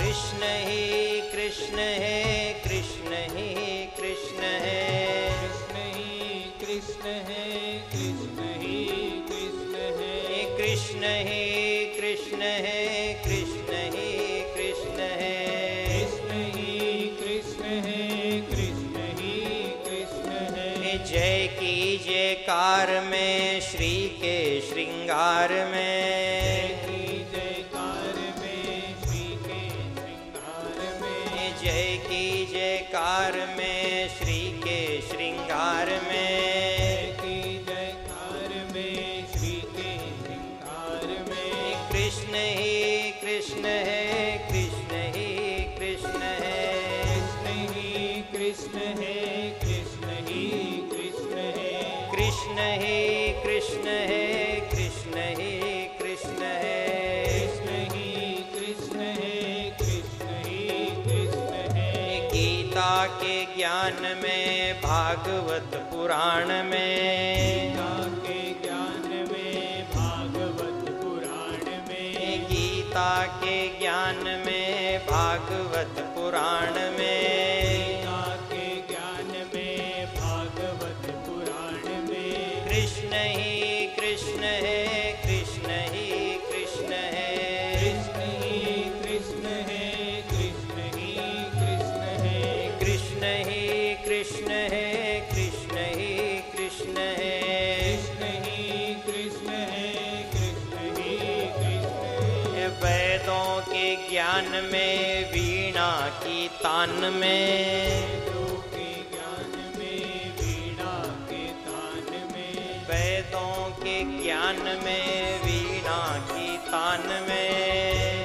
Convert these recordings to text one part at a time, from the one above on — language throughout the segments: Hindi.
कृष्ण ही कृष्ण है, कृष्ण ही कृष्ण है, कृष्ण ही कृष्ण है, कृष्ण ही कृष्ण है, कृष्ण ही कृष्ण है, कृष्ण ही कृष्ण है, कृष्ण ही कृष्ण है, कृष्ण ही कृष्ण है। जय की जयकार में श्री के श्रृंगार में, की जयकार में श्री के श्रृंगार में, जय की जयकार में श्री के श्रृंगार में, की जयकार में श्री के श्रृंगार में। कृष्ण ही कृष्ण है, कृष्ण ही कृष्ण है, कृष्ण ही कृष्ण है, कृष्ण ही कृष्ण है, कृष्ण ही कृष्ण है, कृष्ण ही कृष्ण है, कृष्ण ही कृष्ण है, कृष्ण ही कृष्ण है। गीता के ज्ञान में भागवत पुराण में, गीता के ज्ञान में भागवत पुराण में, गीता के ज्ञान में भागवत पुराण में, गीता के ज्ञान में भागवत पुराण में। कृष्ण ही कृष्ण है, कृष्ण ही कृष्ण है, कृष्ण ही कृष्ण है, कृष्ण ही कृष्ण है, कृष्ण ही कृष्ण है, कृष्ण ही कृष्ण है, कृष्ण ही कृष्ण है, कृष्ण ही कृष्ण है। वेदों के ज्ञान में वीणा की तान में, वेदों के ज्ञान में वीणा के तान में, वेदों के ज्ञान में वीणा की तान में,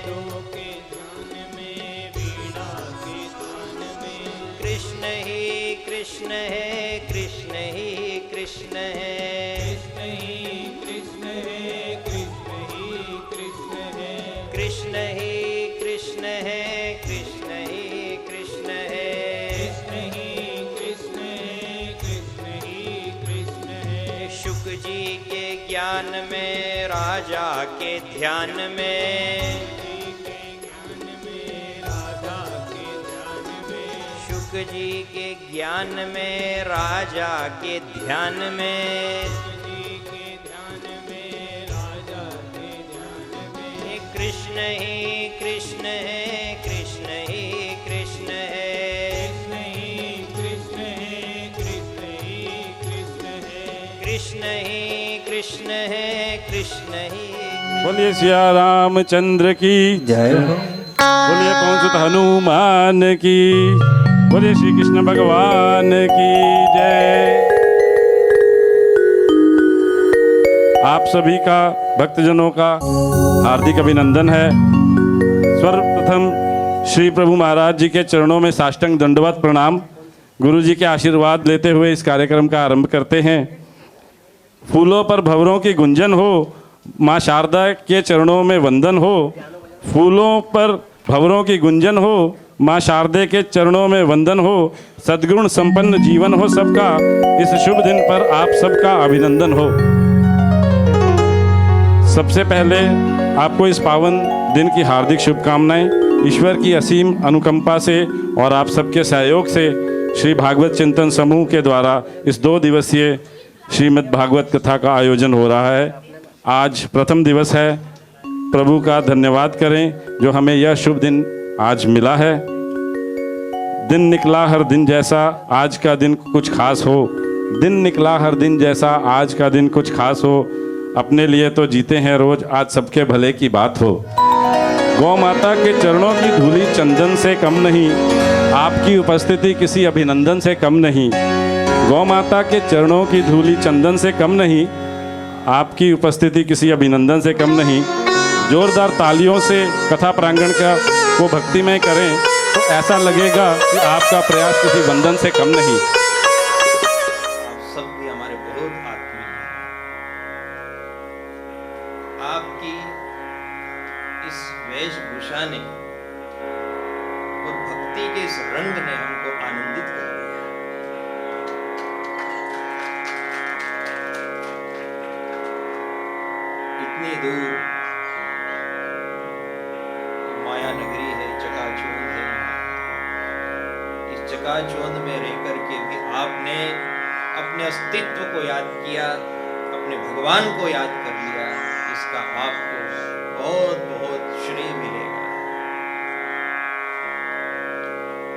वेदों के ज्ञान में वीणा के तान में। कृष्ण ही कृष्ण है, कृष्ण ही कृष्ण है, कृष्ण ही कृष्ण है, कृष्ण ही कृष्ण है, कृष्ण ही कृष्ण है, कृष्ण ही कृष्ण है, कृष्ण ही कृष्ण है, कृष्ण ही कृष्ण है। शुक जी के ज्ञान में राजा के ध्यान में, जी के ज्ञान में राधा के ध्यान में, शुक जी के ज्ञान में राजा के ध्यान में, जी के ध्यान में राजा के ध्यान में। कृष्ण ही कृष्ण है, कृष्ण ही कृष्ण है, कृष्ण ही कृष्ण है, कृष्ण ही कृष्ण है, कृष्ण ही कृष्ण है, कृष्ण ही। बोलिए सिया रामचंद्र की जय हो। बोलिए पवन सुत हनुमान की, बोलिए श्री कृष्ण भगवान की जय। आप सभी का भक्तजनों का हार्दिक अभिनंदन है। सर्वप्रथम श्री प्रभु महाराज जी के चरणों में साष्टांग दंडवत प्रणाम। गुरु जी के आशीर्वाद लेते हुए इस कार्यक्रम का आरंभ करते हैं। फूलों पर भंवरों की गुंजन हो, माँ शारदा के चरणों में वंदन हो। फूलों पर भंवरों की गुंजन हो, माँ शारदे के चरणों में वंदन हो। सद्गुण संपन्न जीवन हो सबका, इस शुभ दिन पर आप सबका अभिनंदन हो। सबसे पहले आपको इस पावन दिन की हार्दिक शुभकामनाएं। ईश्वर की असीम अनुकंपा से और आप सबके सहयोग से श्री भागवत चिंतन समूह के द्वारा इस 2 दिवसीय श्रीमद् भागवत कथा का आयोजन हो रहा है। आज प्रथम दिवस है। प्रभु का धन्यवाद करें जो हमें यह शुभ दिन आज मिला है। दिन निकला हर दिन जैसा आज का दिन कुछ खास हो, दिन निकला हर दिन जैसा आज का दिन कुछ खास हो। अपने लिए तो जीते हैं रोज, आज सबके भले की बात हो। गौ माता के चरणों की धूली चंदन से कम नहीं, आपकी उपस्थिति किसी अभिनंदन से कम नहीं। गौ माता के चरणों की धूली चंदन से कम नहीं, आपकी उपस्थिति किसी अभिनंदन से कम नहीं। जोरदार तालियों से कथा प्रांगण का को भक्तिमय करें तो ऐसा लगेगा कि आपका प्रयास किसी वंदन से कम नहीं। आप सब भी हमारे बहुत आत्मीय हैं। आपकी इस वेशभूषा ने और भक्ति के इस रंग ने हमको आनंदित कर दिया। इतनी दूर माया नगरी है, चकाचौंध अपने अस्तित्व को याद किया, अपने भगवान को याद कर लिया, इसका आपको बहुत बहुत श्रेय मिलेगा।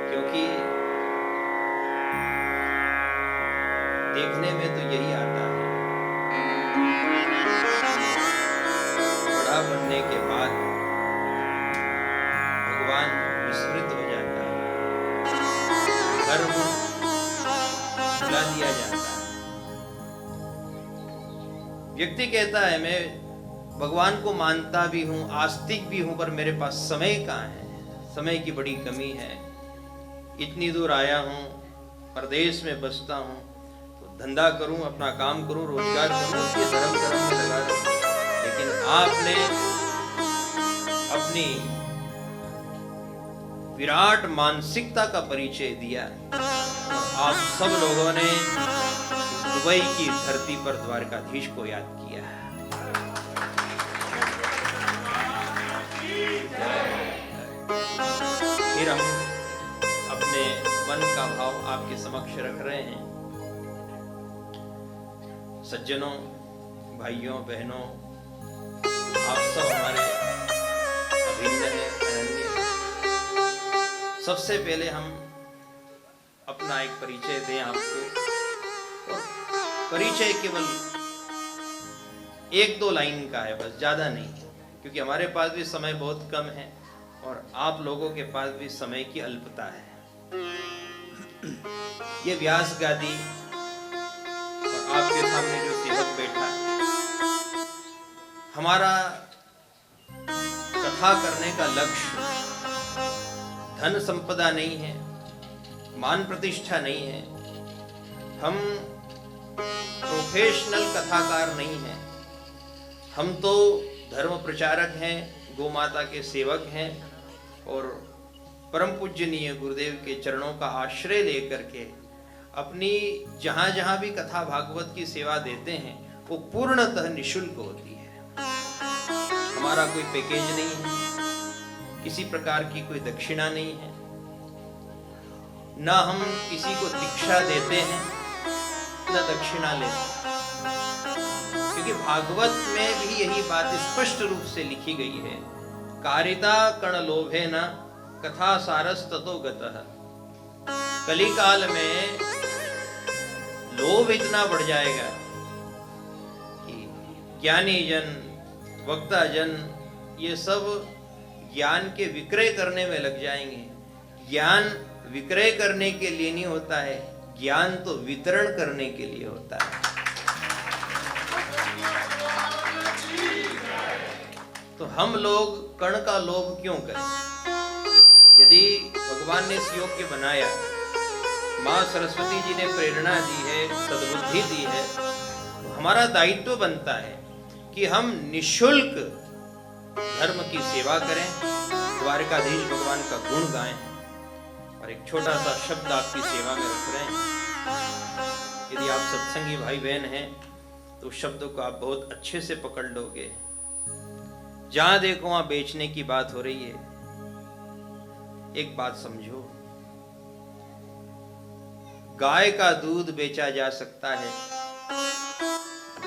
क्योंकि देखने में तो यही आता है, बड़ा बनने के बाद भगवान विस्मृत हो जाता है, धर्म भुला दिया जाता है। व्यक्ति कहता है मैं भगवान को मानता भी हूं, आस्तिक भी हूं, पर मेरे पास समय कहाँ है, समय की बड़ी कमी है। इतनी दूर आया हूं, परदेश में बसता हूं, तो धंधा करूं, अपना काम करूं, रोजगार करूं, ये धर्म में लगा रहूं। लेकिन आपने अपनी विराट मानसिकता का परिचय दिया। आप सब लोगों ने दुबई की धरती पर द्वारकाधीश को याद किया। फिर हम अपने मन का भाव आपके समक्ष रख रहे हैं। सज्जनों, भाइयों, बहनों, आप सब हमारे अभिन्न हैं, अनन्य हैं। सबसे पहले हम अपना एक परिचय दें आपको, और परिचय केवल 1-2 लाइन का है, बस, ज्यादा नहीं, क्योंकि हमारे पास भी समय बहुत कम है और आप लोगों के पास भी समय की अल्पता है। ये व्यास गादी और आपके सामने जो सेवक बैठा है, हमारा कथा करने का लक्ष्य धन संपदा नहीं है, मान प्रतिष्ठा नहीं है, हम प्रोफेशनल कथाकार नहीं हैं, हम तो धर्म प्रचारक हैं, गौ माता के सेवक हैं और परम पूजनीय गुरुदेव के चरणों का आश्रय लेकर के अपनी जहां जहां भी कथा भागवत की सेवा देते हैं वो पूर्णतः निःशुल्क होती है। हमारा कोई पैकेज नहीं है, किसी प्रकार की कोई दक्षिणा नहीं है, ना हम किसी को दीक्षा देते हैं न दक्षिणा लेते हैं। क्योंकि भागवत में भी यही बात स्पष्ट रूप से लिखी गई है, कारिता कण लोभे न कथा सारस ततो गतः। कलिकाल में लोभ इतना बढ़ जाएगा कि ज्ञानी जन, वक्ता जन ये सब ज्ञान के विक्रय करने में लग जाएंगे। ज्ञान विक्रय करने के लिए नहीं होता है, ज्ञान तो वितरण करने के लिए होता है। तो हम लोग कण का लोभ क्यों करें? यदि भगवान ने इस योग के बनाया, माँ सरस्वती जी ने प्रेरणा दी है, सद्बुद्धि दी है, तो हमारा दायित्व बनता है कि हम निःशुल्क धर्म की सेवा करें, द्वारकाधीश भगवान का गुण गाएं। और एक छोटा सा शब्द आपकी सेवा में रख रहे हैं। यदि आप सत्संगी भाई बहन हैं तो शब्दों को आप बहुत अच्छे से पकड़ लोगे। जहां देखो वहां बेचने की बात हो रही है। एक बात समझो, गाय का दूध बेचा जा सकता है,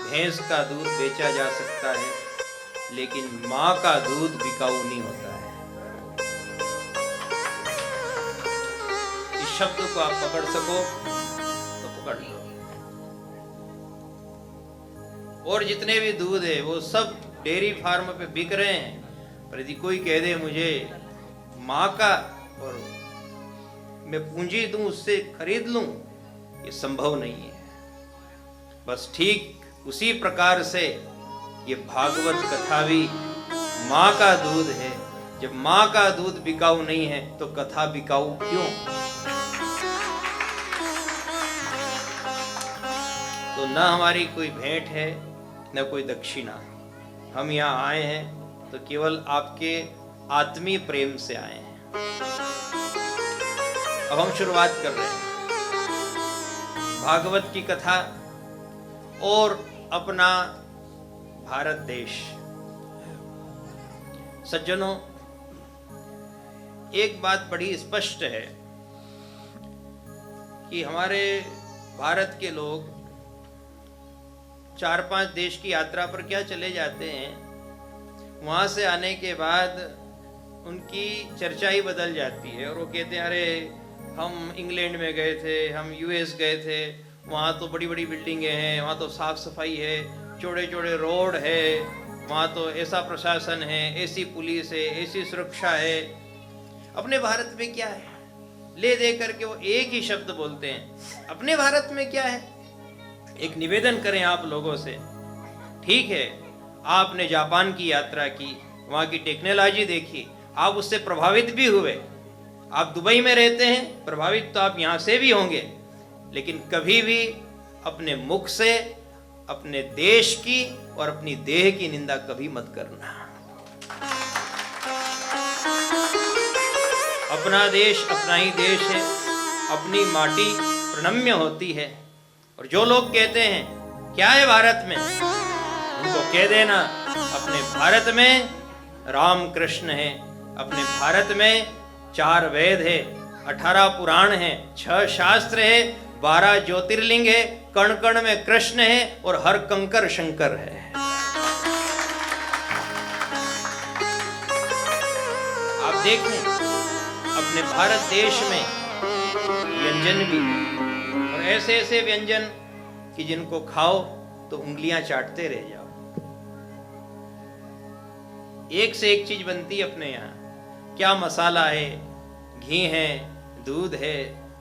भैंस का दूध बेचा जा सकता है, लेकिन मां का दूध बिकाऊ नहीं होता है। इस शब्द को आप पकड़ सको तो पकड़ लो। और जितने भी दूध है वो सब डेयरी फार्म पे बिक रहे हैं, पर यदि कोई कह दे मुझे मां का और मैं पूंजी दूं उससे खरीद लूं, ये संभव नहीं है। बस ठीक उसी प्रकार से ये भागवत कथा भी मां का दूध है। जब मां का दूध बिकाऊ नहीं है तो कथा बिकाऊ क्यों? तो न हमारी कोई भेंट है न कोई दक्षिणा। हम यहाँ आए हैं तो केवल आपके आत्मीय प्रेम से आए हैं। अब हम शुरुआत कर रहे हैं भागवत की कथा और अपना भारत देश। सज्जनों, एक बात बड़ी स्पष्ट है कि हमारे भारत के लोग 4-5 देश की यात्रा पर क्या चले जाते हैं, वहाँ से आने के बाद उनकी चर्चा ही बदल जाती है और वो कहते हैं अरे हम इंग्लैंड में गए थे, हम यूएस गए थे, वहाँ तो बड़ी बड़ी बिल्डिंगें हैं, वहाँ तो साफ सफाई है, चौड़े चौड़े रोड है, वहाँ तो ऐसा प्रशासन है, ऐसी पुलिस है, ऐसी सुरक्षा है। अपने भारत में क्या है? ले दे करके वो एक ही शब्द बोलते हैं, अपने भारत में क्या है? एक निवेदन करें आप लोगों से, ठीक है आपने जापान की यात्रा की, वहाँ की टेक्नोलॉजी देखी, आप उससे प्रभावित भी हुए, आप दुबई में रहते हैं, प्रभावित तो आप यहाँ से भी होंगे, लेकिन कभी भी अपने मुख से अपने देश की और अपनी देह की निंदा कभी मत करना। अपना देश अपना ही देश है, अपनी माटी प्रणम्य होती है। और जो लोग कहते हैं क्या है भारत में, उनको कह देना अपने भारत में राम कृष्ण है, अपने भारत में 4 वेद है, 18 पुराण है, 6 शास्त्र है, 12 ज्योतिर्लिंग है, कण कण में कृष्ण है और हर कंकर शंकर है। आप देखें अपने भारत देश में व्यंजन भी है और ऐसे ऐसे व्यंजन कि जिनको खाओ तो उंगलियां चाटते रह जाओ। एक से एक चीज बनती है अपने यहाँ, क्या मसाला है, घी है, दूध है,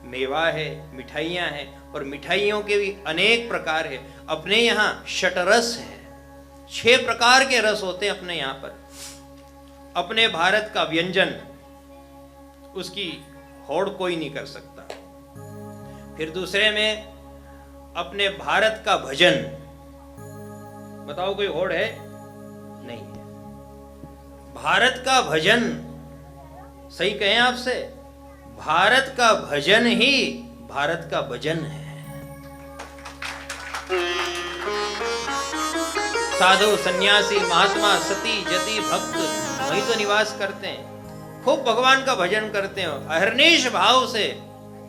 मेवा है, मिठाइयाँ हैं और मिठाइयों के भी अनेक प्रकार है। अपने यहाँ षटरस है, 6 प्रकार के रस होते हैं अपने यहाँ पर। अपने भारत का व्यंजन उसकी होड़ कोई नहीं कर सकता। फिर दूसरे में अपने भारत का भजन, बताओ कोई होड़ है? नहीं। भारत का भजन, सही कहें आपसे, भारत का भजन ही भारत का भजन है। साधु सन्यासी महात्मा सती जति भक्त वही तो निवास करते हैं, खूब भगवान का भजन करते हैं, अहर्निश भाव से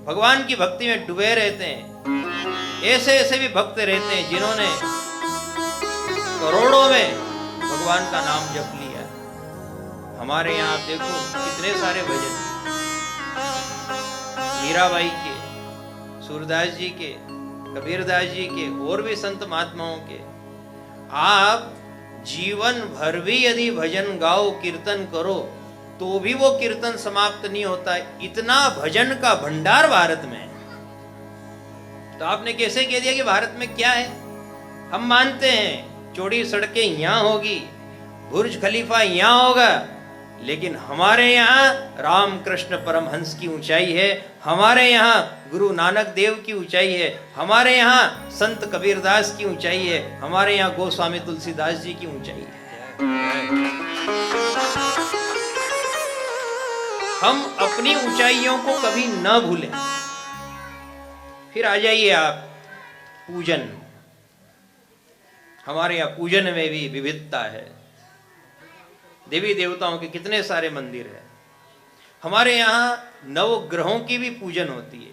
भगवान की भक्ति में डूबे रहते हैं। ऐसे ऐसे भी भक्त रहते हैं जिन्होंने करोड़ों में भगवान का नाम जप लिया। हमारे यहाँ आप देखो कितने सारे भजन, मीराबाई के, सूरदास जी के, कबीरदास जी के और भी संत महात्माओं के। आप जीवन भर भी यदि भजन गाओ, कीर्तन करो, तो भी वो कीर्तन समाप्त नहीं होता। इतना भजन का भंडार भारत में है। तो आपने कैसे कह दिया कि भारत में क्या है? हम मानते हैं चौड़ी सड़कें यहाँ होगी, बुर्ज खलीफा यहाँ होगा, लेकिन हमारे यहाँ राम कृष्ण परमहंस की ऊंचाई है, हमारे यहाँ गुरु नानक देव की ऊंचाई है, हमारे यहाँ संत कबीरदास की ऊंचाई है, हमारे यहाँ गोस्वामी तुलसीदास जी की ऊंचाई है। हम अपनी ऊंचाइयों को कभी न भूलें। फिर आ जाइए आप पूजन। हमारे यहाँ पूजन में भी विविधता है। देवी देवताओं के कितने सारे मंदिर हैं। हमारे यहाँ नवग्रहों की भी पूजन होती है,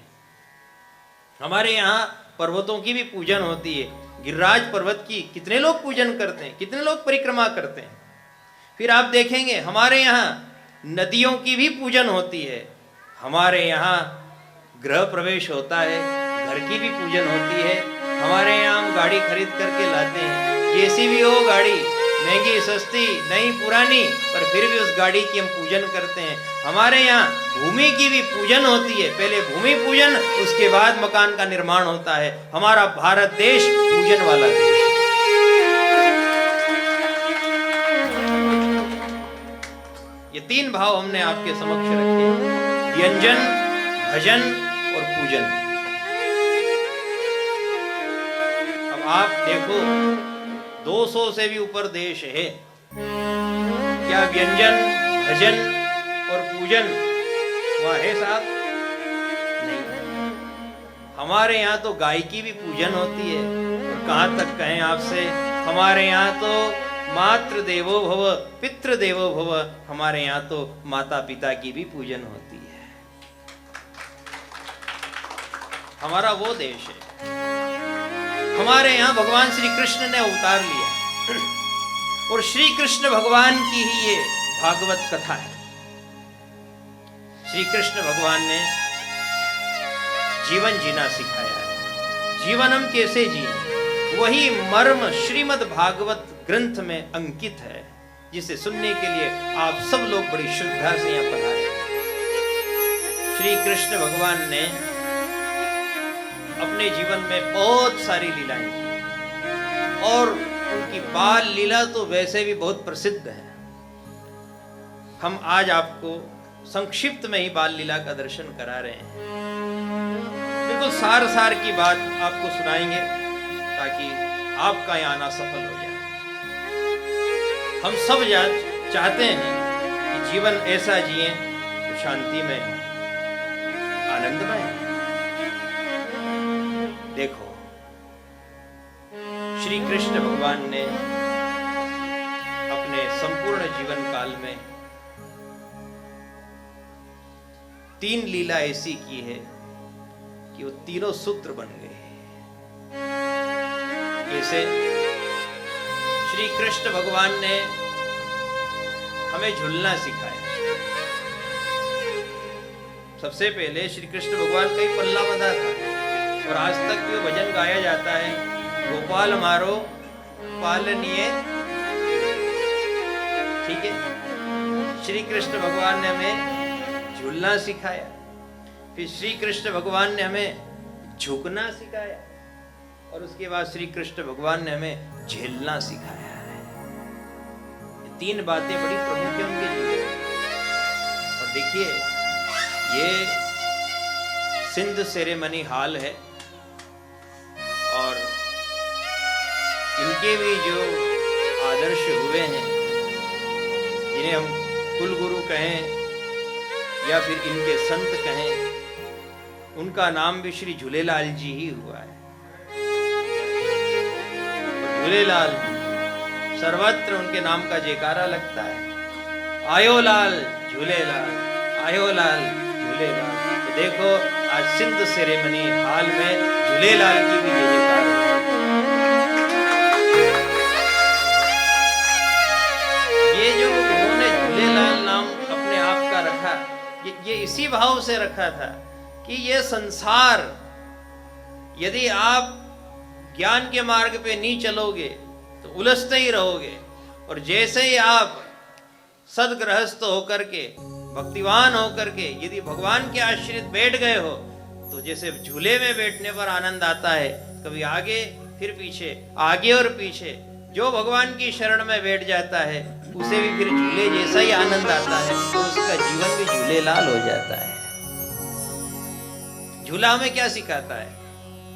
हमारे यहाँ पर्वतों की भी पूजन होती है। गिरिराज पर्वत की कितने लोग पूजन करते हैं, कितने लोग परिक्रमा करते हैं। फिर आप देखेंगे हमारे यहाँ नदियों की भी पूजन होती है, हमारे यहाँ गृह प्रवेश होता है, घर की भी पूजन होती है। हमारे यहाँ हम गाड़ी खरीद करके लाते हैं, जैसी भी हो गाड़ी, महंगी सस्ती नई पुरानी, पर फिर भी उस गाड़ी की हम पूजन करते हैं। हमारे यहाँ भूमि की भी पूजन होती है, पहले भूमि पूजन, उसके बाद मकान का निर्माण होता है। हमारा भारत देश पूजन वाला देश है। ये 3 भाव हमने आपके समक्ष रखे, व्यंजन, भजन और पूजन। अब आप देखो 200 से भी ऊपर देश है, क्या व्यंजन, भजन और पूजन वहाँ है साहब? नहीं। हमारे यहाँ तो गाय की भी पूजन होती है, और कहाँ तक कहें आपसे, हमारे यहाँ तो मातृ देवो भव पितृ देवो भव, हमारे यहाँ तो माता पिता की भी पूजन होती है। हमारा वो देश है। हमारे यहाँ भगवान श्री कृष्ण ने अवतार लिया और श्री कृष्ण भगवान की ही ये भागवत कथा है। श्री कृष्ण भगवान ने जीवन जीना सिखाया है। जीवन हम कैसे जिए, वही मर्म श्रीमद् भागवत ग्रंथ में अंकित है, जिसे सुनने के लिए आप सब लोग बड़ी श्रद्धा से यहाँ पधारे। श्री कृष्ण भगवान ने अपने जीवन में बहुत सारी लीलाएं की और उनकी बाल लीला तो वैसे भी बहुत प्रसिद्ध है। हम आज आपको संक्षिप्त में ही बाल लीला का दर्शन करा रहे हैं। बिल्कुल सार सार की बात आपको सुनाएंगे ताकि आपका यहाँ आना सफल हो जाए। हम सब चाहते हैं कि जीवन ऐसा जिए जो शांति में हो, आनंदमय है। देखो, श्री कृष्ण भगवान ने अपने संपूर्ण जीवन काल में 3 लीला ऐसी की है कि वो तीनों सूत्र बन गए। जैसे श्री कृष्ण भगवान ने हमें झूलना सिखाया। सबसे पहले श्री कृष्ण भगवान का ही पल्ला बंधा था और आज तक भी भजन गाया जाता है, गोपाल मारो पालनीय। ठीक है, श्री कृष्ण भगवान ने हमें झूलना सिखाया। फिर श्री कृष्ण भगवान ने हमें झुकना सिखाया और उसके बाद श्री कृष्ण भगवान ने हमें झेलना सिखाया है। ये 3 बातें बड़ी प्रमुख हैं उनके जीवन में। और देखिए, ये सिंध सेरेमनी हाल है और इनके भी जो आदर्श हुए हैं, जिन्हें हम कुलगुरु कहें या फिर इनके संत कहें, उनका नाम भी श्री झूलेलाल जी ही हुआ है। झूलेलाल, सर्वत्र उनके नाम का जयकारा लगता है। आयो लाल झूलेलाल, आयो लाल झूलेलाल। तो देखो, आज सिंध सेरेमनी हाल में झूलेलाल की भी जयकार है। ये जो उन्होंने झूलेलाल नाम अपने आप का रखा, ये इसी भाव से रखा था कि ये संसार, यदि आप ज्ञान के मार्ग पे नहीं चलोगे तो उलझते ही रहोगे, और जैसे ही आप सदगृहस्थ होकर के, भक्तिवान होकर के यदि भगवान के आश्रित बैठ गए हो, तो जैसे झूले में बैठने पर आनंद आता है, कभी आगे फिर पीछे, आगे और पीछे, जो भगवान की शरण में बैठ जाता है उसे भी फिर झूले जैसा ही आनंद आता है, तो उसका जीवन भी झूलेलाल हो जाता है। झूला हमें क्या सिखाता है?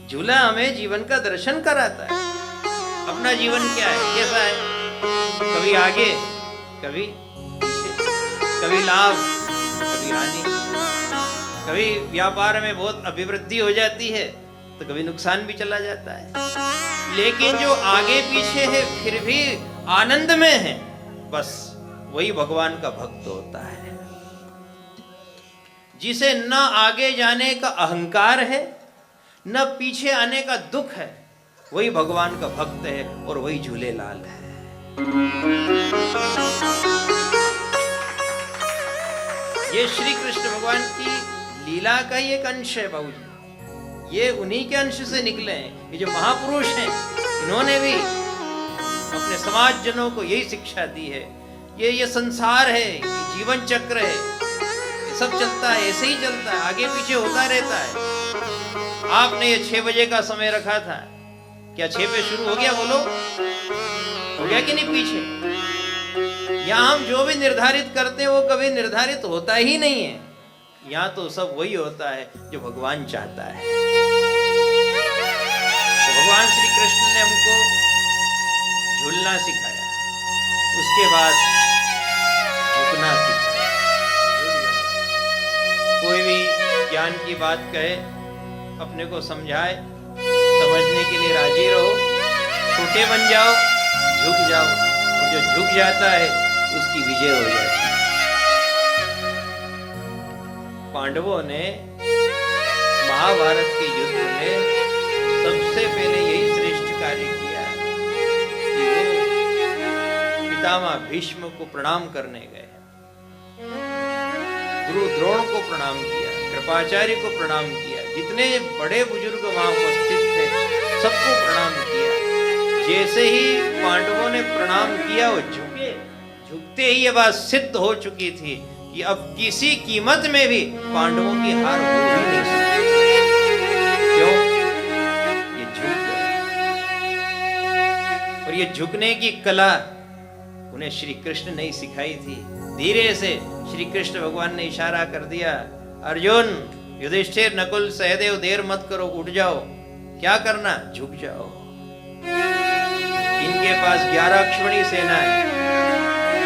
झूला हमें जीवन का दर्शन कराता है। अपना जीवन क्या है, कैसा है, कभी आगे कभी पीछे, कभी लाभ कभी हानि, कभी व्यापार में बहुत अभिवृद्धि हो जाती है तो कभी नुकसान भी चला जाता है। लेकिन जो आगे पीछे है फिर भी आनंद में है, बस वही भगवान का भक्त होता है। जिसे न आगे जाने का अहंकार है, न पीछे आने का दुख है, वही भगवान का भक्त है और वही झूलेलाल है। ये श्री कृष्ण भगवान की लीला का ही एक अंश है बाबूजी। ये उन्हीं के अंश से निकले हैं। ये जो महापुरुष हैं, इन्होंने भी अपने समाज जनों को यही शिक्षा दी है। ये संसार है, ये जीवन चक्र है, ये सब चलता है, ऐसे ही चलता है, आगे पीछे होता रहता है। आपने ये 6 बजे का समय रखा था, क्या 6 पे शुरू हो गया? बोलो, हो गया कि नहीं? पीछे यहाँ हम जो भी निर्धारित करते हैं वो कभी निर्धारित होता ही नहीं है। यहाँ तो सब वही होता है जो भगवान चाहता है। तो भगवान श्री कृष्ण ने हमको झूलना सिखाया, उसके बाद झुकना सिखाया। कोई भी ज्ञान की बात कहे, अपने को समझाए, समझने के लिए राजी रहो, छोटे बन जाओ, झुक जाओ, और जो झुक जाता है उसकी विजय हो जाती है। पांडवों ने महाभारत के युद्ध में सबसे पहले यही श्रेष्ठ पितामह भीष्म को प्रणाम करने गए, गुरु द्रोण को प्रणाम किया, कृपाचार्य को प्रणाम किया, जितने बड़े बुजुर्ग वहां उपस्थित थे सबको प्रणाम किया। जैसे ही पांडवों ने प्रणाम किया वो झुके, झुकते ही ये बात सिद्ध हो चुकी थी कि अब किसी कीमत में भी पांडवों की हार हो ही नहीं सकती। क्यों? ये झुक गए, और ये झुकने की कला उन्हें श्री कृष्ण ने सिखाई थी। धीरे से श्री कृष्ण भगवान ने इशारा कर दिया, अर्जुन, युधिष्ठिर, नकुल, सहदेव, देर मत करो, उठ जाओ। क्या करना? झुक जाओ। इनके पास 11 अक्षौहिणी सेना है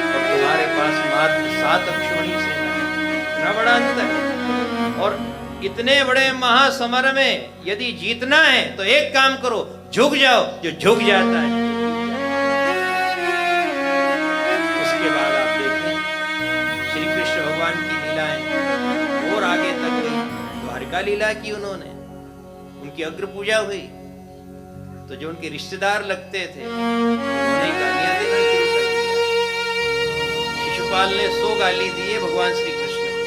और तुम्हारे पास मात्र 7 अक्षौहिणी सेना है। इतना बड़ा अंतर है। और इतने बड़े महासमर में यदि जीतना है तो एक काम करो, झुक जाओ। जो झुक जाता है, उसके बाद आप देखें श्री कृष्ण भगवान की लीलाएं और आगे तक गई। द्वारिका लीला की उन्होंने, उनकी अग्र पूजा हुई, तो जो उनके रिश्तेदार लगते थे उन्होंने गालियां देना शुरू कर दिया। शिशुपाल ने 100 गाली दिए भगवान श्री कृष्ण को,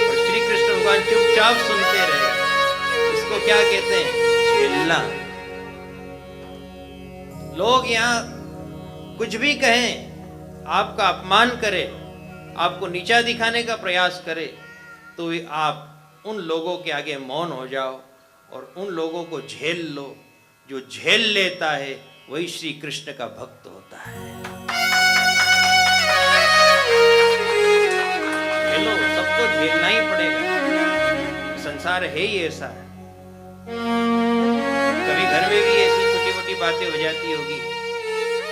और श्री कृष्ण भगवान चुपचाप सुनते रहे। इसको क्या कहते हैं? झेलना। लोग यहाँ कुछ भी कहें, आपका अपमान करे, आपको नीचा दिखाने का प्रयास करे, तो आप उन लोगों के आगे मौन हो जाओ और उन लोगों को झेल लो। जो झेल लेता है वही श्री कृष्ण का भक्त होता है। झेलो, सबको झेलना ही पड़ेगा, संसार है ही ऐसा है। कभी घर में भी ऐसी छोटी मोटी बातें हो जाती होगी,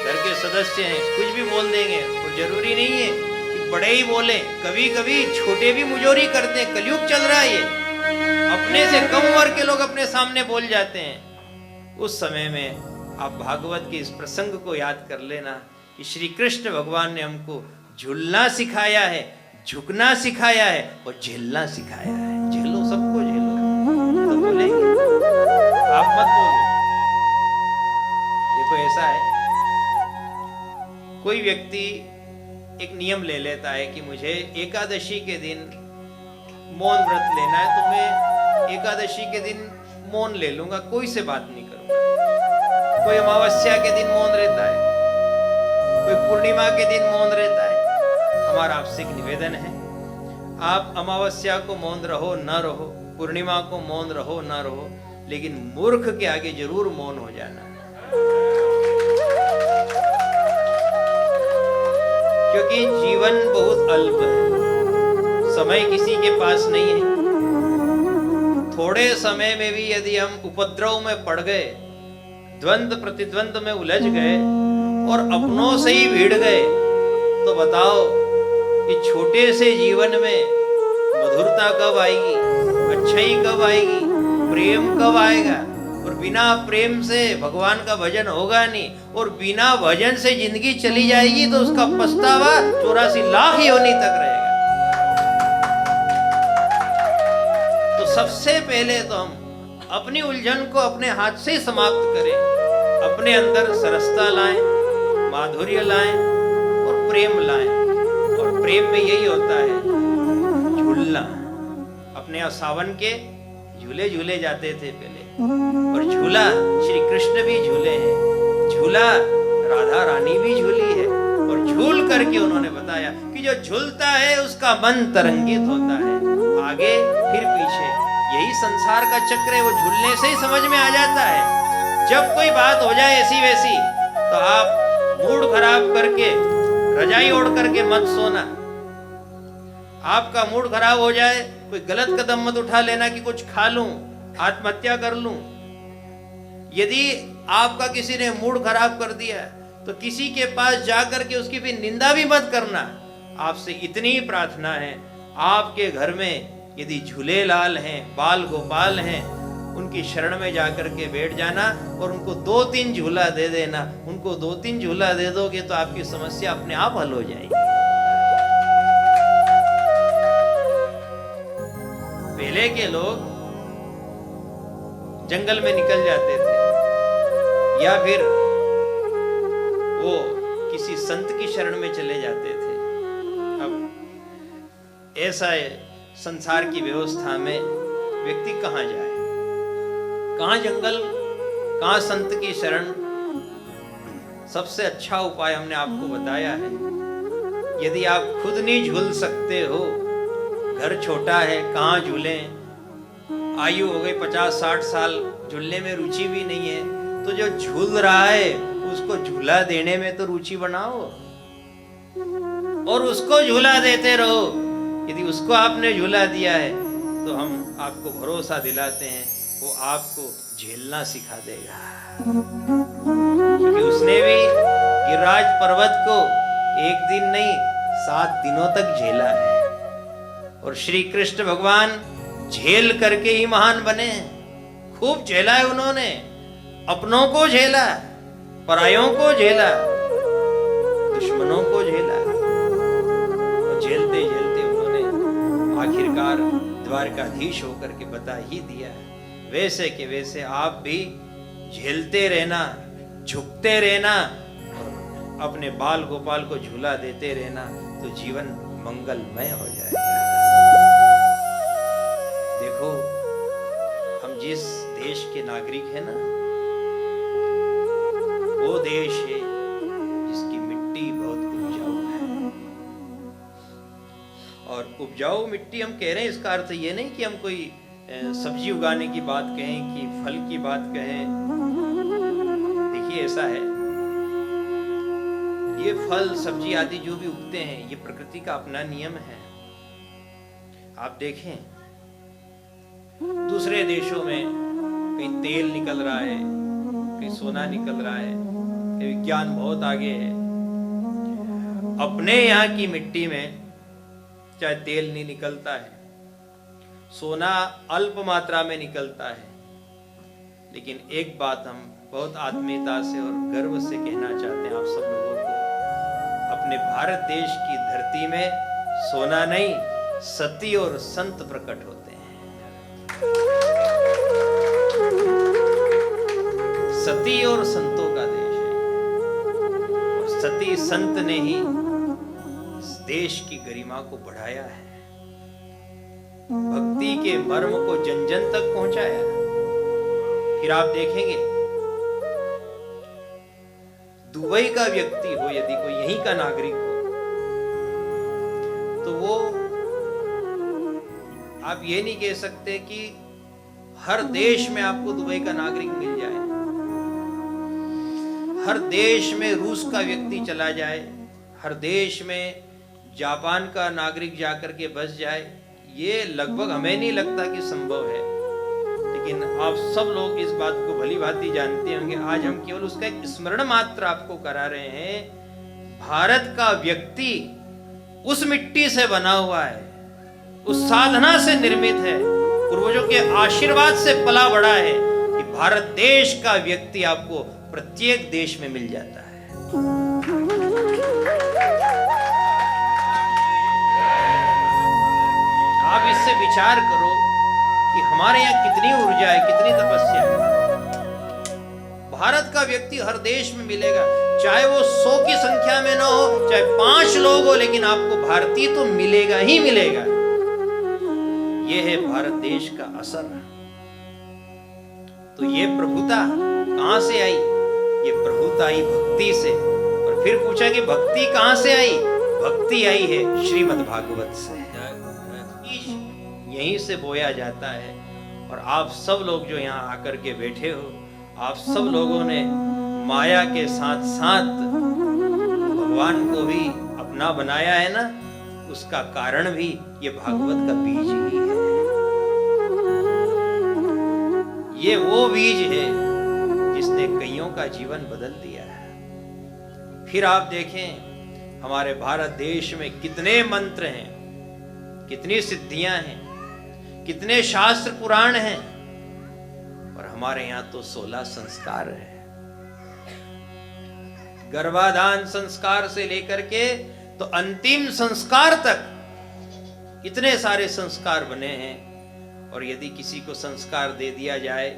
घर के सदस्य हैं, कुछ भी बोल देंगे, और जरूरी नहीं है कि बड़े ही बोले, कभी कभी छोटे भी मुजोरी करते हैं। कलयुग चल रहा है, ये अपने से कम उम्र के लोग अपने सामने बोल जाते हैं। उस समय में आप भागवत के इस प्रसंग को याद कर लेना कि श्री कृष्ण भगवान ने हमको झूलना सिखाया है, झुकना सिखाया है और झेलना सिखाया है। झेलो, सबको झेलो। तो बोलेंगे, आप मत बोलो। देखो ऐसा है, कोई व्यक्ति एक नियम ले लेता है कि मुझे एकादशी के दिन मौन व्रत लेना है, तो मैं एकादशी के दिन मौन ले लूंगा, कोई से बात नहीं करूंगा। कोई अमावस्या के दिन मौन रहता है, कोई पूर्णिमा के दिन मौन रहता है। हमारा आपसे एक निवेदन है, आप अमावस्या को मौन रहो न रहो, पूर्णिमा को मौन रहो न रहो, लेकिन मूर्ख के आगे जरूर मौन हो जाना, क्योंकि जीवन बहुत अल्प है, समय किसी के पास नहीं है। थोड़े समय में भी यदि हम उपद्रव में पड़ गए, द्वंद्व प्रतिद्वंद में उलझ गए और अपनों से ही भिड़ गए, तो बताओ कि छोटे से जीवन में मधुरता कब आएगी, अच्छाई कब आएगी, प्रेम कब आएगा? और बिना प्रेम से भगवान का भजन होगा नहीं, और बिना भजन से जिंदगी चली जाएगी तो उसका पछतावा 84 लाख योनि तक रहेगा। तो सबसे पहले तो हम अपनी उलझन को अपने हाथ से समाप्त करें, अपने अंदर सरसता लाएं, माधुर्य लाएं और प्रेम लाएं। और प्रेम में यही होता है झूलना। अपने सावन के झूले झूले जाते थे पहले, और झूला श्री कृष्ण भी झूले हैं, झूला राधा रानी भी झूली है, और झूल करके उन्होंने बताया कि जो झूलता है उसका मन तरंगित होता है, आगे फिर पीछे। यही संसार का चक्र है, वो झूलने से ही समझ में आ जाता है। जब कोई बात हो जाए ऐसी वैसी, तो आप मूड खराब करके रजाई ओढ़ करके मत सोना। आपका मूड खराब हो जाए, कोई गलत कदम मत उठा लेना कि कुछ खा लूं, आत्महत्या कर लूं। यदि आपका किसी ने मूड खराब कर दिया तो किसी के पास जाकर के उसकी भी निंदा भी मत करना। आपसे इतनी ही प्रार्थना है, आपके घर में यदि झूले लाल हैं, बाल गोपाल हैं, उनकी शरण में जाकर के बैठ जाना और उनको 2-3 झूला दे देना। उनको 2-3 झूला दे दोगे तो आपकी समस्या अपने आप हल हो जाएगी। पहले के लोग जंगल में निकल जाते थे, या फिर वो किसी संत की शरण में चले जाते थे। अब ऐसा संसार की व्यवस्था में व्यक्ति कहाँ जाए, कहाँ जंगल, कहाँ संत की शरण। सबसे अच्छा उपाय हमने आपको बताया है। यदि आप खुद नहीं झूल सकते हो, घर छोटा है, कहाँ झूलें, आयु हो गई 50-60 साल, झूलने में रुचि भी नहीं है, तो जो झूल रहा है उसको झूला देने में तो रुचि बनाओ और उसको झूला देते रहो। यदि उसको आपने झूला दिया है तो हम आपको भरोसा दिलाते हैं वो आपको झेलना सिखा देगा, क्योंकि उसने भी गिरिराज पर्वत को एक दिन नहीं 7 दिनों तक झेला है। और श्री कृष्ण भगवान झेल करके ही महान बने। खूब झेला है उन्होंने, अपनों को झेला, परायों को झेला, दुश्मनों को झेला, और झेलते झेलते उन्होंने आखिरकार द्वारकाधीश होकर के बता ही दिया। वैसे के वैसे आप भी झेलते रहना, झुकते रहना और अपने बाल गोपाल को झूला देते रहना, तो जीवन मंगलमय हो जाएगा। देखो, हम जिस देश के नागरिक हैं ना, वो देश है जिसकी मिट्टी बहुत उपजाऊ है। और उपजाऊ मिट्टी हम कह रहे हैं, इसका अर्थ ये नहीं कि हम कोई सब्जी उगाने की बात कहें कि फल की बात कहें। देखिए, ऐसा है, ये फल सब्जी आदि जो भी उगते हैं, ये प्रकृति का अपना नियम है। आप देखें, दूसरे देशों में कहीं तेल निकल रहा है, कहीं सोना निकल रहा है, कहीं विज्ञान बहुत आगे है। अपने यहाँ की मिट्टी में चाहे तेल नहीं निकलता है, सोना अल्प मात्रा में निकलता है, लेकिन एक बात हम बहुत आत्मीयता से और गर्व से कहना चाहते हैं आप सब लोगों को, अपने भारत देश की धरती में सोना नहीं, सती और संत प्रकट होते हैं। सती और संतों का देश है, और सती संत ने ही इस देश की गरिमा को बढ़ाया है, भक्ति के मर्म को जन जन तक पहुंचाया। फिर आप देखेंगे, दुबई का व्यक्ति हो, यदि कोई यहीं का नागरिक हो, तो वो आप ये नहीं कह सकते कि हर देश में आपको दुबई का नागरिक मिल जाए, हर देश में रूस का व्यक्ति चला जाए, हर देश में जापान का नागरिक जाकर के बस जाए। ये लगभग हमें नहीं लगता कि संभव है, लेकिन आप सब लोग इस बात को भली भांति जानते होंगे। आज हम केवल उसका एक स्मरण मात्र आपको करा रहे हैं। भारत का व्यक्ति उस मिट्टी से बना हुआ है, उस साधना से निर्मित है, पूर्वजों के आशीर्वाद से पला बड़ा है कि भारत देश का व्यक्ति आपको प्रत्येक देश में मिल जाता है। आप इससे विचार करो कि हमारे यहाँ कितनी ऊर्जा है, कितनी तपस्या है। भारत का व्यक्ति हर देश में मिलेगा, चाहे वो 100 की संख्या में ना हो, चाहे 5 लोग हो, लेकिन आपको भारतीय तो मिलेगा ही मिलेगा। ये है भारत देश का असर। तो ये प्रभुता कहां से आई? ये प्रभुता आई भक्ति से। और फिर पूछा कि भक्ति कहां से आई? भक्ति आई है श्रीमद् भागवत से, यहीं से बोया जाता है। और आप सब लोग जो यहाँ आकर के बैठे हो, आप सब लोगों ने माया के साथ साथ भगवान को भी अपना बनाया है ना, उसका कारण भी ये भागवत का बीज ही है। ये वो बीज है जिसने कईयों का जीवन बदल दिया है। फिर आप देखें, हमारे भारत देश में कितने मंत्र हैं, कितनी सिद्धियां हैं, कितने शास्त्र पुराण हैं, और हमारे यहां तो 16 संस्कार है। गर्भाधान संस्कार से लेकर के तो अंतिम संस्कार तक इतने सारे संस्कार बने हैं। और यदि किसी को संस्कार दे दिया जाए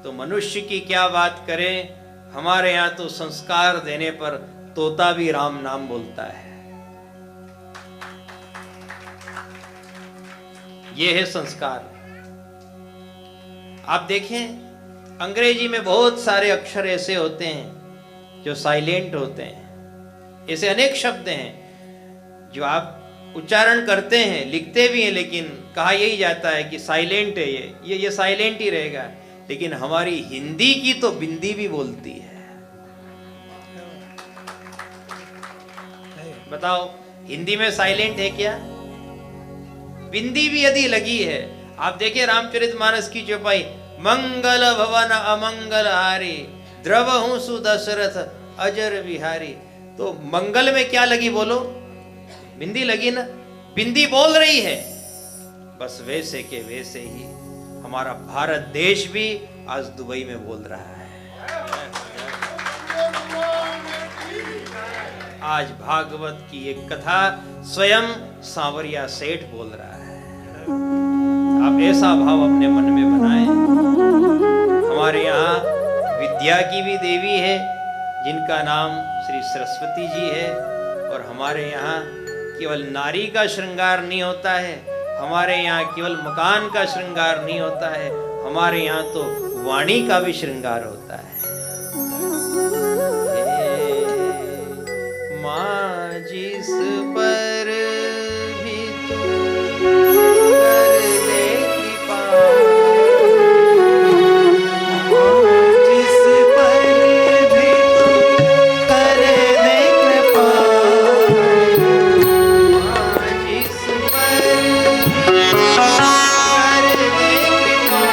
तो मनुष्य की क्या बात करें, हमारे यहाँ तो संस्कार देने पर तोता भी राम नाम बोलता है। ये है संस्कार। आप देखें अंग्रेजी में बहुत सारे अक्षर ऐसे होते हैं जो साइलेंट होते हैं। ऐसे अनेक शब्द हैं जो आप उच्चारण करते हैं, लिखते भी हैं, लेकिन कहा यही जाता है कि साइलेंट है, ये साइलेंट ही रहेगा। लेकिन हमारी हिंदी की तो बिंदी भी बोलती है। बताओ हिंदी में साइलेंट है क्या? बिंदी भी यदि लगी है। आप देखिए रामचरितमानस की चौपाई, मंगल भवन अमंगल हारी द्रवहु सुदशरथ अजर विहारी। तो मंगल में क्या लगी बोलो? बिंदी लगी ना। बिंदी बोल रही है। बस वैसे के वैसे ही हमारा भारत देश भी आज दुबई में बोल रहा है। आज भागवत की एक कथा स्वयं सांवरिया सेठ बोल रहा है। आप ऐसा भाव अपने मन में बनाएं। हमारे यहाँ विद्या की भी देवी है जिनका नाम श्री सरस्वती जी है। और हमारे यहाँ केवल नारी का श्रृंगार नहीं होता है, हमारे यहाँ केवल मकान का श्रृंगार नहीं होता है, हमारे यहाँ तो वाणी का भी श्रृंगार होता है। माँ जिस पर भी तू कर दे कृपा, जिस पर भी तू कर दे कृपा, जिस पर भी कर दे कृपा,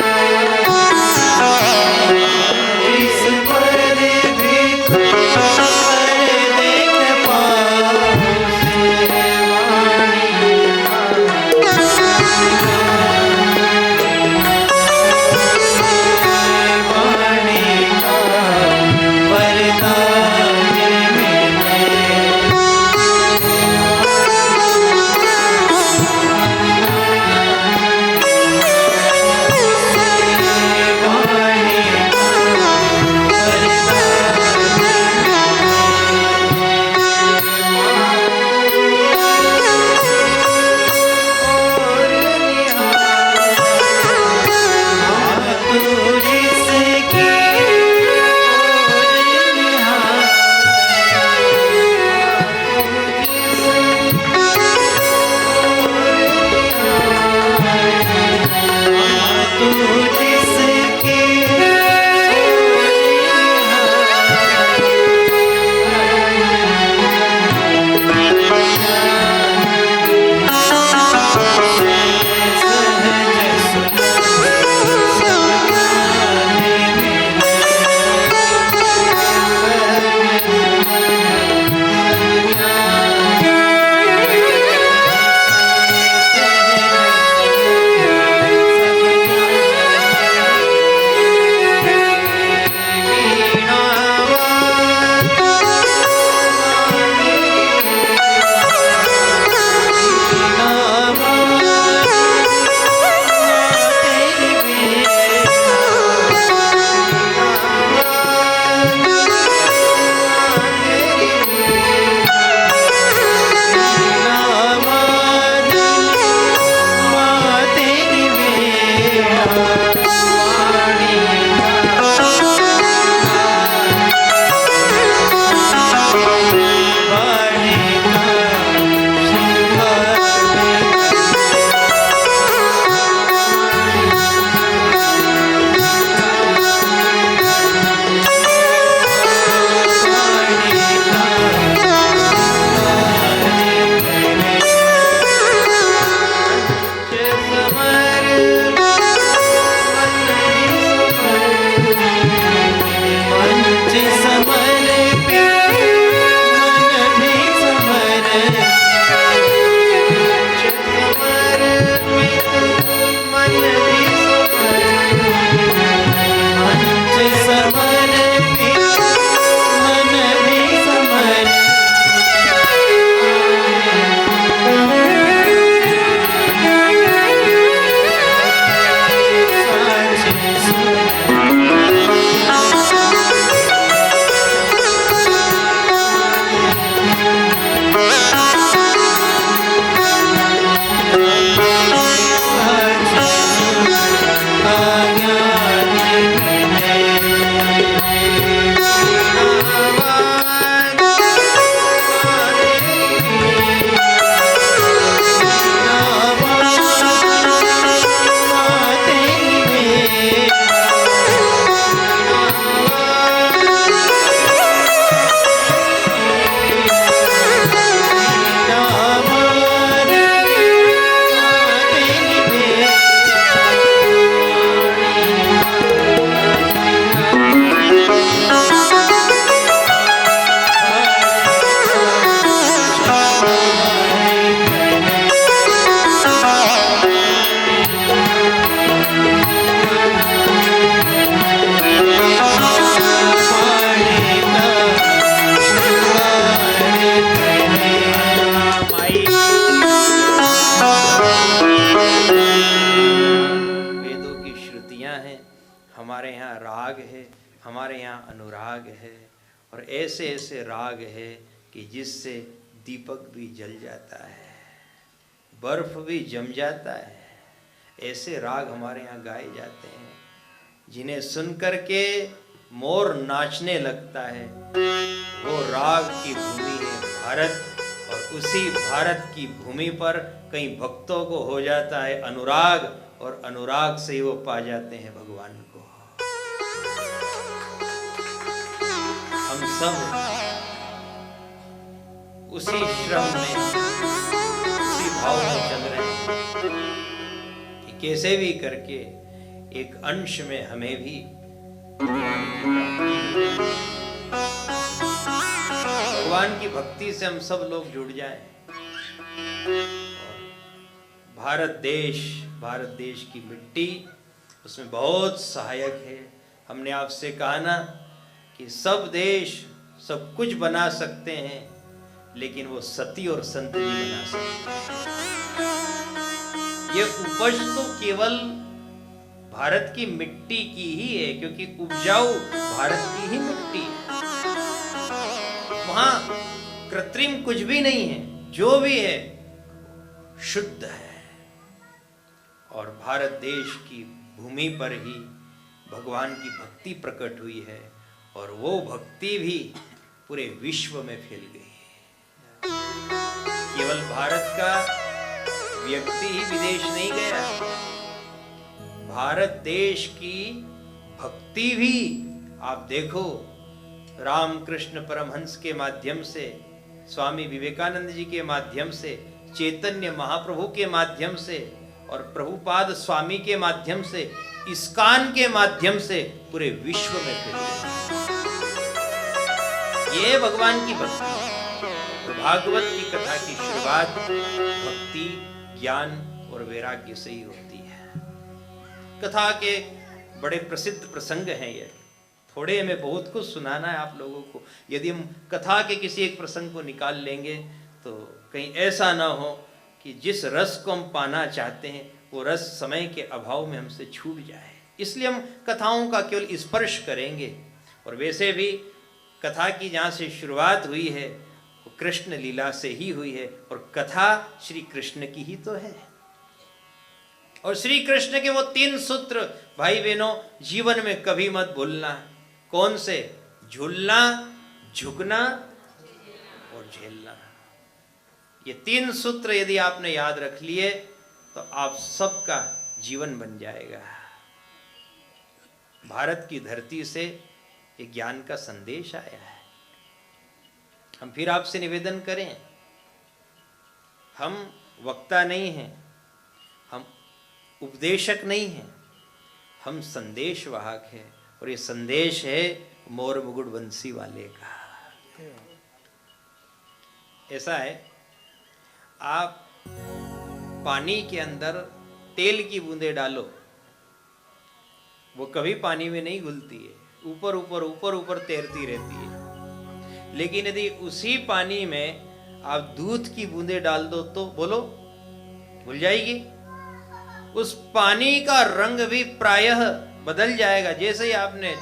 जिस पर भी तू कर दे कृपा, हमारे यहाँ अनुराग है, और ऐसे ऐसे राग है कि जिससे दीपक भी जल जाता है, बर्फ भी जम जाता है। ऐसे राग हमारे यहाँ गाए जाते हैं जिन्हें सुन करके मोर नाचने लगता है। वो राग की भूमि है भारत, और उसी भारत की भूमि पर कई भक्तों को हो जाता है अनुराग, और अनुराग से ही वो पा जाते हैं भगवान को। हम सब उसी श्रम में, उसी भाव में चल रहे हैं कि कैसे भी करके एक अंश में हमें भी भगवान की भक्ति से हम सब लोग जुड़ जाएं। भारत देश की मिट्टी उसमें बहुत सहायक है। हमने आपसे कहा ना कि सब देश सब कुछ बना सकते हैं, लेकिन वो सती और संत नहीं बना सकते। ये उपज तो केवल भारत की मिट्टी की ही है, क्योंकि उपजाऊ भारत की ही मिट्टी है। वहां कृत्रिम कुछ भी नहीं है, जो भी है शुद्ध है। और भारत देश की भूमि पर ही भगवान की भक्ति प्रकट हुई है, और वो भक्ति भी पूरे विश्व में फैल गई है। केवल भारत का व्यक्ति ही विदेश नहीं गया, भारत देश की भक्ति भी आप देखो, रामकृष्ण परमहंस के माध्यम से, स्वामी विवेकानंद जी के माध्यम से, चैतन्य महाप्रभु के माध्यम से, और प्रभुपाद स्वामी के माध्यम से, इस्कान के माध्यम से पूरे विश्व में फैली। ये भगवान की भक्ति है। तो भागवत की कथा की शुरुआत भक्ति, ज्ञान और वैराग्य से ही होती है। कथा के बड़े प्रसिद्ध प्रसंग हैं ये, थोड़े में बहुत कुछ सुनाना है आप लोगों को। यदि हम कथा के किसी एक प्रसंग को निकाल लेंगे तो कहीं ऐसा ना हो कि जिस रस को हम पाना चाहते हैं वो रस समय के अभाव में हमसे छूट जाए। इसलिए हम कथाओं का केवल स्पर्श करेंगे। और वैसे भी कथा की जहाँ से शुरुआत हुई है वो कृष्ण लीला से ही हुई है, और कथा श्री कृष्ण की ही तो है। और श्री कृष्ण के वो 3 सूत्र भाई बहनों जीवन में कभी मत भूलना। कौन से? झूलना, झुकना और झेलना। ये 3 सूत्र यदि आपने याद रख लिए तो आप सबका जीवन बन जाएगा। भारत की धरती से एक ज्ञान का संदेश आया है। हम फिर आपसे निवेदन करें, हम वक्ता नहीं हैं, हम उपदेशक नहीं हैं, हम संदेश वाहक हैं। और ये संदेश है मोर मुकुट बंसी वाले का। ऐसा है, आप पानी के अंदर तेल की बूंदें डालो, वो कभी पानी में नहीं घुलती है, ऊपर ऊपर ऊपर ऊपर तैरती रहती है। लेकिन यदि उसी पानी में आप दूध की बूंदें डाल दो तो बोलो घुल जाएगी। उस पानी का रंग भी प्रायः बदल जाएगा। जैसे ही आपने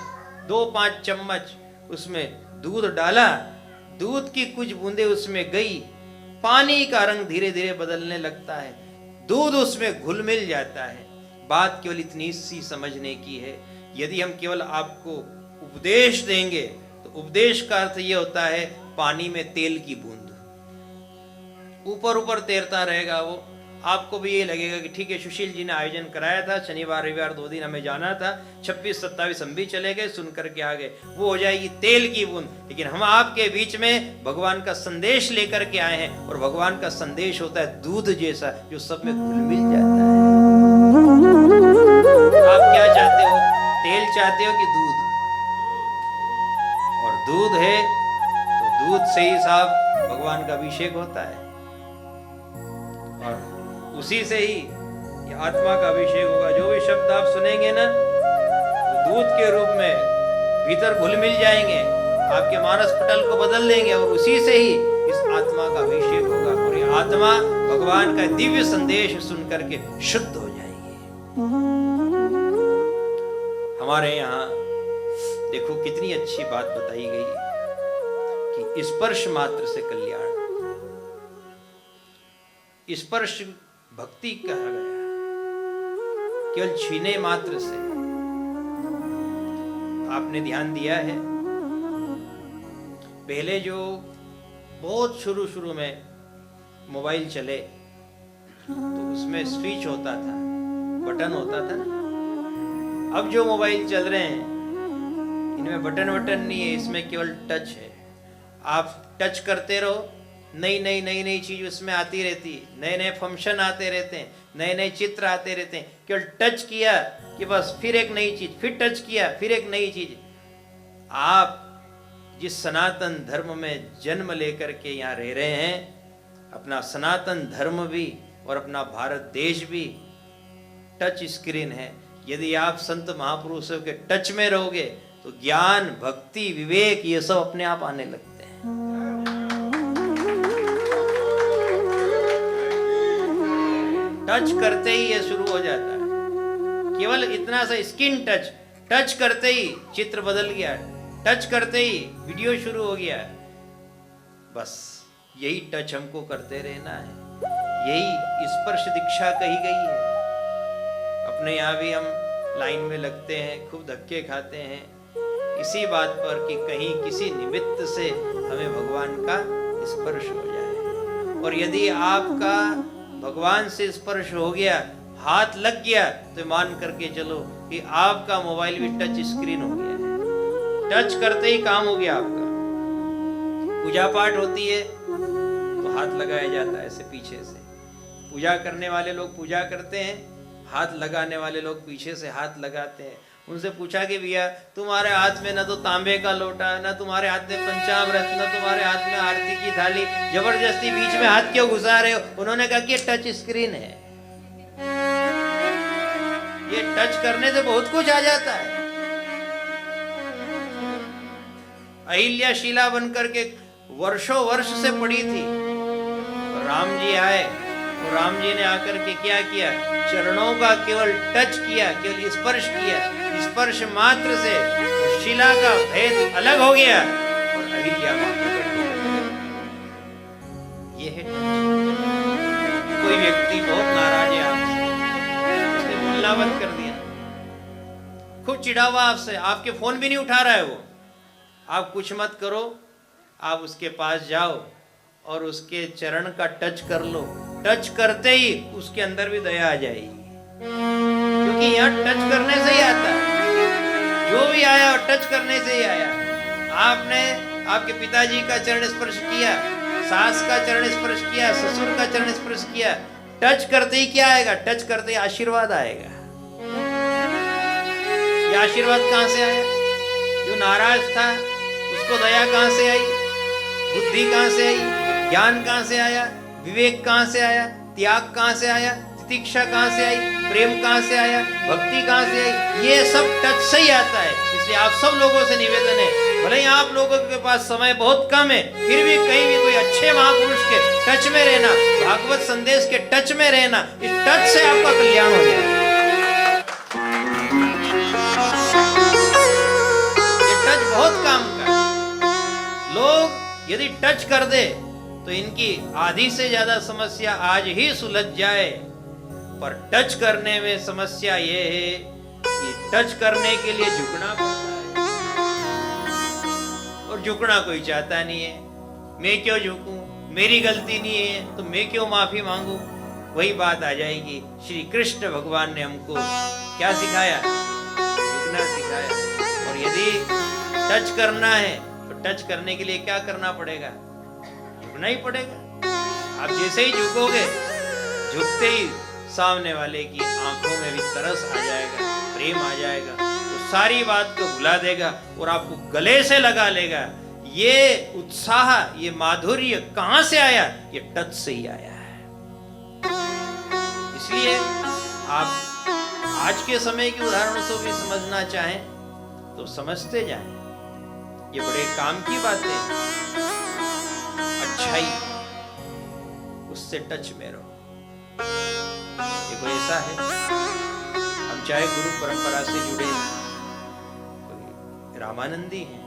2-5 चम्मच उसमें दूध डाला, दूध की कुछ बूंदें उसमें गई, पानी का रंग धीरे धीरे बदलने लगता है, दूध उसमें घुल मिल जाता है। बात केवल इतनी सी समझने की है। यदि हम केवल आपको उपदेश देंगे तो उपदेश का अर्थ यह होता है पानी में तेल की बूंद, ऊपर ऊपर तैरता रहेगा वो। आपको भी ये लगेगा कि ठीक है, सुशील जी ने आयोजन कराया था, शनिवार रविवार 2 दिन हमें जाना था, 26-27 हम भी चले गए, सुन करके आ गए, वो हो जाएगी तेल की बूंद। लेकिन हम आपके बीच में भगवान का संदेश लेकर के आए हैं, और भगवान का संदेश होता है दूध जैसा, जो सब में घुल मिल जाता है। आप क्या चाहते हो, तेल चाहते हो कि दूध? और दूध है तो दूध से ही साहब भगवान का अभिषेक होता है, और उसी से ही ये आत्मा का अभिषेक होगा। जो भी शब्द आप सुनेंगे ना, वो दूध के रूप में भीतर घुल मिल जाएंगे, आपके मानस पटल को बदल देंगे, और उसी से ही इस आत्मा का अभिषेक होगा, और ये आत्मा भगवान का दिव्य संदेश सुन करके शुद्ध हो जाएगी। हमारे यहाँ देखो कितनी अच्छी बात बताई गई कि स्पर्श मात्र से कल्याण। स्पर्श भक्ति कहा गया, केवल छीने मात्र से। आपने ध्यान दिया है, पहले जो बहुत शुरू में मोबाइल चले तो उसमें स्विच होता था, बटन होता था ना। अब जो मोबाइल चल रहे हैं इनमें बटन नहीं है, इसमें केवल टच है। आप टच करते रहो, नई चीज उसमें आती रहती है, नए फंक्शन आते रहते हैं, नए चित्र आते रहते हैं। केवल टच किया कि बस फिर एक नई चीज, फिर टच किया फिर एक नई चीज। आप जिस सनातन धर्म में जन्म लेकर के यहाँ रह रहे हैं, अपना सनातन धर्म भी और अपना भारत देश भी टच स्क्रीन है। यदि आप संत महापुरुषों के टच में रहोगे तो ज्ञान, भक्ति, विवेक ये सब अपने आप आने लगते हैं। टच करते ही ये शुरू हो जाता है। केवल इतना सा स्किन टच करते ही चित्र बदल गया, टच करते ही वीडियो शुरू हो गया। बस यही टच हमको करते रहना है, यही स्पर्श दीक्षा कही गई है। अपने यहाँ भी हम लाइन में लगते हैं, खूब धक्के खाते हैं इसी बात पर कि कहीं किसी निमित्त से हमें भगवान का स्पर्श हो जाए। और यदि आपका भगवान से स्पर्श हो गया, हाथ लग गया, तो मान करके चलो कि आपका मोबाइल भी टच स्क्रीन हो गया है। टच करते ही काम हो गया आपका। पूजा पाठ होती है तो हाथ लगाया जाता है ऐसे पीछे से। पूजा करने वाले लोग पूजा करते हैं, हाथ लगाने वाले लोग पीछे से हाथ लगाते हैं। उनसे पूछा कि भैया तुम्हारे हाथ में ना तो तांबे का लोटा, ना तुम्हारे हाथ में पंचामृत, ना तुम्हारे हाथ में आरती की थाली, जबरदस्ती बीच में हाथ क्यों घुसा रहे हो? उन्होंने कहा कि टच स्क्रीन है, ये टच करने से बहुत कुछ आ जाता है। अहिल्या शिला बनकर के वर्षों वर्ष से पड़ी थी, राम जी आए और राम जी ने आकर के क्या किया? चरणों का केवल टच किया, केवल स्पर्श किया। स्पर्श मात्र से शिला का भेद अलग हो गया और अहिल्या मात्र। ये है टच। कोई व्यक्ति बहुत नाराज है आपसे, उसने बोलना बंद कर दिया, खूब चिढ़ा हुआ आपसे, आपके फोन भी नहीं उठा रहा है वो। आप कुछ मत करो, आप उसके पास जाओ और उसके चरण का टच कर लो। टच करते ही उसके अंदर भी दया आ जाएगी, क्योंकि यहाँ टच करने से ही आता है। जो भी आया और टच करने से ही आया। आपने आपके पिताजी का चरण स्पर्श किया, सास का चरण स्पर्श किया, ससुर का चरण स्पर्श किया, टच करते ही क्या आएगा? टच करते ही आशीर्वाद आएगा। ये आशीर्वाद कहां से आया? जो नाराज था उसको दया कहां से आई? बुद्धि कहां से आई? ज्ञान कहां से आया? विवेक कहां से आया? त्याग कहां से आया? तितिक्षा कहां से आई? प्रेम कहां से आया? भक्ति कहां से आई? ये सब टच से ही आता है। इसलिए आप सब लोगों से निवेदन है, भले ही आप लोगों के पास समय बहुत कम है, फिर भी कहीं भी कोई अच्छे महापुरुष के टच में रहना, भागवत संदेश के टच में रहना, इस टच से आपका कल्याण हो जाएगा। ये टच बहुत काम का। लोग यदि टच कर दे तो इनकी आधी से ज्यादा समस्या आज ही सुलझ जाए। पर टच करने में समस्या ये है कि टच करने के लिए झुकना पड़ता है, और झुकना कोई चाहता नहीं है। मैं क्यों झुकूं? मेरी गलती नहीं है तो मैं क्यों माफी मांगू? वही बात आ जाएगी। श्री कृष्ण भगवान ने हमको क्या सिखाया? झुकना सिखाया। और यदि टच करना है तो टच करने के लिए क्या करना पड़ेगा? झुकना ही पड़ेगा। आप जैसे ही झुकोगे, झुकते ही सामने वाले की आंखों में भी तरस आ जाएगा, प्रेम आ जाएगा, वो सारी बात को भुला देगा और आपको गले से लगा लेगा। ये उत्साह, ये माधुर्य कहां से आया? ये टच से ही आया है। इसलिए आप आज के समय के उदाहरणों से भी समझना चाहें तो समझते जाएं। ये बड़े काम की बातें हैं। अच्छाई, उससे टच में रहो। देखो ऐसा है, हम चाहे गुरु परंपरा से जुड़े, रामानंदी हैं,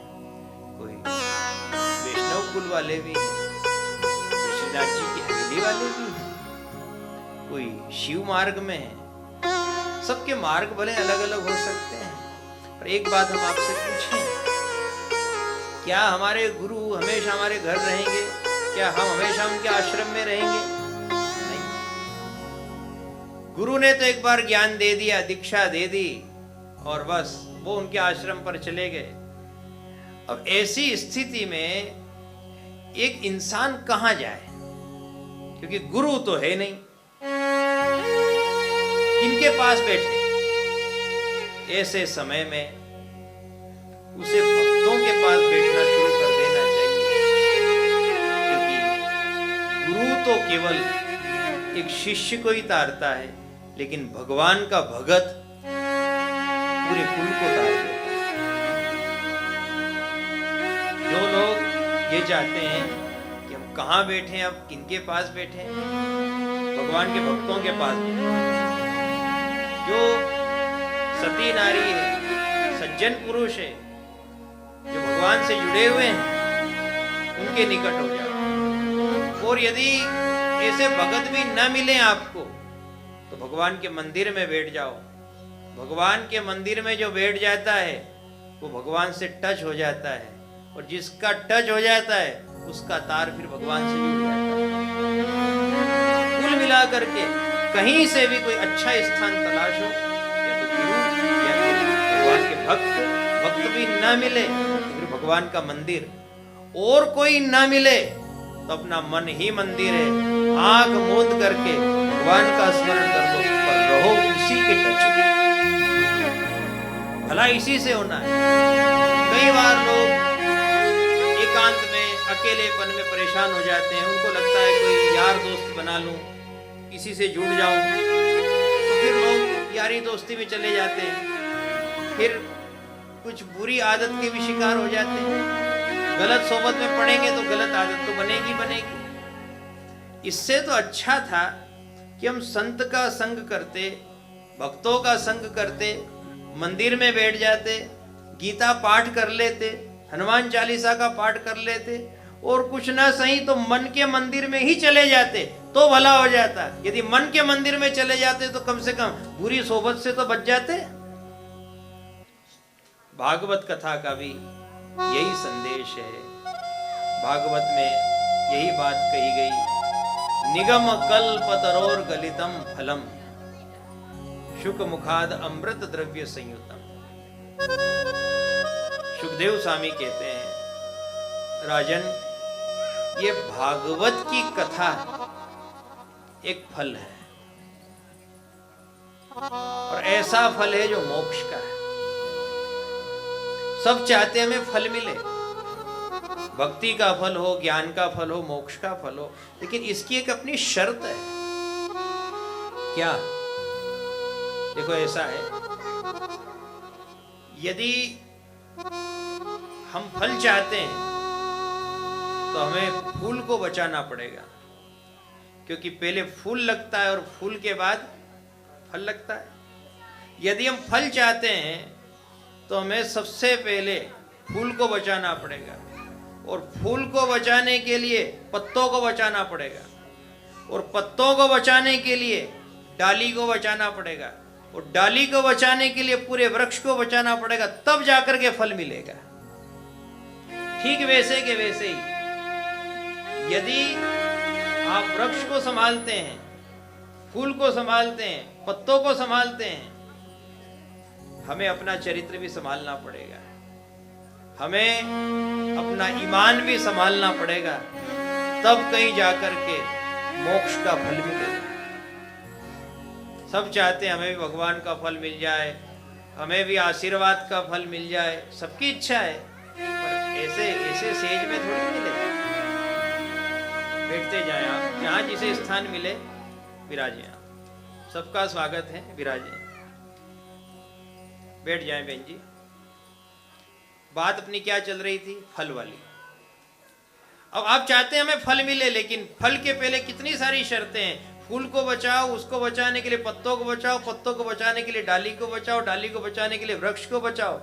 कोई वैष्णव कुल वाले भी हैं, ऋषिदास जी की हवेली वाले भी हैं, कोई शिव मार्ग में है। सबके मार्ग भले अलग अलग हो सकते हैं, पर एक बात हम आपसे पूछें, क्या हमारे गुरु हमेशा हमारे घर रहेंगे? क्या हम हमेशा उनके आश्रम में रहेंगे? नहीं। गुरु ने तो एक बार ज्ञान दे दिया, दीक्षा दे दी, और बस वो उनके आश्रम पर चले गए। अब ऐसी स्थिति में एक इंसान कहां जाए? क्योंकि गुरु तो है नहीं, किनके पास बैठे? ऐसे समय में उसे भक्तों के पास बैठना शुरू कर देना चाहिए, क्योंकि गुरु तो केवल एक शिष्य को ही तारता है, लेकिन भगवान का भगत पूरे कुल को तार देता है। जो लोग ये चाहते हैं कि हम कहां बैठे, अब किनके पास बैठे, भगवान के भक्तों के पास बैठे। जो सती नारी है, सज्जन पुरुष है, जो भगवान से जुड़े हुए हैं, उनके निकट हो जाओ। और यदि ऐसे भगत भी न मिले आपको, तो भगवान के मंदिर में बैठ जाओ। भगवान के मंदिर में जो बैठ जाता है, वो भगवान से टच हो जाता है, और जिसका टच हो जाता है, उसका तार फिर भगवान से जुड़ जाता है। कुल मिला करके कहीं से भी कोई अच्छा स्थान तलाशो, या तो गुरु या फिर भगवान के भक्त भी ना मिले तो फिर भगवान का मंदिर, और कोई ना मिले तो अपना मन ही मंदिर है। आंख मूंद करके भगवान का स्मरण कर लो, पर रहो उसी के टच में, भला इसी से होना है। कई बार लोग एकांत में, अकेलेपन में परेशान हो जाते हैं। उनको लगता है कोई यार दोस्त बना लूं, किसी से जुड़ जाऊं, तो फिर लोग यारी दोस्ती में चले जाते हैं, फिर कुछ बुरी आदत के भी शिकार हो जाते हैं। गलत सोबत में पड़ेंगे तो गलत आदत तो बनेगी। इससे तो अच्छा था कि हम संत का संग करते, भक्तों का संग करते, मंदिर में बैठ जाते, गीता पाठ कर लेते, हनुमान चालीसा का पाठ कर लेते, और कुछ ना सही तो मन के मंदिर में ही चले जाते, तो भला हो जाता। यदि मन के मंदिर में चले जाते तो कम से कम बुरी सोबत से तो बच जाते। भागवत कथा का भी यही संदेश है। भागवत में यही बात कही गई, निगम कल्पतरोर गलितम फलम शुक मुखाद अमृत द्रव्य संयुतम। सुखदेव स्वामी कहते हैं, राजन, ये भागवत की कथा एक फल है, और ऐसा फल है जो मोक्ष का है। सब चाहते हैं हमें फल मिले, भक्ति का फल हो, ज्ञान का फल हो, मोक्ष का फल हो, लेकिन इसकी एक अपनी शर्त है। क्या? देखो, ऐसा है, यदि हम फल चाहते हैं तो हमें फूल को बचाना पड़ेगा, क्योंकि पहले फूल लगता है और फूल के बाद फल लगता है। यदि हम फल चाहते हैं तो हमें सबसे पहले फूल को बचाना पड़ेगा, और फूल को बचाने के लिए पत्तों को बचाना पड़ेगा, और पत्तों को बचाने के लिए डाली को बचाना पड़ेगा, और डाली को बचाने के लिए पूरे वृक्ष को बचाना पड़ेगा, तब जाकर के फल मिलेगा। ठीक वैसे के वैसे ही यदि आप वृक्ष को संभालते हैं, फूल को संभालते हैं, पत्तों को संभालते हैं, हमें अपना चरित्र भी संभालना पड़ेगा, हमें अपना ईमान भी संभालना पड़ेगा, तब कहीं जाकर के मोक्ष का फल मिलेगा। सब चाहते हैं हमें भी भगवान का फल मिल जाए, हमें भी आशीर्वाद का फल मिल जाए, सबकी इच्छा है, पर ऐसे सेज में थोड़ी मिलेगा। बैठते जाएं आप, जहां जिसे स्थान मिले विराजें आप। सबका स्वागत है, विराजें, बैठ जाएं। बहन जी, बात अपनी क्या चल रही थी? फल वाली। अब आप चाहते हैं हमें फल मिले, लेकिन फल के पहले कितनी सारी शर्तें हैं। फूल को बचाओ, उसको बचाने के लिए पत्तों को बचाओ, पत्तों को बचाने के लिए डाली को बचाओ, डाली को बचाने के लिए वृक्ष को बचाओ,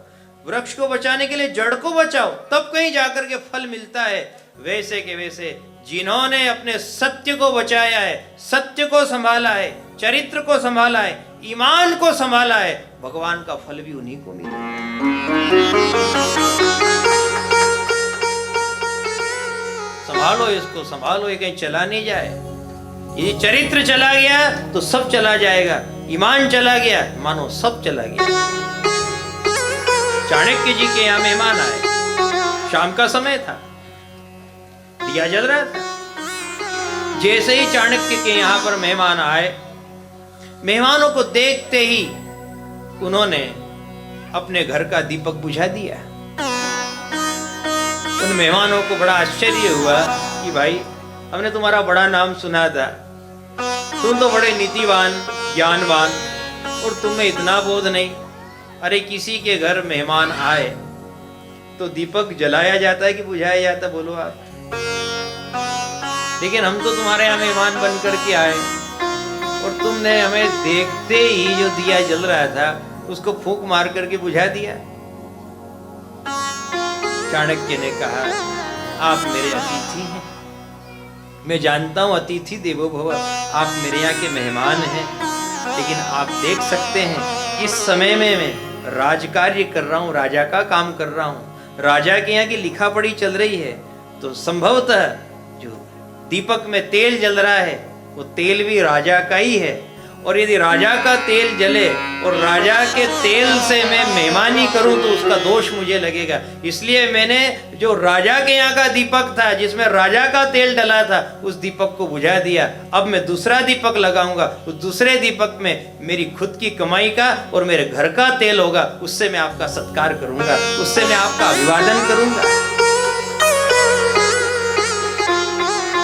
वृक्ष को बचाने के लिए जड़ को बचाओ, तब कहीं जाकर के फल मिलता है। वैसे के वैसे जिन्होंने अपने सत्य को बचाया है, सत्य को संभाला है, चरित्र को संभाला है, ईमान को संभाला है, भगवान का फल भी उन्हीं को मिला। संभालो इसको, संभालो, ये कहीं चला नहीं जाए। ये चरित्र चला गया तो सब चला जाएगा, ईमान चला गया मानो सब चला गया। चाणक्य जी के यहां मेहमान आए, शाम का समय था, दिया जल रहा था। जैसे ही चाणक्य के यहां पर मेहमान आए, मेहमानों को देखते ही उन्होंने अपने घर का दीपक बुझा दिया। उन मेहमानों को बड़ा आश्चर्य हुआ कि भाई हमने तुम्हारा बड़ा नाम सुना था, तुम तो बड़े नीतिवान ज्ञानवान, और तुम्हें इतना बोध नहीं। अरे किसी के घर मेहमान आए तो दीपक जलाया जाता है कि बुझाया जाता, बोलो आप? लेकिन हम तो तुम्हारे यहाँ मेहमान बन करके आए और तुमने हमें देखते ही जो दिया जल रहा था उसको फूंक मार करके बुझा दिया। चाणक्य ने कहा, आप मेरे अतिथि हैं, मैं जानता हूं अतिथि देवो भव, आप मेरे यहाँ के मेहमान हैं, लेकिन आप देख सकते हैं इस समय में मैं राजकार्य कर रहा हूं, राजा का काम कर रहा हूं, राजा के यहाँ की लिखा पढ़ी चल रही है, तो संभवतः जो दीपक में तेल जल रहा है वो तेल भी राजा का ही है, और यदि राजा का तेल जले और राजा के तेल से मैं मेहमानी करूं तो उसका दोष मुझे लगेगा। इसलिए मैंने जो राजा के यहाँ का दीपक था, जिसमें राजा का तेल डला था, उस दीपक को बुझा दिया। अब मैं दूसरा दीपक लगाऊंगा, उस दूसरे दीपक में मेरी खुद की कमाई का और मेरे घर का तेल होगा, उससे मैं आपका सत्कार करूंगा, उससे मैं आपका अभिवादन करूंगा।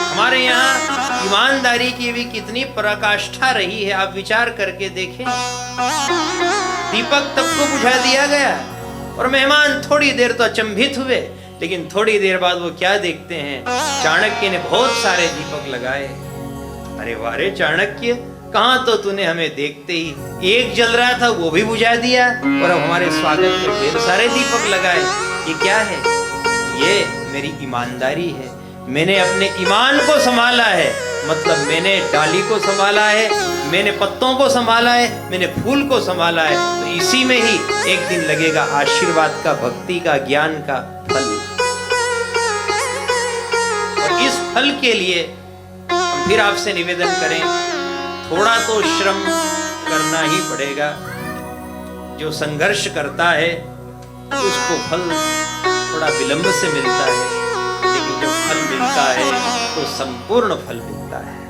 हमारे यहाँ ईमानदारी की भी कितनी पराकाष्ठा रही है, आप विचार करके देखें। दीपक तब को बुझा दिया गया और मेहमान थोड़ी देर तो अचंभित हुए, लेकिन थोड़ी देर बाद वो क्या देखते हैं, चाणक्य ने बहुत सारे दीपक लगाए। अरे वारे चाणक्य, कहाँ तो तूने हमें देखते ही एक जल रहा था वो भी बुझा दिया, और अब हमारे स्वागत में ढेर सारे दीपक लगाए। ये क्या है? ये मेरी ईमानदारी है, मैंने अपने ईमान को संभाला है, मतलब मैंने डाली को संभाला है, मैंने पत्तों को संभाला है, मैंने फूल को संभाला है, तो इसी में ही एक दिन लगेगा आशीर्वाद का, भक्ति का, ज्ञान का फल। और इस फल के लिए हम फिर आपसे निवेदन करें, थोड़ा तो श्रम करना ही पड़ेगा। जो संघर्ष करता है उसको फल थोड़ा विलंब से मिलता है, लेकिन जब फल मिलता है तो संपूर्ण फल मिलता है।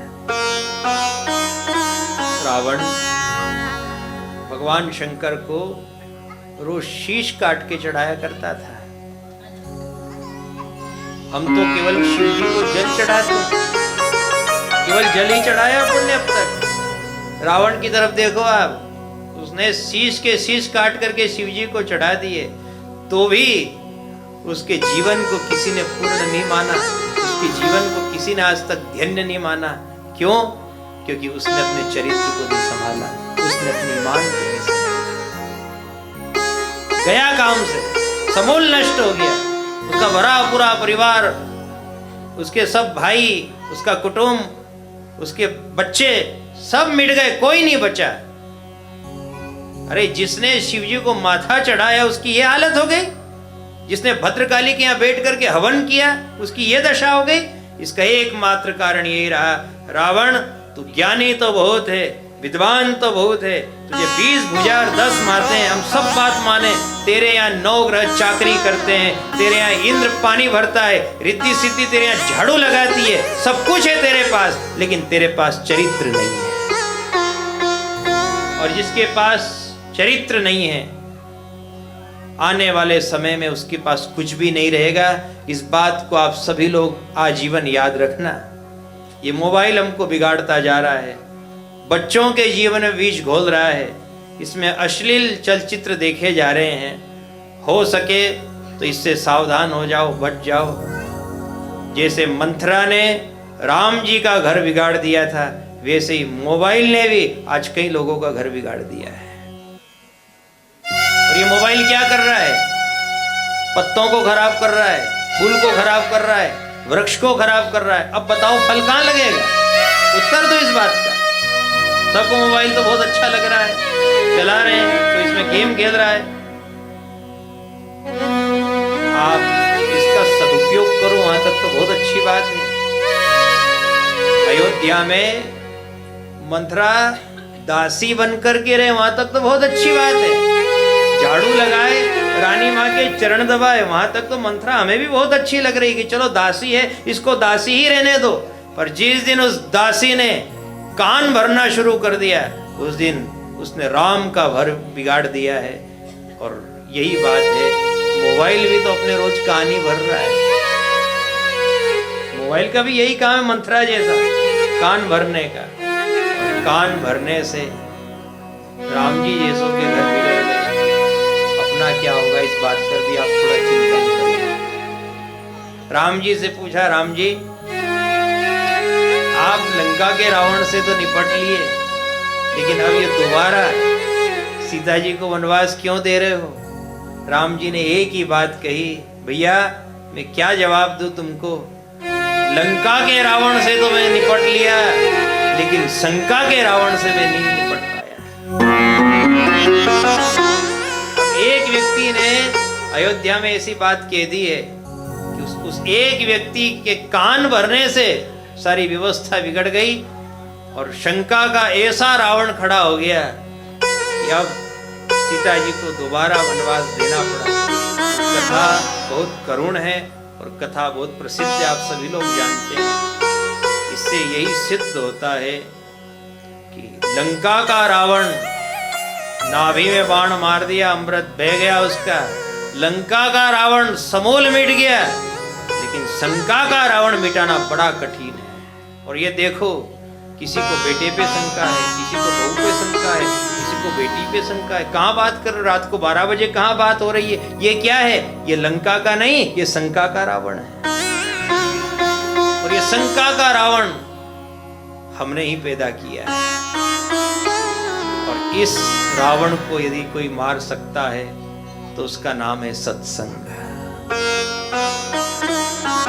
रावण भगवान शंकर को रोज शीश काट के चढ़ाया करता था। हम तो केवल शिव जी को जल चढ़ाते, केवल जल ही चढ़ाया पुण्य अब तक। रावण की तरफ देखो आप, उसने शीश के शीश काट करके शिव जी को चढ़ा दिए, तो भी उसके जीवन को किसी ने पूर्ण नहीं माना, उसके जीवन को किसी ने आज तक धन्य नहीं माना। क्यों? क्योंकि उसने अपने चरित्र को नहीं संभाला, उसने अपने ईमान को नहीं संभाला। गया काम से, समूल नष्ट हो गया। उसका भरा पूरा परिवार, उसके सब भाई, उसका कुटुंब, उसके बच्चे सब मिट गए, कोई नहीं बचा। अरे जिसने शिव जी को माथा चढ़ाया उसकी ये हालत हो गई, जिसने भद्रकाली के यहाँ बैठ करके हवन किया उसकी ये दशा हो गई। इसका एकमात्र कारण यही रहा, रावण तू ज्ञानी तो बहुत है, विद्वान तो बहुत है, तुझे 20 भुजा और 10 मारते हैं, हम सब बात माने, तेरे यहाँ 9 ग्रह चाकरी करते हैं, तेरे यहाँ इंद्र पानी भरता है, रिद्धि सिद्धि तेरे यहाँ झाड़ू लगाती है, सब कुछ है तेरे पास, लेकिन तेरे पास चरित्र नहीं है। और जिसके पास चरित्र नहीं है, आने वाले समय में उसके पास कुछ भी नहीं रहेगा। इस बात को आप सभी लोग आजीवन याद रखना। ये मोबाइल हमको बिगाड़ता जा रहा है, बच्चों के जीवन में विष घोल रहा है, इसमें अश्लील चलचित्र देखे जा रहे हैं। हो सके तो इससे सावधान हो जाओ, बच जाओ। जैसे मंथरा ने राम जी का घर बिगाड़ दिया था, वैसे ही मोबाइल ने भी आज कई लोगों का घर बिगाड़ दिया है। और ये मोबाइल क्या कर रहा है? पत्तों को खराब कर रहा है, फूल को खराब कर रहा है, वृक्ष को खराब कर रहा है। अब बताओ फल कहाँ लगेगा? उत्तर दो इस बात का। सबको मोबाइल तो बहुत अच्छा लग रहा है, चला रहे हैं, तो इसमें गेम खेल रहा है। आप इसका सदुपयोग करो, वहां तक तो बहुत अच्छी बात है। अयोध्या में मंथरा दासी बनकर के रहे, वहां तक तो बहुत अच्छी बात है। झाड़ू लगाए, रानी माँ के चरण दबाए, वहां तक तो मंथरा हमें भी बहुत अच्छी लग रही कि चलो दासी है, इसको दासी ही रहने दो। पर जिस दिन उस दासी ने कान भरना शुरू कर दिया, उस दिन उसने राम का भर बिगाड़ दिया है। और यही बात है, मोबाइल भी तो अपने रोज कान ही भर रहा है। मोबाइल का भी यही काम है, मंथरा जैसा कान भरने का। कान भरने से राम जी जैसों के घर बिगड़ गए। अपना क्या होगा इस बात पर भी आप थोड़ा चिंतन करें। राम जी से पूछा, राम जी आप लंका के रावण से तो निपट लिए, लेकिन अब ये दोबारा सीता जी को वनवास क्यों दे रहे हो? राम जी ने एक ही बात कही, भैया मैं क्या जवाब दूं तुमको? लंका के रावण से तो मैं निपट लिया, लेकिन शंका के रावण से मैं नहीं निपट पाया। एक व्यक्ति ने अयोध्या में ऐसी बात कह दी है कि उस एक व्यक्ति के कान भरने से सारी व्यवस्था बिगड़ गई और शंका का ऐसा रावण खड़ा हो गया कि अब सीता जी को दोबारा वनवास देना पड़ा। कथा बहुत करुण है और कथा बहुत प्रसिद्ध है, आप सभी लोग जानते हैं। इससे यही सिद्ध होता है कि लंका का रावण नाभि में बाण मार दिया, अमृत बह गया उसका। लंका का रावण समूल मिट गया, लेकिन शंका का रावण मिटाना बड़ा कठिन है। और ये देखो, किसी को बेटे पे शंका है, किसी को बहू पे शंका है, किसी को बेटी पे शंका है। कहाँ बात कर, रात को 12 बजे कहाँ बात हो रही है? ये क्या है? ये लंका का नहीं, ये शंका का रावण है। और ये शंका का रावण हमने ही पैदा किया है। और इस रावण को यदि कोई मार सकता है तो उसका नाम है सत्संग।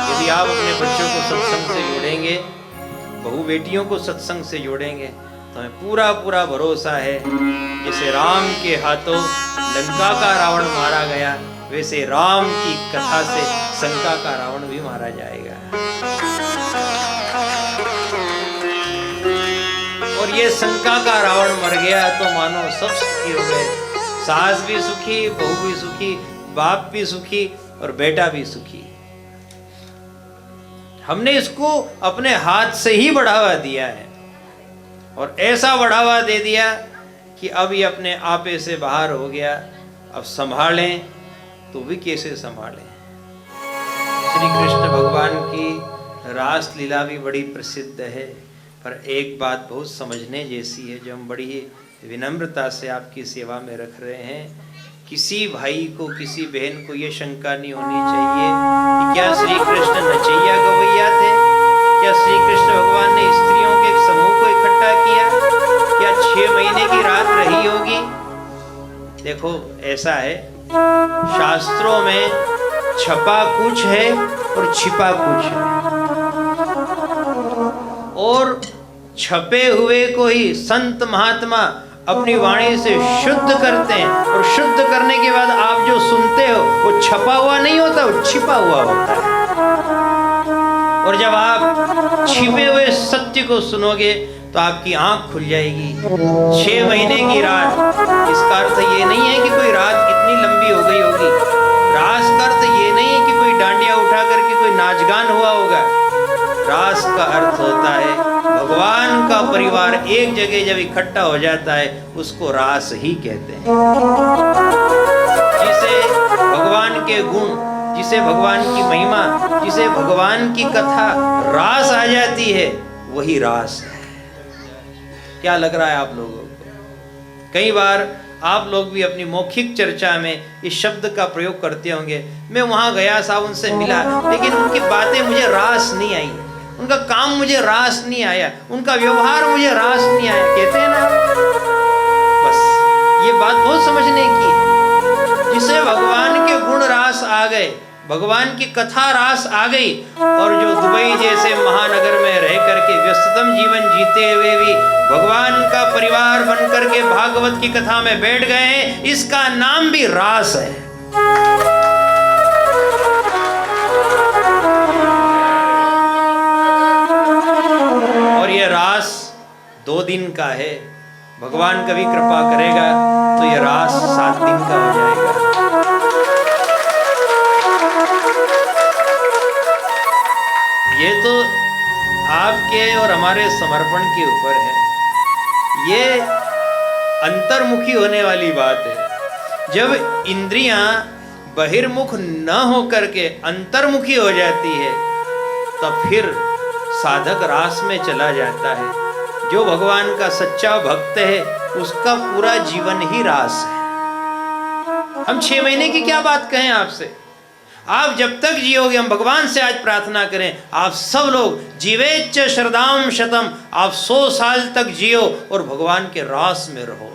यदि आप अपने बच्चों को सत्संग से जोड़ेंगे, बहू बेटियों को सत्संग से जोड़ेंगे, तो हमें पूरा पूरा भरोसा है जैसे राम के हाथों लंका का रावण मारा गया, वैसे राम की कथा से शंका का रावण भी मारा जाएगा। और ये शंका का रावण मर गया तो मानो सब सुखी हो गए। सास भी सुखी, बहू भी सुखी, बाप भी सुखी और बेटा भी सुखी। हमने इसको अपने हाथ से ही बढ़ावा दिया है और ऐसा बढ़ावा दे दिया कि अब ये अपने आपे से बाहर हो गया। अब संभालें तो भी कैसे संभालें? श्री कृष्ण भगवान की रास लीला भी बड़ी प्रसिद्ध है, पर एक बात बहुत समझने जैसी है जो हम बड़ी विनम्रता से आपकी सेवा में रख रहे हैं। किसी भाई को, किसी बहन को ये शंका नहीं होनी चाहिए कि क्या श्री कृष्ण नचैया गवैया थे? क्या श्री कृष्ण भगवान ने स्त्रियों के एक समूह को इकट्ठा किया? क्या 6 महीने की रात रही होगी? देखो ऐसा है, शास्त्रों में छपा कुछ है और छिपा कुछ है, और छपे हुए को ही संत महात्मा अपनी वाणी से शुद्ध करते हैं, और शुद्ध करने के बाद आप जो सुनते हो वो छपा हुआ नहीं होता, वो छिपा हुआ होता है। और जब आप छिपे हुए सत्य को सुनोगे तो आपकी आंख खुल जाएगी। 6 महीने की रात, इसका अर्थ ये नहीं है कि कोई रात इतनी लंबी हो गई होगी। रास का अर्थ ये नहीं है कि कोई डांडिया उठा करके कोई नाचगान हुआ होगा। रास का अर्थ होता है भगवान का परिवार एक जगह जब इकट्ठा हो जाता है, उसको रास ही कहते हैं। जिसे भगवान के गुण, जिसे भगवान की महिमा, जिसे भगवान की कथा रास आ जाती है, वही रास है। क्या लग रहा है आप लोगों को? कई बार आप लोग भी अपनी मौखिक चर्चा में इस शब्द का प्रयोग करते होंगे। मैं वहां गया, साहब उनसे मिला, लेकिन उनकी बातें मुझे रास नहीं आई, उनका काम मुझे रास नहीं आया, उनका व्यवहार मुझे रास नहीं आया। कहते हैं ना, बस ये बात बहुत समझने की है। जिसे भगवान के गुण रास आ गए, भगवान की कथा रास आ गई, और जो दुबई जैसे महानगर में रह करके व्यस्ततम जीवन जीते हुए भी भगवान का परिवार बन करके भागवत की कथा में बैठ गए हैं, इसका नाम भी रास है। और ये रास 2 दिन का है, भगवान कभी कृपा करेगा तो ये रास 7 दिन का हो जाएगा। ये तो आपके और हमारे समर्पण के ऊपर है। ये अंतर्मुखी होने वाली बात है। जब इंद्रियां बहिर्मुख न हो करके अंतर्मुखी हो जाती है, तब फिर साधक रास में चला जाता है। जो भगवान का सच्चा भक्त है, उसका पूरा जीवन ही रास है। हम 6 महीने की क्या बात कहें आपसे, आप जब तक जियोगे, हम भगवान से आज प्रार्थना करें, आप सब लोग जीवेच्च शरदाम शतम, आप 100 साल तक जियो और भगवान के रास में रहो।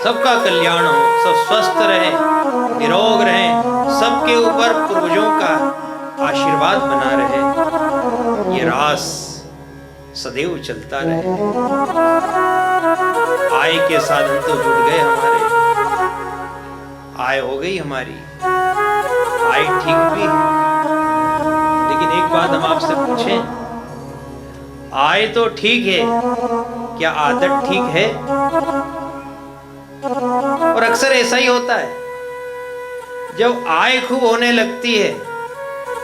सबका कल्याण हो, सब स्वस्थ रहें, निरोग रहें, सबके ऊपर पूर्वजों का आशीर्वाद बना रहे, ये रास सदैव चलता रहे। आय के साधन तो जुट गए हमारे, आय हो गई हमारी, आय ठीक भी है, लेकिन एक बात हम आपसे पूछें, आय तो ठीक है, क्या आदत ठीक है? और अक्सर ऐसा ही होता है, जब आय खूब होने लगती है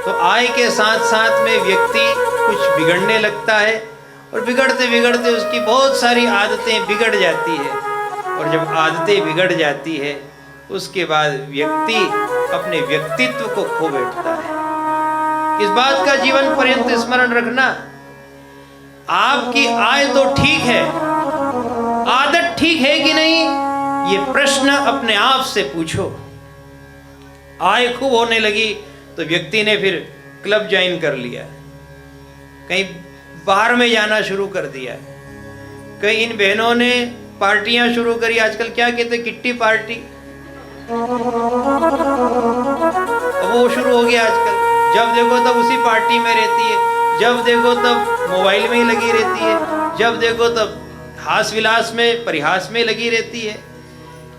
तो आय के साथ साथ में व्यक्ति कुछ बिगड़ने लगता है, और बिगड़ते बिगड़ते उसकी बहुत सारी आदतें बिगड़ जाती है, और जब आदतें बिगड़ जाती है उसके बाद व्यक्ति अपने व्यक्तित्व को खो बैठता है। इस बात का जीवन पर्यंत स्मरण रखना, आपकी आय तो ठीक है, आदत ठीक है कि नहीं, ये प्रश्न अपने आप से पूछो। आय खूब होने लगी तो व्यक्ति ने फिर क्लब ज्वाइन कर लिया, कहीं बाहर में जाना शुरू कर दिया, कई इन बहनों ने पार्टियां शुरू करी, आजकल क्या कहते हैं, किट्टी पार्टी, वो शुरू हो गया आजकल। जब देखो तब उसी पार्टी में रहती है, जब देखो तब मोबाइल में ही लगी रहती है, जब देखो तब हास विलास में परिहास में लगी रहती है।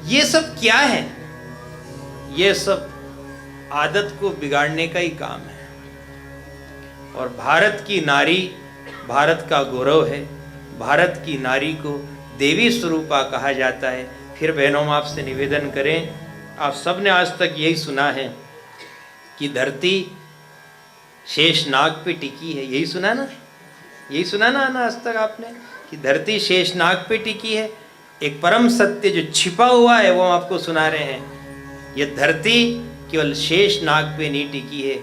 ये सब क्या है? ये सब आदत को बिगाड़ने का ही काम है। और भारत की नारी भारत का गौरव है, भारत की नारी को देवी स्वरूपा कहा जाता है। फिर बहनों आपसे निवेदन करें, आप सबने आज तक यही सुना है कि धरती शेषनाग पे टिकी है, यही सुना ना, यही सुना ना आज तक आपने कि धरती शेषनाग पे टिकी है। एक परम सत्य जो छिपा हुआ है वो हम आपको सुना रहे हैं। ये धरती केवल शेषनाग पे नहीं टिकी है,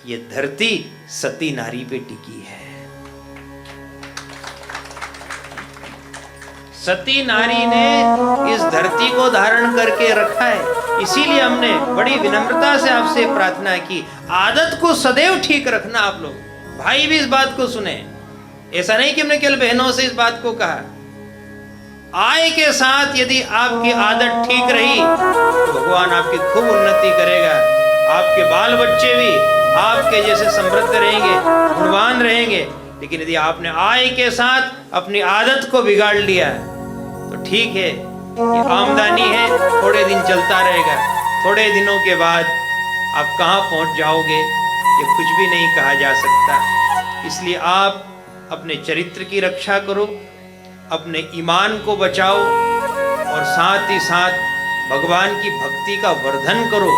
ये धरती सती नारी पे टिकी है। सती नारी ने इस धरती को धारण करके रखा है। इसीलिए हमने बड़ी विनम्रता से आपसे प्रार्थना की, आदत को सदैव ठीक रखना। आप लोग भाई भी इस बात को सुने, ऐसा नहीं कि हमने केवल बहनों से इस बात को कहा। आय के साथ यदि आपकी आदत ठीक रही तो भगवान आपकी खूब उन्नति करेगा, आपके बाल बच्चे भी आपके जैसे समृद्ध रहेंगे, गुणवान रहेंगे। लेकिन यदि आपने आय के साथ अपनी आदत को बिगाड़ लिया तो ठीक है, ये आमदनी है, थोड़े दिन चलता रहेगा, थोड़े दिनों के बाद आप कहाँ पहुँच जाओगे ये कुछ भी नहीं कहा जा सकता। इसलिए आप अपने चरित्र की रक्षा करो, अपने ईमान को बचाओ और साथ ही साथ भगवान की भक्ति का वर्धन करो।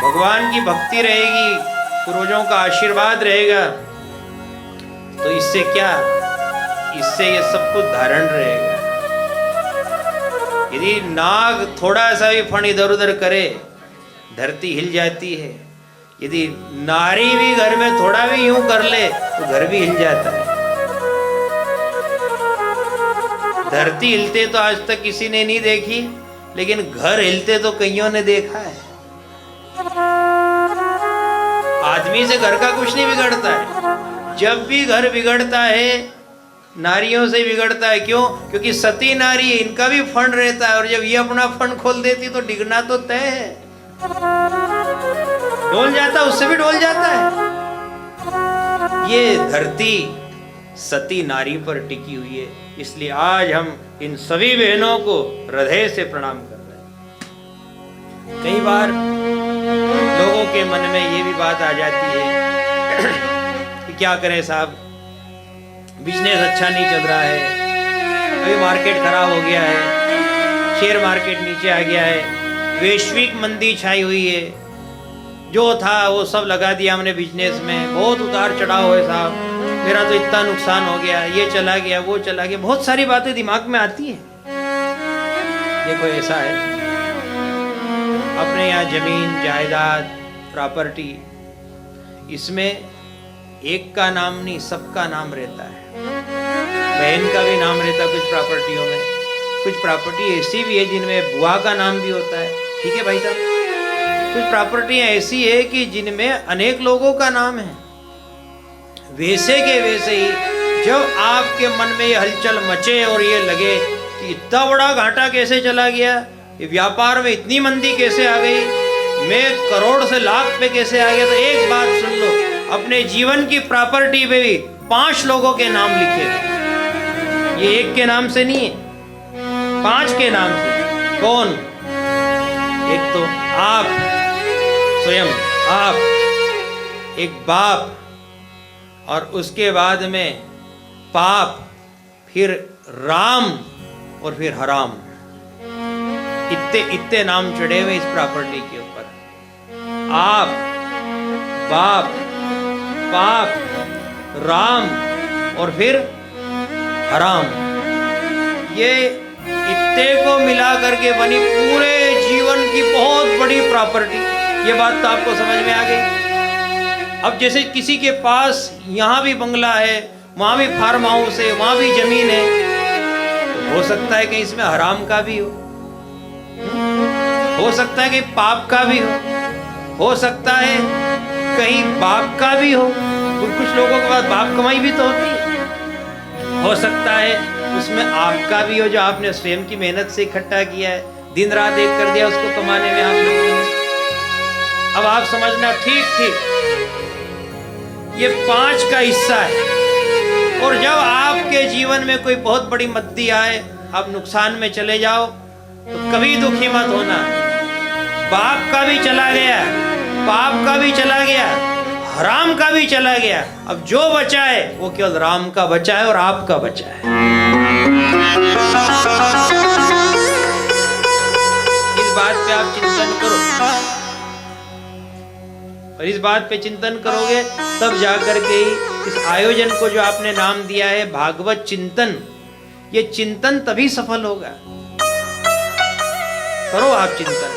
भगवान की भक्ति रहेगी, पूर्वजों का आशीर्वाद रहेगा, तो इससे क्या, इससे ये सब कुछ धारण रहेगा। यदि नाग थोड़ा सा भी फण इधर उधर करे धरती हिल जाती है, यदि नारी भी घर में थोड़ा भी यूं कर ले तो घर भी हिल जाता है। धरती हिलते तो आज तक किसी ने नहीं देखी, लेकिन घर हिलते तो कईयों ने देखा है। आदमी से घर का कुछ नहीं बिगड़ता है, जब भी घर बिगड़ता है नारियों से बिगड़ता है। क्यों? क्योंकि सती नारी, इनका भी फंड रहता है, और जब ये अपना फंड खोल देती तो डिगना तो तय है। डोल जाता, उससे भी डोल जाता है। ये धरती सती नारी पर टिकी हुई है, इसलिए आज हम इन सभी बहनों को हृदय से प्रणाम कर रहे हैं। कई बार लोगों के मन में ये भी बात आ जाती है कि क्या करें साहब, बिजनेस अच्छा नहीं चल रहा है, अभी मार्केट खराब हो गया है, शेयर मार्केट नीचे आ गया है, वैश्विक मंदी छाई हुई है, जो था वो सब लगा दिया हमने बिजनेस में, बहुत उतार चढ़ाव है साहब, मेरा तो इतना नुकसान हो गया, ये चला गया, वो चला गया, बहुत सारी बातें दिमाग में आती हैं। देखो ऐसा है, अपने यहाँ जमीन जायदाद प्रॉपर्टी, इसमें एक का नाम नहीं सबका नाम रहता है। बहन का भी नाम रहता है कुछ प्रॉपर्टियों में, कुछ प्रॉपर्टी ऐसी भी है जिनमें बुआ का नाम भी होता है। ठीक है भाई साहब, कुछ प्रॉपर्टियां ऐसी है कि जिनमें अनेक लोगों का नाम है। वैसे के वैसे ही जब आपके मन में ये हलचल मचे और ये लगे कि इतना बड़ा घाटा कैसे चला गया, ये व्यापार में इतनी मंदी कैसे आ गई, मैं करोड़ से लाख पे कैसे आ गया, तो एक बात सुन लो, अपने जीवन की प्रॉपर्टी पे भी 5 लोगों के नाम लिखे हैं। ये एक के नाम से नहीं है, 5 के नाम से। कौन? एक तो आप स्वयं, आप, एक बाप, और उसके बाद में पाप, फिर राम, और फिर हराम। इतने नाम चढ़े हुए इस प्रॉपर्टी के ऊपर। आप, बाप, पाप, राम, और फिर हराम। ये इतने को मिला करके बनी पूरे जीवन की बहुत बड़ी प्रॉपर्टी। ये बात तो आपको समझ में आ गई। अब जैसे किसी के पास यहाँ भी बंगला है, वहाँ भी फार्म हाउस है, वहाँ भी जमीन है, तो हो सकता है कि इसमें हराम का भी हो सकता है कि पाप का भी हो सकता है कहीं बाप का भी हो। कुछ लोगों के पास बाप कमाई भी तो होती है। हो सकता है उसमें आपका भी हो, जो आपने स्वयं की मेहनत से इकट्ठा किया है, दिन रात एक कर दिया उसको कमाने में आप लोगों ने। अब आप समझना, ठीक ये 5 का हिस्सा है। और जब आपके जीवन में कोई बहुत बड़ी मद्दी आए, आप नुकसान में चले जाओ, तो कभी दुखी मत होना। बाप का भी चला गया, पाप का भी चला गया, हराम का भी चला गया, अब जो बचा है वो केवल राम का बचा है और आपका बचा है। इस बात पे आप चिंतन करो, और इस बात पे चिंतन करोगे तब जाकर के ही इस आयोजन को जो आपने नाम दिया है भागवत चिंतन, ये चिंतन तभी सफल होगा। करो आप चिंतन।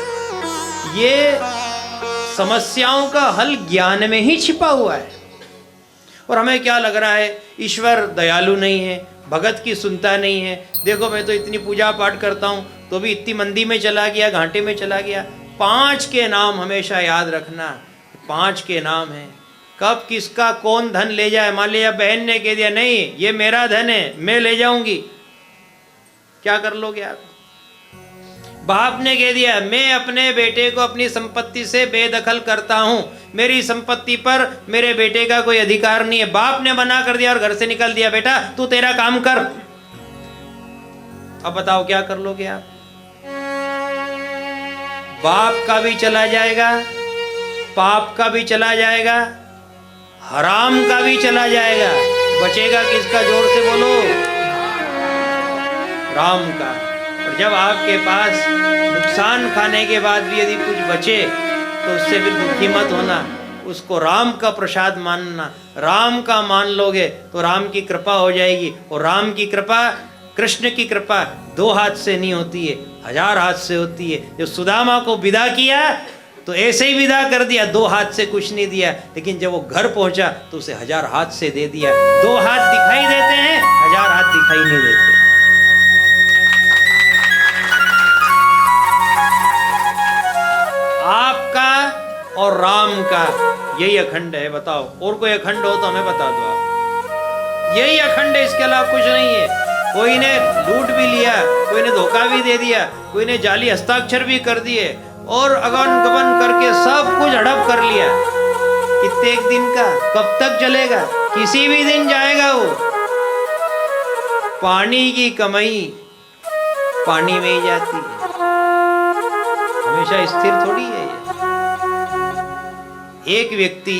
ये समस्याओं का हल ज्ञान में ही छिपा हुआ है। और हमें क्या लग रहा है, ईश्वर दयालु नहीं है, भगत की सुनता नहीं है। देखो मैं तो इतनी पूजा पाठ करता हूं तो भी इतनी मंदी में चला गया, घाटे में चला गया। 5 के नाम हमेशा याद रखना, 5 के नाम है। कब किसका कौन धन ले जाए, मान लिया बहन ने कह दिया नहीं ये मेरा धन है मैं ले जाऊंगी, क्या कर लोगे आप? बाप ने कह दिया मैं अपने बेटे को अपनी संपत्ति से बेदखल करता हूं, मेरी संपत्ति पर मेरे बेटे का कोई अधिकार नहीं है। बाप ने मना कर दिया और घर से निकल दिया, बेटा तू तेरा काम कर। अब बताओ क्या कर लोगे आप? बाप का भी चला जाएगा, पाप का भी चला जाएगा, हराम का भी चला जाएगा, बचेगा किसका? जोर से बोलो, राम का। और जब आपके पास नुकसान खाने के बाद भी यदि कुछ बचे तो उससे फिर दुखी मत होना, उसको राम का प्रसाद मानना। राम का मान लोगे तो राम की कृपा हो जाएगी। और राम की कृपा, कृष्ण की कृपा 2 हाथ से नहीं होती है, 1000 हाथ से होती है। जब सुदामा को विदा किया तो ऐसे ही विदा कर दिया, 2 हाथ से कुछ नहीं दिया, लेकिन जब वो घर पहुंचा तो उसे 1000 हाथ से दे दिया। 2 हाथ दिखाई देते हैं, 1000 हाथ दिखाई नहीं देते। आपका और राम का यही अखंड है। बताओ और कोई अखंड हो तो हमें बता दो आप। यही अखंड है, इसके अलावा कुछ नहीं है। कोई ने लूट भी लिया, कोई ने धोखा भी दे दिया, कोई ने जाली हस्ताक्षर भी कर दिए और अगन गबन करके सब कुछ हड़प कर लिया। कितने एक दिन का, कब तक चलेगा? किसी भी दिन जाएगा वो। पानी की कमाई पानी में ही जाती है, हमेशा स्थिर थोड़ी है ये। एक व्यक्ति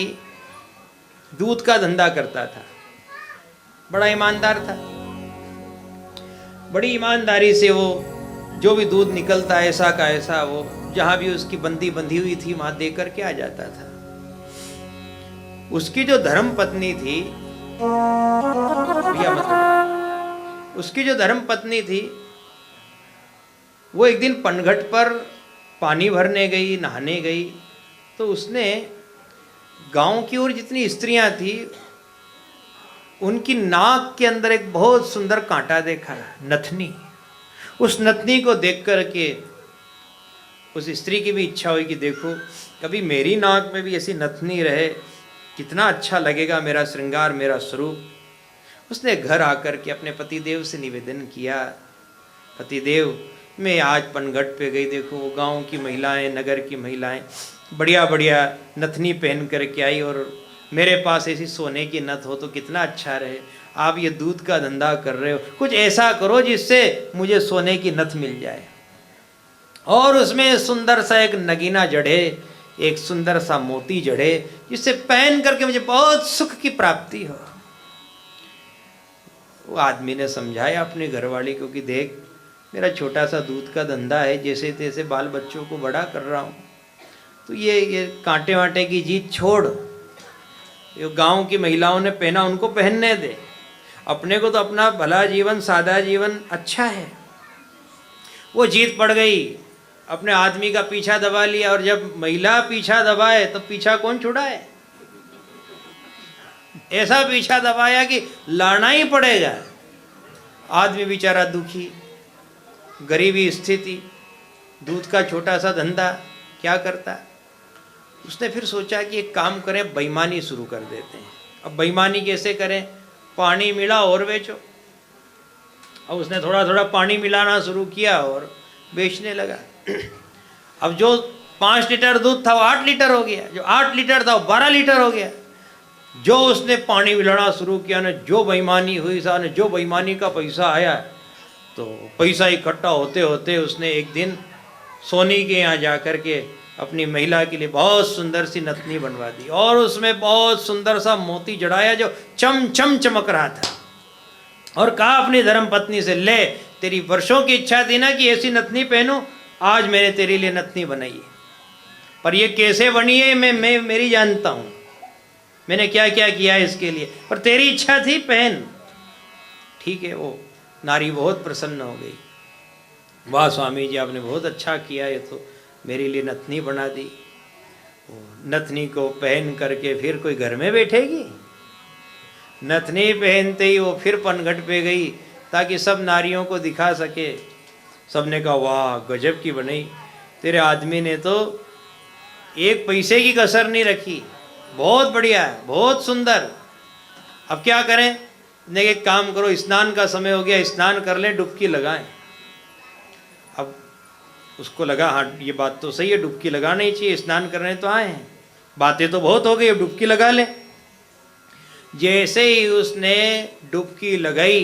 दूध का धंधा करता था, बड़ा ईमानदार था। बड़ी ईमानदारी से वो जो भी दूध निकलता ऐसा का ऐसा वो जहां भी उसकी बंदी बंधी हुई थी वहां दे करके आ जाता था। उसकी जो धर्म पत्नी थी, उसकी जो धर्म पत्नी थी वो एक दिन पनघट पर पानी भरने गई, नहाने गई, तो उसने गांव की ओर जितनी स्त्रियां थी उनकी नाक के अंदर एक बहुत सुंदर कांटा देखा, नथनी। उस नथनी को देख करके उस स्त्री की भी इच्छा हुई कि देखो कभी मेरी नाक में भी ऐसी नथनी रहे, कितना अच्छा लगेगा मेरा श्रृंगार, मेरा स्वरूप। उसने घर आकर के अपने पतिदेव से निवेदन किया, पतिदेव मैं आज पनघट पे गई, देखो वो गांव की महिलाएं, नगर की महिलाएं बढ़िया बढ़िया नथनी पहन करके आई और मेरे पास ऐसी सोने की नथ हो तो कितना अच्छा रहे। आप ये दूध का धंधा कर रहे हो, कुछ ऐसा करो जिससे मुझे सोने की नथ मिल जाए और उसमें सुंदर सा एक नगीना जड़े, एक सुंदर सा मोती जड़े, जिससे पहन करके मुझे बहुत सुख की प्राप्ति हो। वो आदमी ने समझाया अपनी घरवाली को कि देख मेरा छोटा सा दूध का धंधा है, जैसे तैसे बाल बच्चों को बड़ा कर रहा हूँ, तो ये कांटे वांटे की जीत छोड़, ये गांव की महिलाओं ने पहना उनको पहनने दे, अपने को तो अपना भला जीवन, सादा जीवन अच्छा है। वो जीत पड़ गई, अपने आदमी का पीछा दबा लिया, और जब महिला पीछा दबाए तो पीछा कौन छुड़ाए? ऐसा पीछा दबाया कि लाना ही पड़ेगा। आदमी बेचारा दुखी, गरीबी स्थिति, दूध का छोटा सा धंधा, क्या करता? उसने फिर सोचा कि एक काम करें, बेईमानी शुरू कर देते हैं। अब बेईमानी कैसे करें? पानी मिला और बेचो। अब उसने थोड़ा थोड़ा पानी मिलाना शुरू किया और बेचने लगा। अब जो 5 लीटर दूध था वो 8 लीटर हो गया, जो 8 लीटर था वो 12 लीटर हो गया। जो उसने पानी मिलाना शुरू किया ना, जो बेईमानी हुई सा ने, जो बेईमानी का पैसा आया, तो पैसा इकट्ठा होते होते उसने एक दिन सोनी के यहाँ जा कर के अपनी महिला के लिए बहुत सुंदर सी नथनी बनवा दी और उसमें बहुत सुंदर सा मोती जड़ाया जो चम चम चमक रहा था, और कहा अपनी धर्म पत्नी से, ले तेरी वर्षों की इच्छा थी ना कि ऐसी नथनी पहनूं, आज मैंने तेरे लिए नथनी बनाई है, पर ये कैसे बनी है मैं मेरी जानता हूँ, मैंने क्या क्या किया है इसके लिए, पर तेरी इच्छा थी पहन। ठीक है, वो नारी बहुत प्रसन्न हो गई। वाह स्वामी जी, आपने बहुत अच्छा किया, ये तो मेरे लिए नथनी बना दी। नथनी को पहन करके फिर कोई घर में बैठेगी? नथनी पहनते ही वो फिर पनघट पे गई ताकि सब नारियों को दिखा सके। सबने कहा वाह गजब की बनाई, तेरे आदमी ने तो एक पैसे की कसर नहीं रखी, बहुत बढ़िया, बहुत सुंदर। अब क्या करें? नहीं, एक काम करो, स्नान का समय हो गया, स्नान कर लें, डुबकी लगाएं। अब उसको लगा हाँ ये बात तो सही है, डुबकी लगाना ही चाहिए, स्नान करने तो आए हैं, बातें तो बहुत हो गई, अब डुबकी लगा ले। जैसे ही उसने डुबकी लगाई,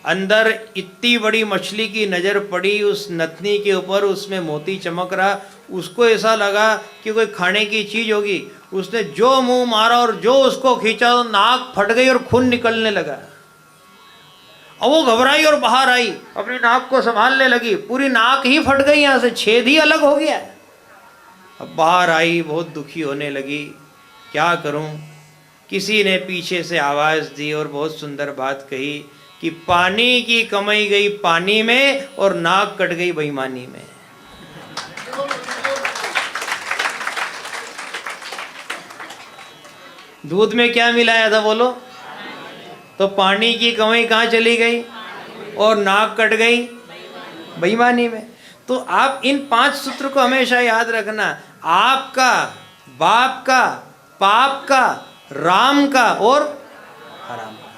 अंदर इतनी बड़ी मछली की नज़र पड़ी उस नथनी के ऊपर, उसमें मोती चमक रहा। उसको ऐसा लगा कि कोई खाने की चीज़ होगी। उसने जो मुंह मारा और जो उसको खींचा तो नाक फट गई और खून निकलने लगा। अब वो घबराई और बाहर आई, अपनी नाक को संभालने लगी, पूरी नाक ही फट गई, यहाँ से छेद ही अलग हो गया। अब बाहर आई, बहुत दुखी होने लगी, क्या करूं? किसी ने पीछे से आवाज़ दी और बहुत सुंदर बात कही कि पानी की कमाई गई पानी में और नाक कट गई बेईमानी में। दूध में क्या मिलाया था बोलो? तो पानी की कमाई कहाँ चली गई और नाक कट गई बेईमानी में। तो आप इन 5 सूत्र को हमेशा याद रखना, आपका, बाप का, पाप का, राम का और हराम का।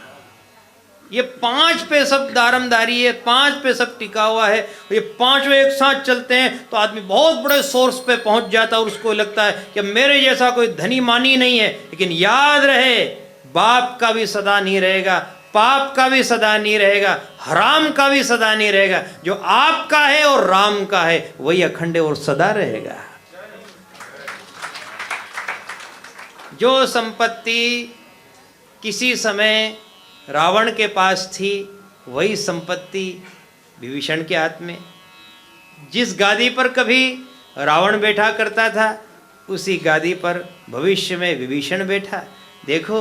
ये 5 पे सब दारमदारी है, 5 पे सब टिका हुआ है। ये 5 एक साथ चलते हैं तो आदमी बहुत बड़े सोर्स पे पहुंच जाता है और उसको लगता है कि मेरे जैसा कोई धनी मानी नहीं है। लेकिन याद रहे, बाप का भी सदा नहीं रहेगा, पाप का भी सदा नहीं रहेगा, हराम का भी सदा नहीं रहेगा। जो आपका है और राम का है वही अखंड और सदा रहेगा। जो संपत्ति किसी समय रावण के पास थी वही संपत्ति विभीषण के हाथ में। जिस गादी पर कभी रावण बैठा करता था उसी गादी पर भविष्य में विभीषण बैठा। देखो,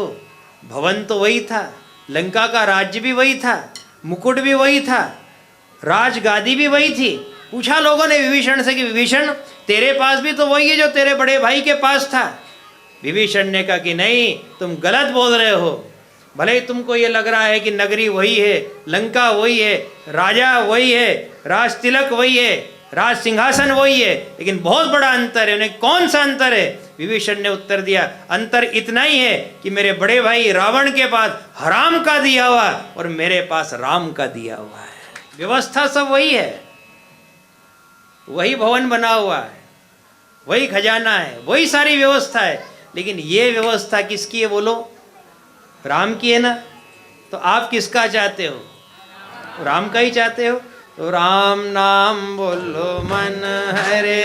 भवन तो वही था, लंका का राज्य भी वही था, मुकुट भी वही था, राजगादी भी वही थी। पूछा लोगों ने विभीषण से कि विभीषण तेरे पास भी तो वही है जो तेरे बड़े भाई के पास था। विभीषण ने कहा कि नहीं, तुम गलत बोल रहे हो। भले ही तुमको ये लग रहा है कि नगरी वही है, लंका वही है, राजा वही है, राज तिलक वही है, राज सिंहासन वही है, लेकिन बहुत बड़ा अंतर है। उन्हें कौन सा अंतर है? विभीषण ने उत्तर दिया, अंतर इतना ही है कि मेरे बड़े भाई रावण के पास हराम का दिया हुआ और मेरे पास राम का दिया हुआ है। व्यवस्था सब वही है, वही भवन बना हुआ है, वही खजाना है, वही सारी व्यवस्था है, लेकिन ये व्यवस्था किसकी है बोलो? राम की है ना। तो आप किसका चाहते हो? राम का ही चाहते हो। तो राम नाम बोलो मन हरे।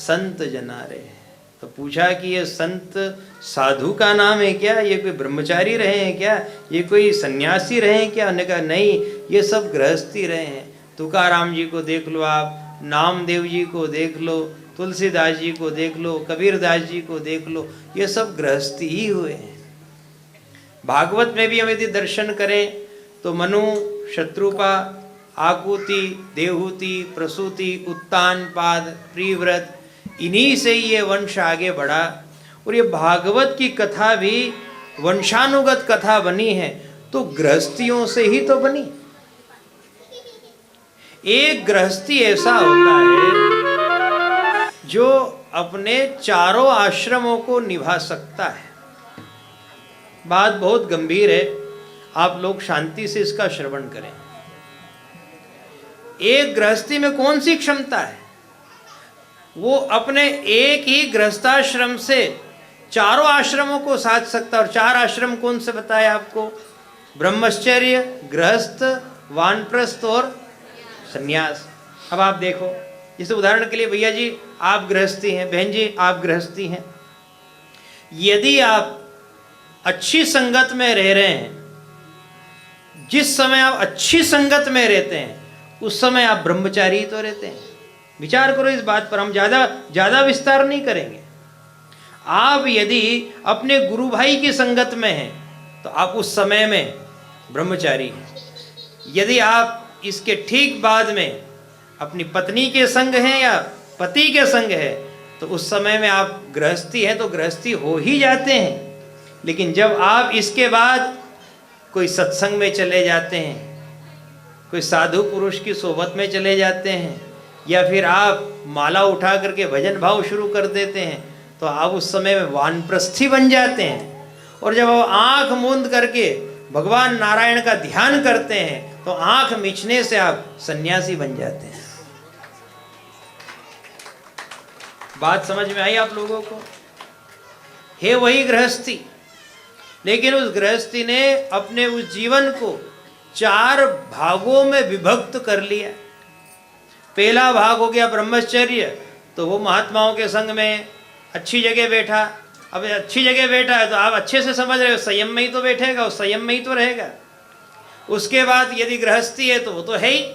संत जनारे। तो पूछा कि ये संत साधु का नाम है क्या, ये कोई ब्रह्मचारी रहे हैं क्या, ये कोई सन्यासी रहे हैं क्या? उन्होंने कहा नहीं, ये सब गृहस्थी रहे हैं। तुकाराम जी को देख लो आप, नामदेव जी को देख लो, तुलसीदास जी को देख लो, कबीरदास जी को देख लो, ये सब गृहस्थी ही हुए हैं। भागवत में भी हम यदि दर्शन करें तो मनु, शत्रुपा, आकुति, देहूति, प्रसूति, उत्तानपाद, प्रिव्रत, इन्हीं से ही ये वंश आगे बढ़ा। और ये भागवत की कथा भी वंशानुगत कथा बनी है तो गृहस्थियों से ही तो बनी। एक गृहस्थी ऐसा होता है जो अपने चारों आश्रमों को निभा सकता है। बात बहुत गंभीर है, आप लोग शांति से इसका श्रवण करें। एक गृहस्थी में कौन सी क्षमता है? वो अपने एक ही गृहस्थाश्रम से चारों आश्रमों को साध सकता है। और चार आश्रम कौन से बताया आपको? ब्रह्मचर्य, गृहस्थ, वानप्रस्थ और संन्यास। अब आप देखो, जैसे उदाहरण के लिए भैया जी आप गृहस्थी हैं, बहन जी आप गृहस्थी हैं। यदि आप अच्छी संगत में रह रहे हैं, जिस समय आप अच्छी संगत में रहते हैं उस समय आप ब्रह्मचारी तो रहते हैं। विचार करो इस बात पर, हम ज्यादा विस्तार नहीं करेंगे। आप यदि अपने गुरु भाई की संगत में हैं तो आप उस समय में ब्रह्मचारी हैं। यदि आप इसके ठीक बाद में अपनी पत्नी के संग हैं या पति के संग है तो उस समय में आप गृहस्थी हैं, तो गृहस्थी हो ही जाते हैं। लेकिन जब आप इसके बाद कोई सत्संग में चले जाते हैं, कोई साधु पुरुष की सोबत में चले जाते हैं, या फिर आप माला उठा करके भजन भाव शुरू कर देते हैं, तो आप उस समय में वानप्रस्थी बन जाते हैं। और जब आप आंख मूंद करके भगवान नारायण का ध्यान करते हैं तो आंख मिचने से आप सन्यासी बन जाते हैं। बात समझ में आई आप लोगों को? है वही गृहस्थी, लेकिन उस गृहस्थी ने अपने उस जीवन को चार भागों में विभक्त कर लिया। पहला भाग हो गया ब्रह्मचर्य, तो वो महात्माओं के संग में अच्छी जगह बैठा। अब अच्छी जगह बैठा है तो आप अच्छे से समझ रहे हो, संयम में ही तो बैठेगा, उस संयम में ही तो रहेगा। उसके बाद यदि गृहस्थी है तो वो तो है ही।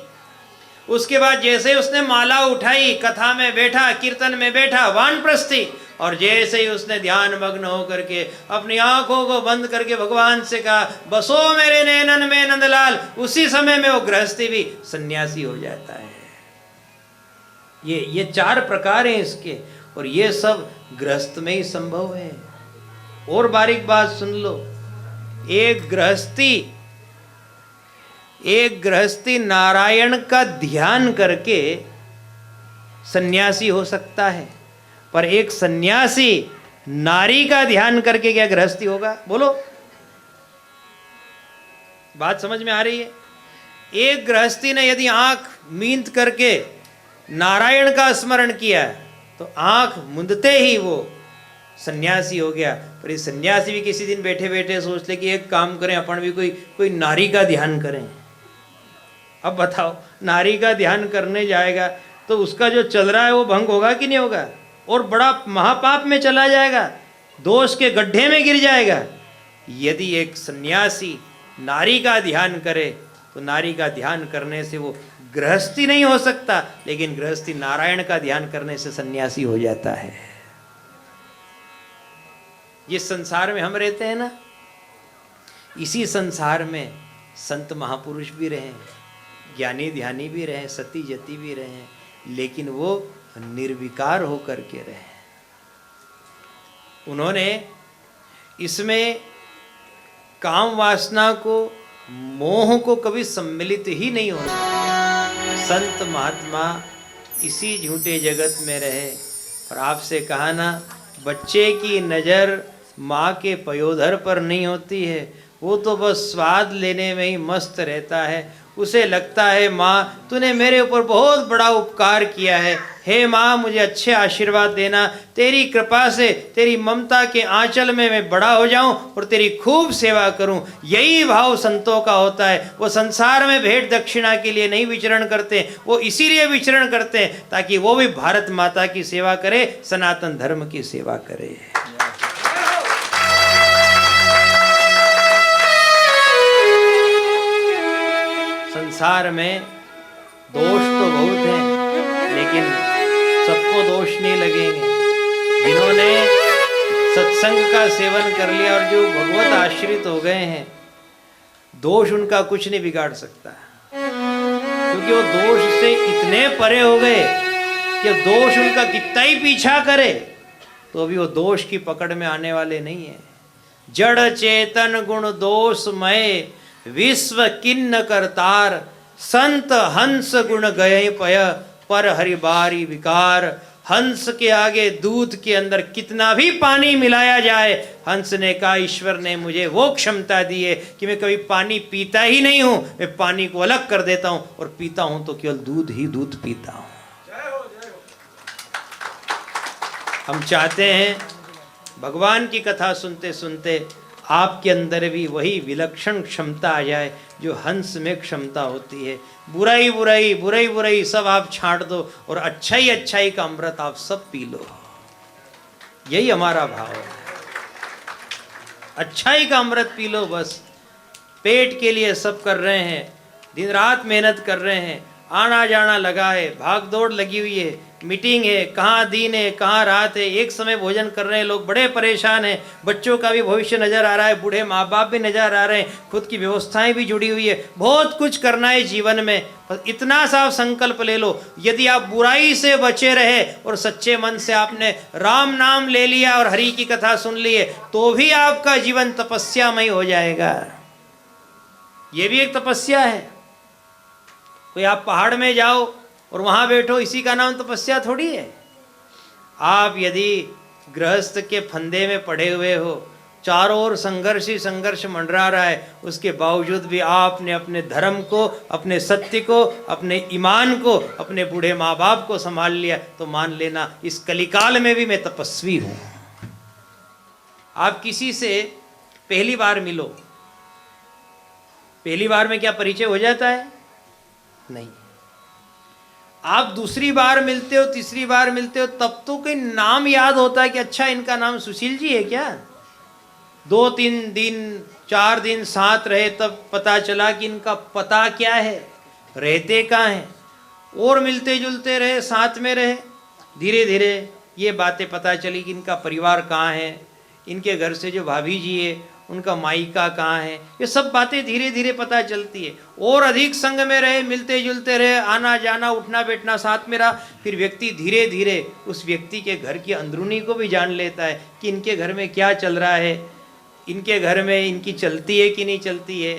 उसके बाद जैसे ही उसने माला उठाई, कथा में बैठा, कीर्तन में बैठा, वानप्रस्थी। और जैसे ही उसने ध्यान मग्न होकर के अपनी आंखों को बंद करके भगवान से कहा बसो मेरे नैनन में नंदलाल, उसी समय में वो गृहस्थी भी सन्यासी हो जाता है। ये चार प्रकार हैं इसके, और ये सब गृहस्थ में ही संभव है। और बारीक बात सुन लो, एक गृहस्थी नारायण का ध्यान करके सन्यासी हो सकता है, पर एक सन्यासी नारी का ध्यान करके क्या गृहस्थी होगा? बोलो, बात समझ में आ रही है? एक गृहस्थी ने यदि आंख मींद करके नारायण का स्मरण किया तो आंख मुंदते ही वो सन्यासी हो गया। पर ये सन्यासी भी किसी दिन बैठे बैठे सोच ले कि एक काम करें, अपन भी कोई नारी का ध्यान करें। अब बताओ, नारी का ध्यान करने जाएगा तो उसका जो चल रहा है वो भंग होगा कि नहीं होगा? और बड़ा महापाप में चला जाएगा, दोष के गड्ढे में गिर जाएगा। यदि एक सन्यासी नारी का ध्यान करे तो नारी का ध्यान करने से वो गृहस्थी नहीं हो सकता, लेकिन गृहस्थी नारायण का ध्यान करने से सन्यासी हो जाता है। जिस संसार में हम रहते हैं ना, इसी संसार में संत महापुरुष भी रहे, ज्ञानी ध्यानी भी रहे, सती जती भी रहे, लेकिन वो निर्विकार होकर के रहे। उन्होंने इसमें काम वासना को, मोह को कभी सम्मिलित ही नहीं होने। संत महात्मा इसी झूठे जगत में रहे। और आपसे कहा ना, बच्चे की नज़र माँ के पयोधर पर नहीं होती है, वो तो बस स्वाद लेने में ही मस्त रहता है। उसे लगता है माँ तूने मेरे ऊपर बहुत बड़ा उपकार किया है, हे माँ मुझे अच्छे आशीर्वाद देना, तेरी कृपा से तेरी ममता के आंचल में मैं बड़ा हो जाऊं और तेरी खूब सेवा करूं। यही भाव संतों का होता है। वो संसार में भेंट दक्षिणा के लिए नहीं विचरण करते, वो इसीलिए विचरण करते हैं ताकि वो भी भारत माता की सेवा करे, सनातन धर्म की सेवा करे। संसार में दोष तो बहुत हैं, लेकिन सबको दोष नहीं लगेंगे। जिन्होंने सत्संग का सेवन कर लिया और जो भगवत आश्रित हो गए हैं, दोष उनका कुछ नहीं बिगाड़ सकता, क्योंकि वो दोष से इतने परे हो गए कि दोष उनका कितना ही पीछा करे तो भी वो दोष की पकड़ में आने वाले नहीं है। जड़ चेतन गुण दोषमय विश्व किन्न करतार, संत हंस गुण गए पय पर हरि बारी विकार। हंस के आगे दूध के अंदर कितना भी पानी मिलाया जाए, हंस ने कहा ईश्वर ने मुझे वो क्षमता दी है कि मैं कभी पानी पीता ही नहीं हूं, मैं पानी को अलग कर देता हूं और पीता हूं तो केवल दूध ही दूध पीता हूं। हम चाहते हैं भगवान की कथा सुनते सुनते आपके अंदर भी वही विलक्षण क्षमता आ जाए जो हंस में क्षमता होती है। बुराई बुराई बुराई बुराई सब आप छांट दो और अच्छाई अच्छाई का अमृत आप सब पी लो। यही हमारा भाव है, अच्छाई का अमृत पी लो बस। पेट के लिए सब कर रहे हैं, दिन रात मेहनत कर रहे हैं, आना जाना लगा है, भाग दौड़ लगी हुई है, मीटिंग है, कहाँ दिन है कहाँ रात है, एक समय भोजन कर रहे हैं लोग, बड़े परेशान हैं, बच्चों का भी भविष्य नज़र आ रहा है, बूढ़े माँ बाप भी नज़र आ रहे हैं, खुद की व्यवस्थाएं भी जुड़ी हुई है, बहुत कुछ करना है जीवन में। बस इतना सा संकल्प ले लो, यदि आप बुराई से बचे रहे और सच्चे मन से आपने राम नाम ले लिया और हरि की कथा सुन ली है, तो भी आपका जीवन तपस्यामय हो जाएगा। ये भी एक तपस्या है। कोई आप पहाड़ में जाओ और वहां बैठो, इसी का नाम तपस्या थोड़ी है। आप यदि गृहस्थ के फंदे में पड़े हुए हो, चारों ओर संघर्ष ही संघर्ष मंडरा रहा है, उसके बावजूद भी आपने अपने धर्म को, अपने सत्य को, अपने ईमान को, अपने बूढ़े माँ बाप को संभाल लिया, तो मान लेना इस कलिकाल में भी मैं तपस्वी हूं। आप किसी से पहली बार मिलो, पहली बार में क्या परिचय हो जाता है? नहीं। आप दूसरी बार मिलते हो, तीसरी बार मिलते हो, तब तो कोई नाम याद होता है कि अच्छा इनका नाम सुशील जी है क्या। 2-3 दिन 4 दिन साथ रहे तब पता चला कि इनका पता क्या है, रहते कहाँ हैं, और मिलते जुलते रहे, साथ में रहे, धीरे धीरे ये बातें पता चली कि इनका परिवार कहाँ है, इनके घर से जो भाभी जी है उनका मायका कहाँ है, ये सब बातें धीरे धीरे पता चलती है। और अधिक संग में रहे, मिलते जुलते रहे, आना जाना उठना बैठना साथ में रहा, फिर व्यक्ति धीरे धीरे उस व्यक्ति के घर की अंदरूनी को भी जान लेता है कि इनके घर में क्या चल रहा है, इनके घर में इनकी चलती है कि नहीं चलती है,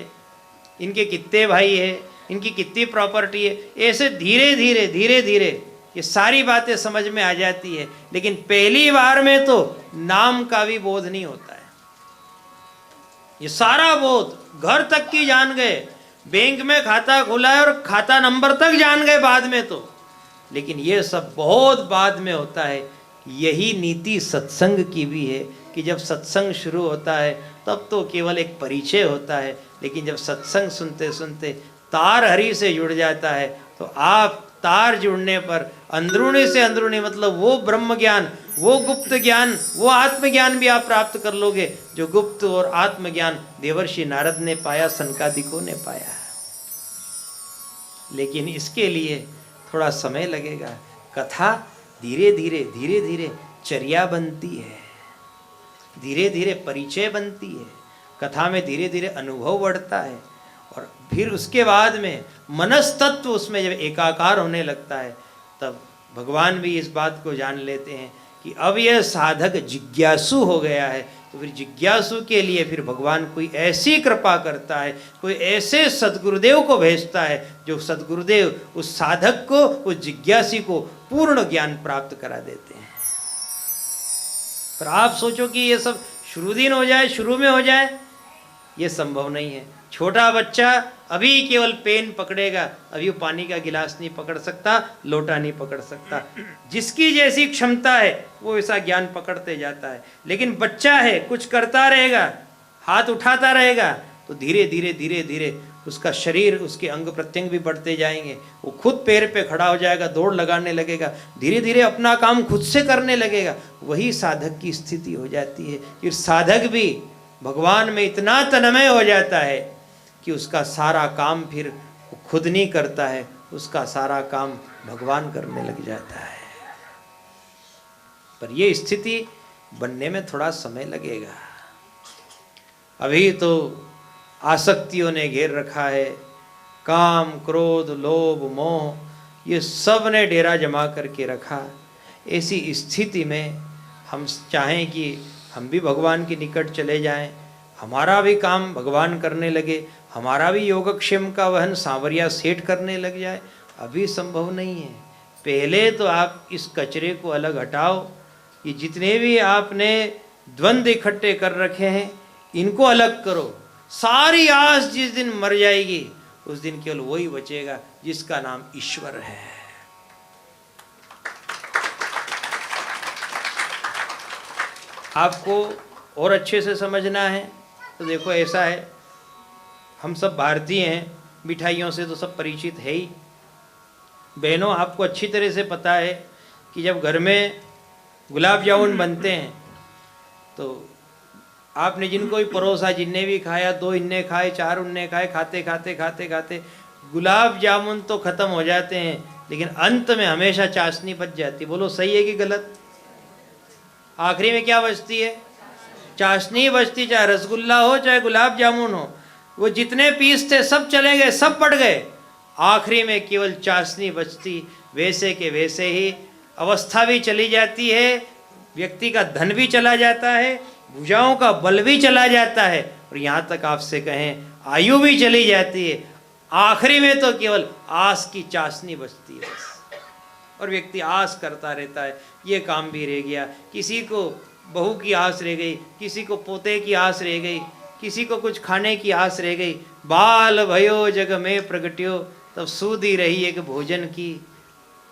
इनके कितने भाई है, इनकी कितनी प्रॉपर्टी है। ऐसे धीरे धीरे धीरे धीरे ये सारी बातें समझ में आ जाती है। लेकिन पहली बार में तो नाम का भी बोध नहीं होता है। ये सारा बोध घर तक की जान गए, बैंक में खाता खुला है और खाता नंबर तक जान गए बाद में तो, लेकिन ये सब बहुत बाद में होता है। यही नीति सत्संग की भी है कि जब सत्संग शुरू होता है तब तो केवल एक परिचय होता है, लेकिन जब सत्संग सुनते सुनते तार हरि से जुड़ जाता है तो आप तार जुड़ने पर अंदरूनी से अंदरूनी मतलब वो ब्रह्म ज्ञान, वो गुप्त ज्ञान, वो आत्मज्ञान भी आप प्राप्त कर लोगे जो गुप्त और आत्मज्ञान देवर्षि नारद ने पाया, सनकादिकों ने पाया। लेकिन इसके लिए थोड़ा समय लगेगा। कथा धीरे धीरे धीरे धीरे चर्या बनती है, धीरे धीरे परिचय बनती है, कथा में धीरे धीरे अनुभव बढ़ता है और फिर उसके बाद में मनस्तत्व उसमें जब एकाकार होने लगता है तब भगवान भी इस बात को जान लेते हैं कि अब यह साधक जिज्ञासु हो गया है। तो फिर जिज्ञासु के लिए फिर भगवान कोई ऐसी कृपा करता है, कोई ऐसे सद्गुरुदेव को भेजता है जो सद्गुरुदेव उस साधक को, उस जिज्ञासी को पूर्ण ज्ञान प्राप्त करा देते हैं। पर आप सोचो कि ये सब शुरू दिन हो जाए, शुरू में हो जाए, ये संभव नहीं है। छोटा बच्चा अभी केवल पेन पकड़ेगा, अभी वो पानी का गिलास नहीं पकड़ सकता, लोटा नहीं पकड़ सकता। जिसकी जैसी क्षमता है वो ऐसा ज्ञान पकड़ते जाता है। लेकिन बच्चा है, कुछ करता रहेगा, हाथ उठाता रहेगा, तो धीरे धीरे धीरे धीरे उसका शरीर, उसके अंग प्रत्यंग भी बढ़ते जाएंगे। वो खुद पैर पे खड़ा हो जाएगा, दौड़ लगाने लगेगा, धीरे धीरे अपना काम खुद से करने लगेगा। वही साधक की स्थिति हो जाती है। फिर साधक भी भगवान में इतना तन्मय हो जाता है कि उसका सारा काम फिर खुद नहीं करता है, उसका सारा काम भगवान करने लग जाता है। पर यह स्थिति बनने में थोड़ा समय लगेगा। अभी तो आसक्तियों ने घेर रखा है, काम, क्रोध, लोभ, मोह, ये सब ने डेरा जमा करके रखा। ऐसी स्थिति में हम चाहें कि हम भी भगवान के निकट चले जाएं, हमारा भी काम भगवान करने लगे, हमारा भी योगक्षेम का वहन सांवरिया सेठ करने लग जाए, अभी संभव नहीं है। पहले तो आप इस कचरे को अलग हटाओ। ये जितने भी आपने द्वंद्व इकट्ठे कर रखे हैं, इनको अलग करो। सारी आस जिस दिन मर जाएगी, उस दिन केवल वही बचेगा जिसका नाम ईश्वर है। आपको और अच्छे से समझना है तो देखो, ऐसा है, हम सब भारतीय हैं, मिठाइयों से तो सब परिचित है ही। बहनों, आपको अच्छी तरह से पता है कि जब घर में गुलाब जामुन बनते हैं तो आपने जिनको भी परोसा, जिनने भी खाया, 2 इनने खाए, 4 उनने खाए, खाते खाते खाते खाते गुलाब जामुन तो खत्म हो जाते हैं, लेकिन अंत में हमेशा चाशनी बच जाती। बोलो सही है कि गलत? आखिरी में क्या बचती है? चाशनी बचती। चाहे रसगुल्ला हो, चाहे गुलाब जामुन हो, वो जितने पीस थे सब चले गए, सब पड़ गए, आखिरी में केवल चाशनी बचती। वैसे के वैसे ही अवस्था भी चली जाती है, व्यक्ति का धन भी चला जाता है, भुजाओं का बल भी चला जाता है, और यहाँ तक आपसे कहें आयु भी चली जाती है। आखिरी में तो केवल आस की चाशनी बचती है बस। और व्यक्ति आस करता रहता है, ये काम भी रह गया, किसी को बहू की आस रह गई, किसी को पोते की आस रह गई, किसी को कुछ खाने की आस रह गई। बाल भयो जग में प्रगट्यो, तब सूदी रही एक भोजन की।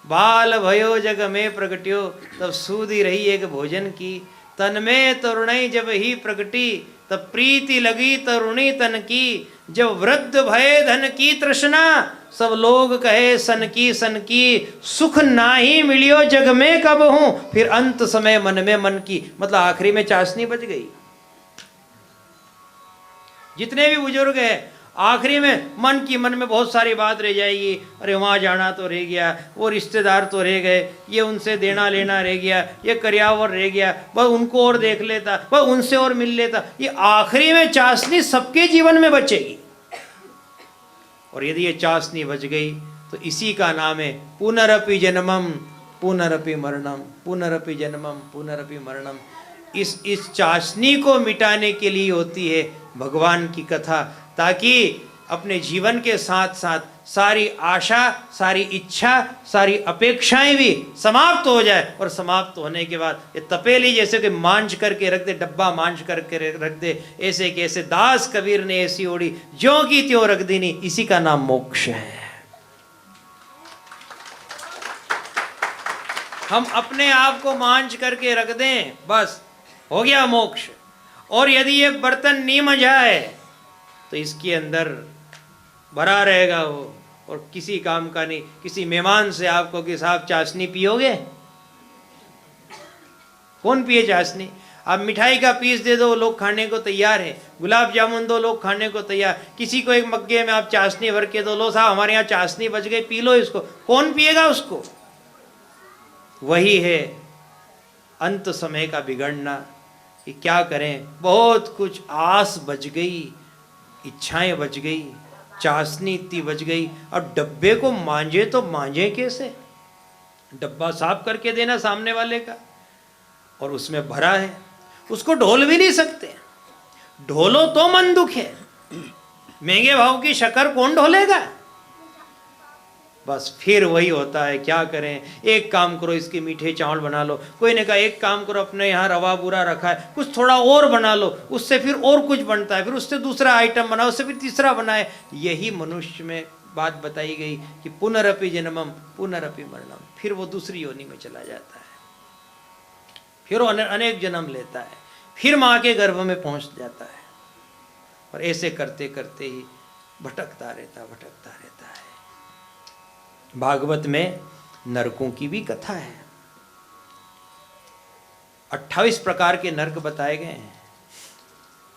बाल भयो जग में प्रगट्यो, तब सूदी रही एक भोजन की। तन में तरुणी जब ही प्रगटी, तब प्रीति लगी तरुणी तन की। जब वृद्ध भय धन की तृष्णा, सब लोग कहे सन की। सुख नाही मिलियो जग में कब हूं, फिर अंत समय मन में मन की। मतलब आखिरी में चाशनी बच गई। जितने भी बुजुर्ग हैं, आखिरी में मन में बहुत सारी बात रह जाएगी। अरे वहाँ जाना तो रह गया, वो रिश्तेदार तो रह गए, ये उनसे देना लेना रह गया, ये कर्यावर रह गया, वह उनको और देख लेता, वह उनसे और मिल लेता। ये आखिरी में चाशनी सबके जीवन में बचेगी। और यदि ये चाशनी बच गई तो इसी का नाम है पुनरपि जन्मम पुनरपि मरणम, पुनरपि जन्मम पुनरपि मरणम। इस चाशनी को मिटाने के लिए होती है भगवान की कथा, ताकि अपने जीवन के साथ साथ सारी आशा, सारी इच्छा, सारी अपेक्षाएं भी समाप्त हो जाए। और समाप्त होने के बाद ये तपेली जैसे कि मांझ करके रख दे, डब्बा मांझ करके रख दे, ऐसे कैसे दास कबीर ने ऐसी ओढ़ी ज्यों की त्यों रख देनी। इसी का नाम मोक्ष है। हम अपने आप को मांझ करके रख दें, बस हो गया मोक्ष। और यदि ये बर्तन नहीं मझाए तो इसके अंदर भरा रहेगा वो, और किसी काम का नहीं। किसी मेहमान से आपको कि साहब चाशनी पियोगे, कौन पिए चाशनी? आप मिठाई का पीस दे दो, लोग खाने को तैयार है। गुलाब जामुन दो, लोग खाने को तैयार। किसी को एक मग्गे में आप चाशनी भर के दो, लो साहब हमारे यहाँ चाशनी बच गई, पी लो इसको। कौन पिएगा उसको? वही है अंत समय का बिगड़ना कि क्या करें, बहुत कुछ आस बच गई, इच्छाएं बच गई, चाशनी इतनी बच गई। अब डब्बे को मांझे तो मांझे कैसे? डब्बा साफ करके देना सामने वाले का, और उसमें भरा है, उसको ढोल भी नहीं सकते। ढोलो तो मन दुख है। महंगे भाव की शक्कर कौन ढोलेगा? बस फिर वही होता है, क्या करें, एक काम करो इसके मीठे चावल बना लो, कोई ने कहा एक काम करो अपने यहाँ रवा बुरा रखा है कुछ थोड़ा और बना लो, उससे फिर और कुछ बनता है, फिर उससे दूसरा आइटम बनाओ, उससे फिर तीसरा बनाए। यही मनुष्य में बात बताई गई कि पुनरपि जन्मम पुनरपि मरणम, फिर वो दूसरी योनि में चला जाता है, फिर वो अनेक जन्म लेता है, फिर माँ के गर्भ में पहुँच जाता है, और ऐसे करते करते ही भटकता रहता है। भागवत में नरकों की भी कथा है, 28 प्रकार के नरक बताए गए हैं।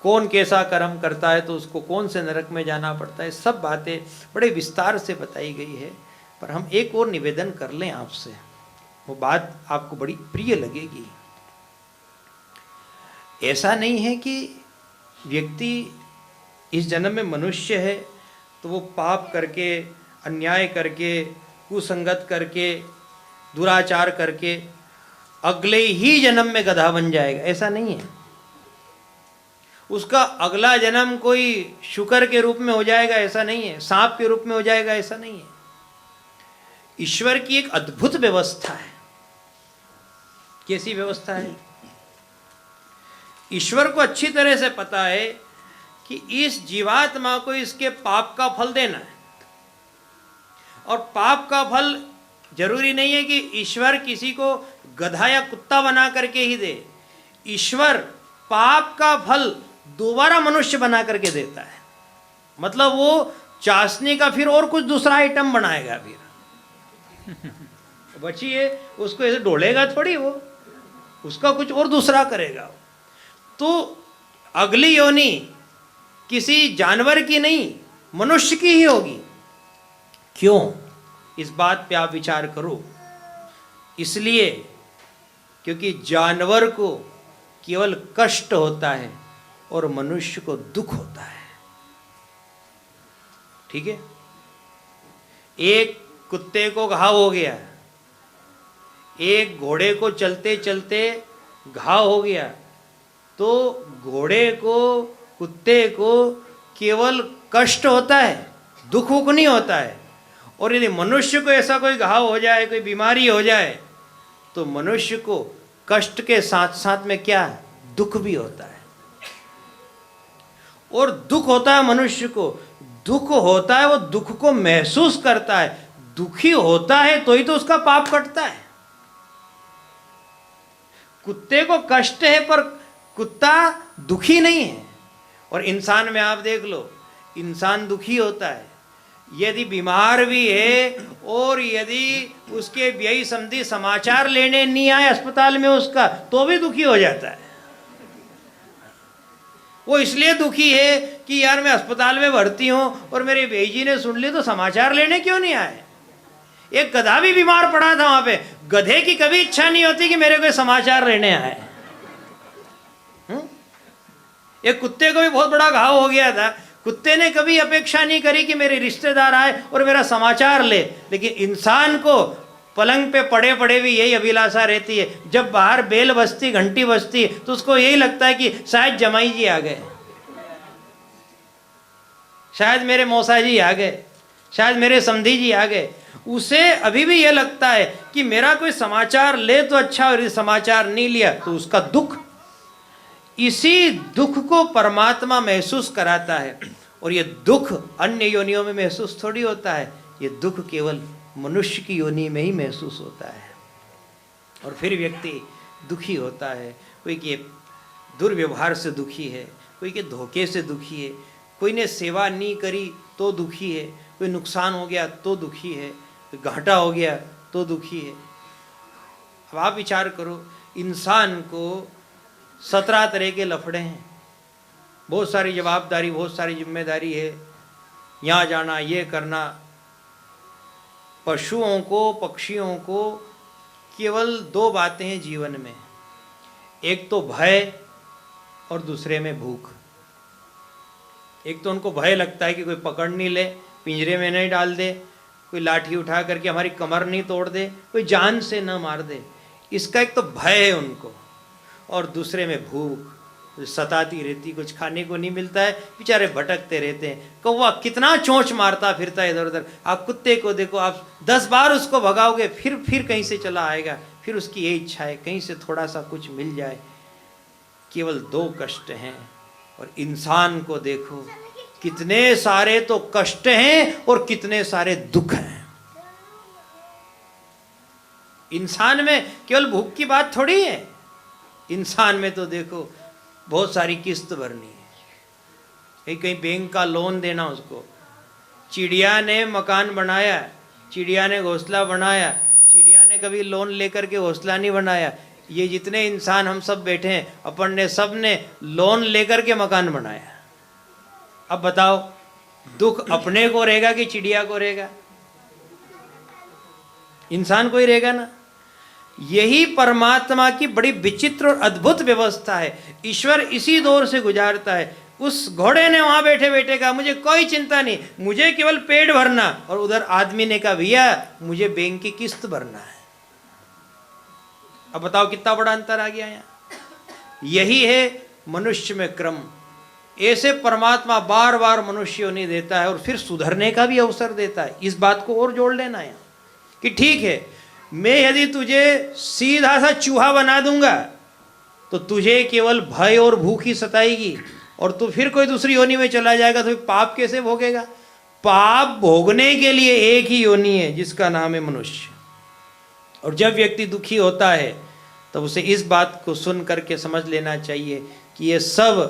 कौन कैसा कर्म करता है तो उसको कौन से नरक में जाना पड़ता है, सब बातें बड़े विस्तार से बताई गई है। पर हम एक और निवेदन कर लें आपसे, वो बात आपको बड़ी प्रिय लगेगी। ऐसा नहीं है कि व्यक्ति इस जन्म में मनुष्य है तो वो पाप करके, अन्याय करके, कुसंगत करके, दुराचार करके अगले ही जन्म में गधा बन जाएगा, ऐसा नहीं है। उसका अगला जन्म कोई शुकर के रूप में हो जाएगा, ऐसा नहीं है, सांप के रूप में हो जाएगा, ऐसा नहीं है। ईश्वर की एक अद्भुत व्यवस्था है। कैसी व्यवस्था है? ईश्वर को अच्छी तरह से पता है कि इस जीवात्मा को इसके पाप का फल देना है, और पाप का फल जरूरी नहीं है कि ईश्वर किसी को गधा या कुत्ता बना करके ही दे। ईश्वर पाप का फल दोबारा मनुष्य बना करके देता है। मतलब वो चाशनी का फिर और कुछ दूसरा आइटम बनाएगा, फिर बचिए उसको ऐसे डोलेगा थोड़ी, वो उसका कुछ और दूसरा करेगा। तो अगली योनि किसी जानवर की नहीं, मनुष्य की ही होगी। क्यों? इस बात पे आप विचार करो। इसलिए क्योंकि जानवर को केवल कष्ट होता है और मनुष्य को दुख होता है। ठीक है? एक कुत्ते को घाव हो गया, एक घोड़े को चलते चलते घाव हो गया, तो घोड़े को, कुत्ते को केवल कष्ट होता है, दुख वुख नहीं होता है। और यदि मनुष्य को ऐसा कोई घाव हो जाए, कोई बीमारी हो जाए, तो मनुष्य को कष्ट के साथ साथ में क्या, दुख भी होता है। और दुख होता है मनुष्य को, दुख होता है, वो दुख को महसूस करता है। दुखी होता है तो ही तो उसका पाप कटता है। कुत्ते को कष्ट है पर कुत्ता दुखी नहीं है। और इंसान में आप देख लो, इंसान दुखी होता है यदि बीमार भी है, और यदि उसके व्यय संबंधी समाचार लेने नहीं आए अस्पताल में उसका, तो भी दुखी हो जाता है। वो इसलिए दुखी है कि यार मैं अस्पताल में भर्ती हूं और मेरे व्यय जी ने सुन ली, तो समाचार लेने क्यों नहीं आए। एक गधा भी बीमार पड़ा था वहां पे, गधे की कभी इच्छा नहीं होती कि मेरे कोई समाचार लेने आए। एक कुत्ते को भी बहुत बड़ा घाव हो गया था, कुत्ते ने कभी अपेक्षा नहीं करी कि मेरे रिश्तेदार आए और मेरा समाचार ले। लेकिन इंसान को पलंग पे पड़े पड़े भी यही अभिलाषा रहती है। जब बाहर बेल बजती, घंटी बजती, तो उसको यही लगता है कि शायद जमाई जी आ गए, शायद मेरे मौसा जी आ गए, शायद मेरे समधी जी आ गए। उसे अभी भी यह लगता है कि मेरा कोई समाचार ले तो अच्छा, और समाचार नहीं लिया तो उसका दुख। इसी दुख को परमात्मा महसूस कराता है, और ये दुख अन्य योनियों में महसूस थोड़ी होता है। ये दुख केवल मनुष्य की योनि में ही महसूस होता है। और फिर व्यक्ति दुखी होता है, कोई के दुर्व्यवहार से दुखी है, कोई के धोखे से दुखी है, कोई ने सेवा नहीं करी तो दुखी है, कोई नुकसान हो गया तो दुखी है, कोई घाटा हो गया तो दुखी है। अब आप विचार करो, इंसान को 17 तरह के लफड़े हैं, बहुत सारी जवाबदारी, बहुत सारी जिम्मेदारी है, यहाँ जाना, ये करना। पशुओं को, पक्षियों को केवल 2 बातें हैं जीवन में, एक तो भय और दूसरे में भूख। एक तो उनको भय लगता है कि कोई पकड़ नहीं ले, पिंजरे में नहीं डाल दे, कोई लाठी उठा करके हमारी कमर नहीं तोड़ दे, कोई जान से न मार दे, इसका एक तो भय है उनको। और दूसरे में भूख, सताती रहती, कुछ खाने को नहीं मिलता है, बेचारे भटकते रहते हैं। कौवा कितना चोंच मारता फिरता है इधर उधर। आप कुत्ते को देखो, आप 10 बार उसको भगाओगे फिर कहीं से चला आएगा, फिर उसकी ये इच्छा है कहीं से थोड़ा सा कुछ मिल जाए। केवल 2 कष्ट हैं। और इंसान को देखो, कितने सारे तो कष्ट हैं और कितने सारे दुख हैं। इंसान में केवल भूख की बात थोड़ी है, इंसान में तो देखो बहुत सारी किस्त भरनी है, कहीं कहीं बैंक का लोन देना उसको। चिड़िया ने मकान बनाया, चिड़िया ने घोंसला बनाया, चिड़िया ने कभी लोन लेकर के घोंसला नहीं बनाया। ये जितने इंसान हम सब बैठे हैं, अपन ने सब ने लोन लेकर के मकान बनाया। अब बताओ, दुख अपने को रहेगा कि चिड़िया को रहेगा? इंसान को ही रहेगा ना। यही परमात्मा की बड़ी विचित्र और अद्भुत व्यवस्था है। ईश्वर इसी दौर से गुजारता है। उस घोड़े ने वहां बैठे बैठे कहा मुझे कोई चिंता नहीं, मुझे केवल पेट भरना, और उधर आदमी ने कहा भैया मुझे बैंक की किस्त भरना है। अब बताओ कितना बड़ा अंतर आ गया यहाँ। यही है मनुष्य में क्रम। ऐसे परमात्मा बार बार मनुष्य नहीं देता है और फिर सुधरने का भी अवसर देता है। इस बात को और जोड़ लेना है कि ठीक है, मैं यदि तुझे सीधा सा चूहा बना दूंगा तो तुझे केवल भय और भूख ही सताएगी, और तू फिर कोई दूसरी योनि में चला जाएगा तो पाप कैसे भोगेगा? पाप भोगने के लिए एक ही योनि है जिसका नाम है मनुष्य। और जब व्यक्ति दुखी होता है तो उसे इस बात को सुन करके समझ लेना चाहिए कि ये सब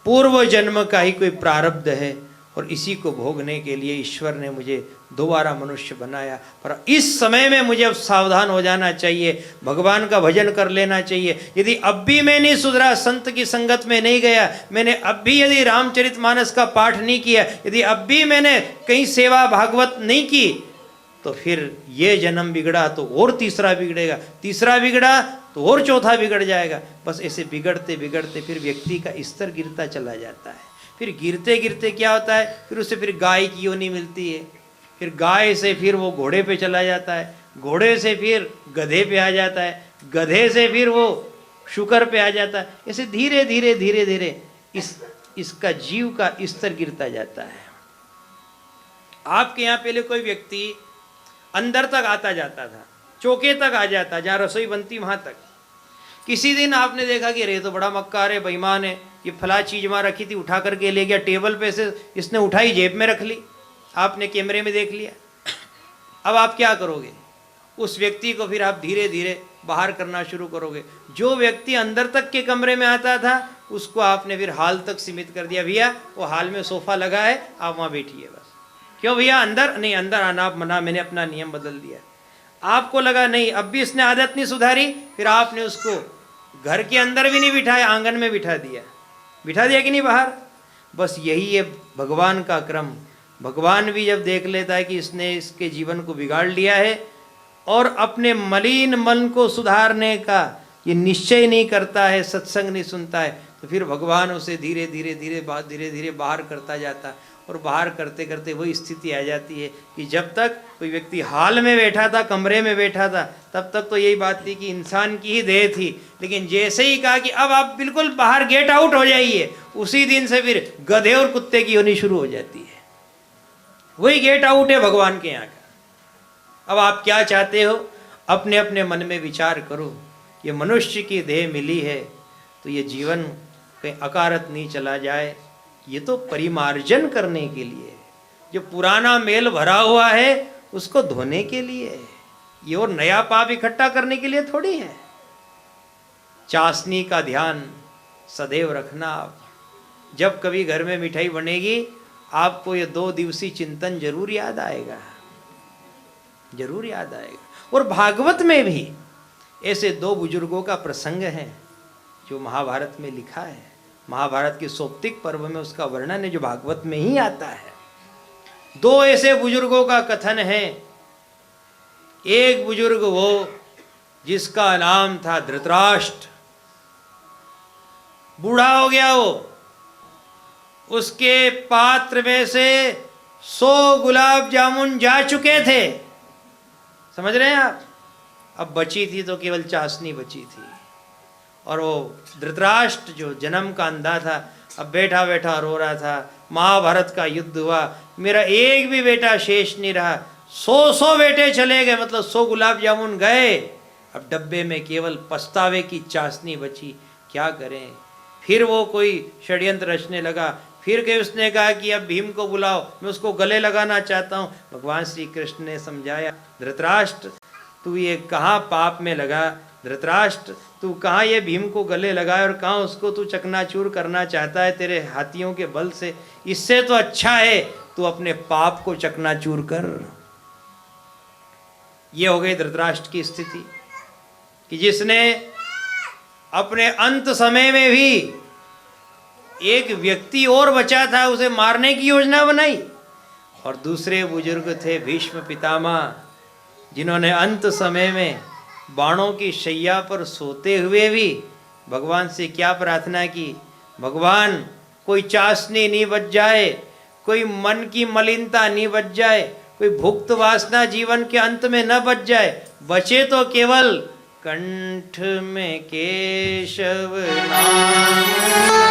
पूर्व जन्म का ही कोई प्रारब्ध है, और इसी को भोगने के लिए ईश्वर ने मुझे दोबारा मनुष्य बनाया। पर इस समय में मुझे अब सावधान हो जाना चाहिए, भगवान का भजन कर लेना चाहिए। यदि अब भी मैं नहीं सुधरा, संत की संगत में नहीं गया, मैंने अब भी यदि रामचरितमानस का पाठ नहीं किया, यदि अब भी मैंने कहीं सेवा भागवत नहीं की, तो फिर ये जन्म बिगड़ा तो और तीसरा बिगड़ेगा, तीसरा बिगड़ा तो और चौथा बिगड़ जाएगा। बस ऐसे बिगड़ते बिगड़ते फिर व्यक्ति का स्तर गिरता चला जाता है। फिर गिरते गिरते क्या होता है, फिर उसे फिर गाय की योनि मिलती है, फिर गाय से फिर वो घोड़े पे चला जाता है, घोड़े से फिर गधे पे आ जाता है, गधे से फिर वो शुकर पे आ जाता है। ऐसे धीरे धीरे धीरे धीरे इसका जीव का स्तर गिरता जाता है। आपके यहाँ पहले कोई व्यक्ति अंदर तक आता जाता था, चौके तक आ जाता, जहाँ रसोई बनती वहाँ तक। किसी दिन आपने देखा कि रे तो बड़ा मक्कार है, बेईमान है, ये फला चीज वहाँ रखी थी उठा करके ले गया, टेबल पे से इसने उठाई जेब में रख ली, आपने कैमरे में देख लिया। अब आप क्या करोगे? उस व्यक्ति को फिर आप धीरे धीरे बाहर करना शुरू करोगे। जो व्यक्ति अंदर तक के कमरे में आता था उसको आपने फिर हाल तक सीमित कर दिया, भैया वो हाल में सोफा लगा है, आप वहाँ बैठिए बस। क्यों भैया अंदर नहीं, अंदर आना आप मना, मैंने अपना नियम बदल दिया। आपको लगा नहीं, अब भी इसने आदत नहीं सुधारी, फिर आपने उसको घर के अंदर भी नहीं बिठाया, आंगन में बिठा दिया कि नहीं बाहर। बस यही है भगवान का क्रम। भगवान भी जब देख लेता है कि इसने इसके जीवन को बिगाड़ लिया है और अपने मलिन मन को सुधारने का ये निश्चय नहीं करता है, सत्संग नहीं सुनता है, तो फिर भगवान उसे धीरे धीरे बाहर करता जाता है। और बाहर करते करते वही स्थिति आ जाती है कि जब तक कोई व्यक्ति हाल में बैठा था, कमरे में बैठा था, तब तक तो यही बात थी कि इंसान की ही देह थी। लेकिन जैसे ही कहा कि अब आप बिल्कुल बाहर गेट आउट हो जाइए, उसी दिन से फिर गधे और कुत्ते की होनी शुरू हो जाती है। वही गेट आउट है भगवान के यहाँ का। अब आप क्या चाहते हो, अपने अपने मन में विचार करो। ये मनुष्य की देह मिली है तो ये जीवन कहीं अकारत नहीं चला जाए, ये तो परिमार्जन करने के लिए है। जो पुराना मेल भरा हुआ है उसको धोने के लिए है, ये और नया पाप इकट्ठा करने के लिए थोड़ी है। चाशनी का ध्यान सदैव रखना। आप जब कभी घर में मिठाई बनेगी, आपको ये 2 दिवसीय चिंतन जरूर याद आएगा, जरूर याद आएगा। और भागवत में भी ऐसे 2 बुजुर्गों का प्रसंग है जो महाभारत में लिखा है। महाभारत के सौप्तिक पर्व में उसका वर्णन है जो भागवत में ही आता है। 2 ऐसे बुजुर्गों का कथन है। एक बुजुर्ग वो जिसका नाम था धृतराष्ट्र, बूढ़ा हो गया वो, उसके पात्र में से 100 गुलाब जामुन जा चुके थे, समझ रहे हैं आप। अब बची थी तो केवल चाशनी बची थी। और वो धृतराष्ट्र जो जन्म का अंधा था, अब बैठा बैठा रो रहा था। महाभारत का युद्ध हुआ, मेरा एक भी बेटा शेष नहीं रहा, 100 बेटे चले गए, मतलब 100 गुलाब जामुन गए। अब डब्बे में केवल पछतावे की चाशनी बची, क्या करें। फिर वो कोई षड्यंत्र रचने लगा। फिर के उसने कहा कि अब भीम को बुलाओ, मैं उसको गले लगाना चाहता हूँ। भगवान श्री कृष्ण ने समझाया, धृतराष्ट्र तू ये कहाँ पाप में लगा, धृतराष्ट्र तू कहाँ ये भीम को गले लगाए और कहाँ उसको तू चकनाचूर करना चाहता है तेरे हाथियों के बल से। इससे तो अच्छा है तू अपने पाप को चकनाचूर कर। ये हो गई धृतराष्ट्र की स्थिति कि जिसने अपने अंत समय में भी एक व्यक्ति और बचा था, उसे मारने की योजना बनाई। और दूसरे बुजुर्ग थे भीष्म पितामह, जिन्होंने अंत समय में बाणों की शैया पर सोते हुए भी भगवान से क्या प्रार्थना की, भगवान कोई चाशनी नहीं बच जाए, कोई मन की मलिनता नहीं बच जाए, कोई भुक्त वासना जीवन के अंत में न बच जाए, बचे तो केवल कंठ में केशव नाम।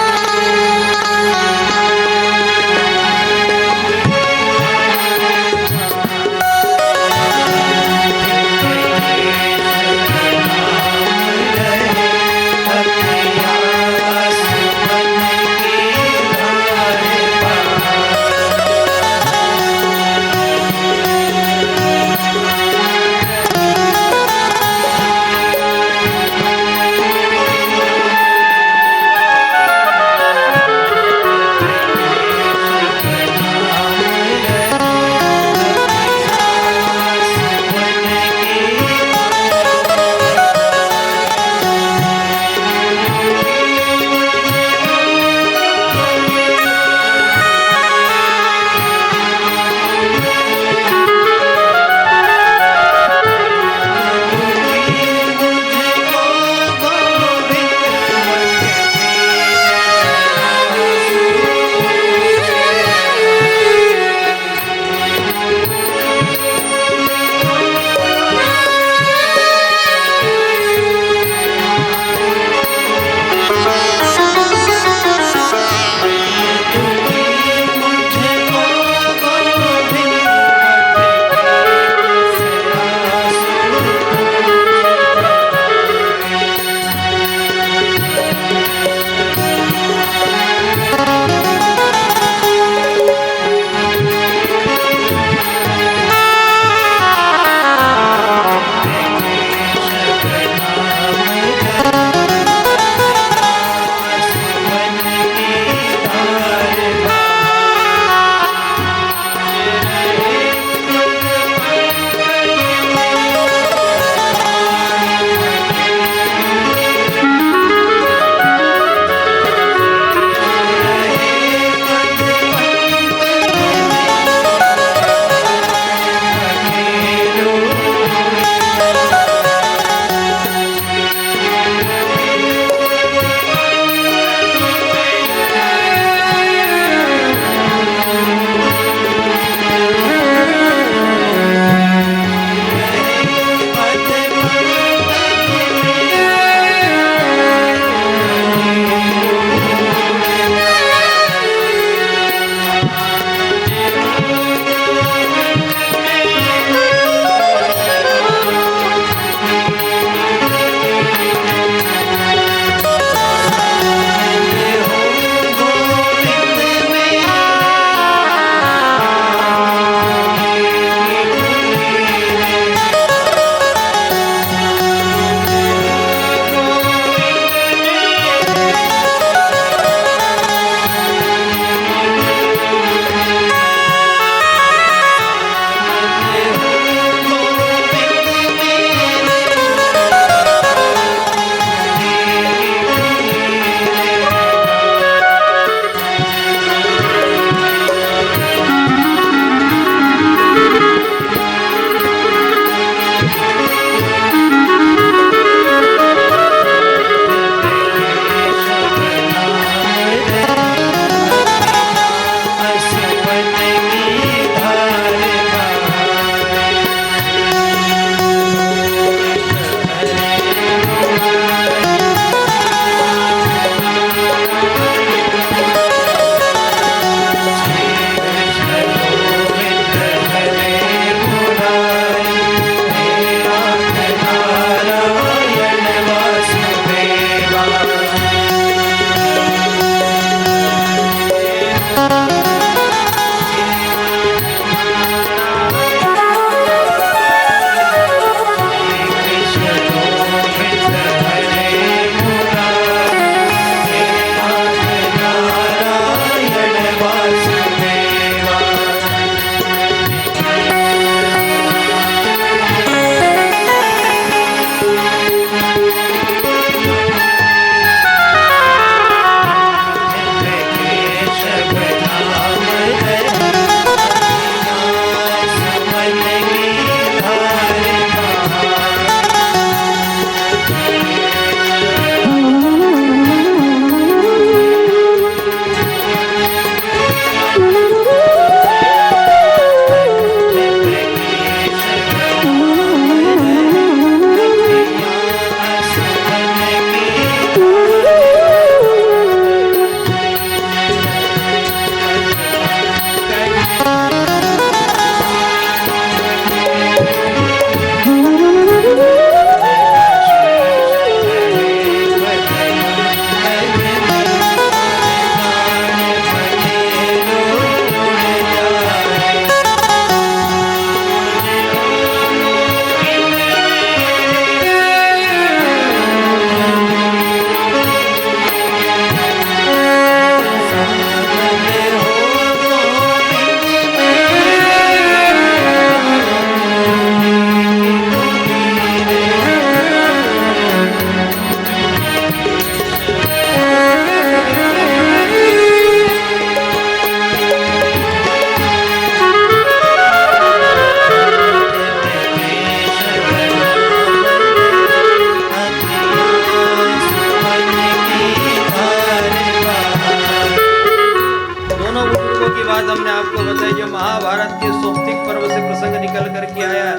बात हमने आपको बताई जो महाभारत के सौप्तिक पर्व से प्रसंग निकल करके आया।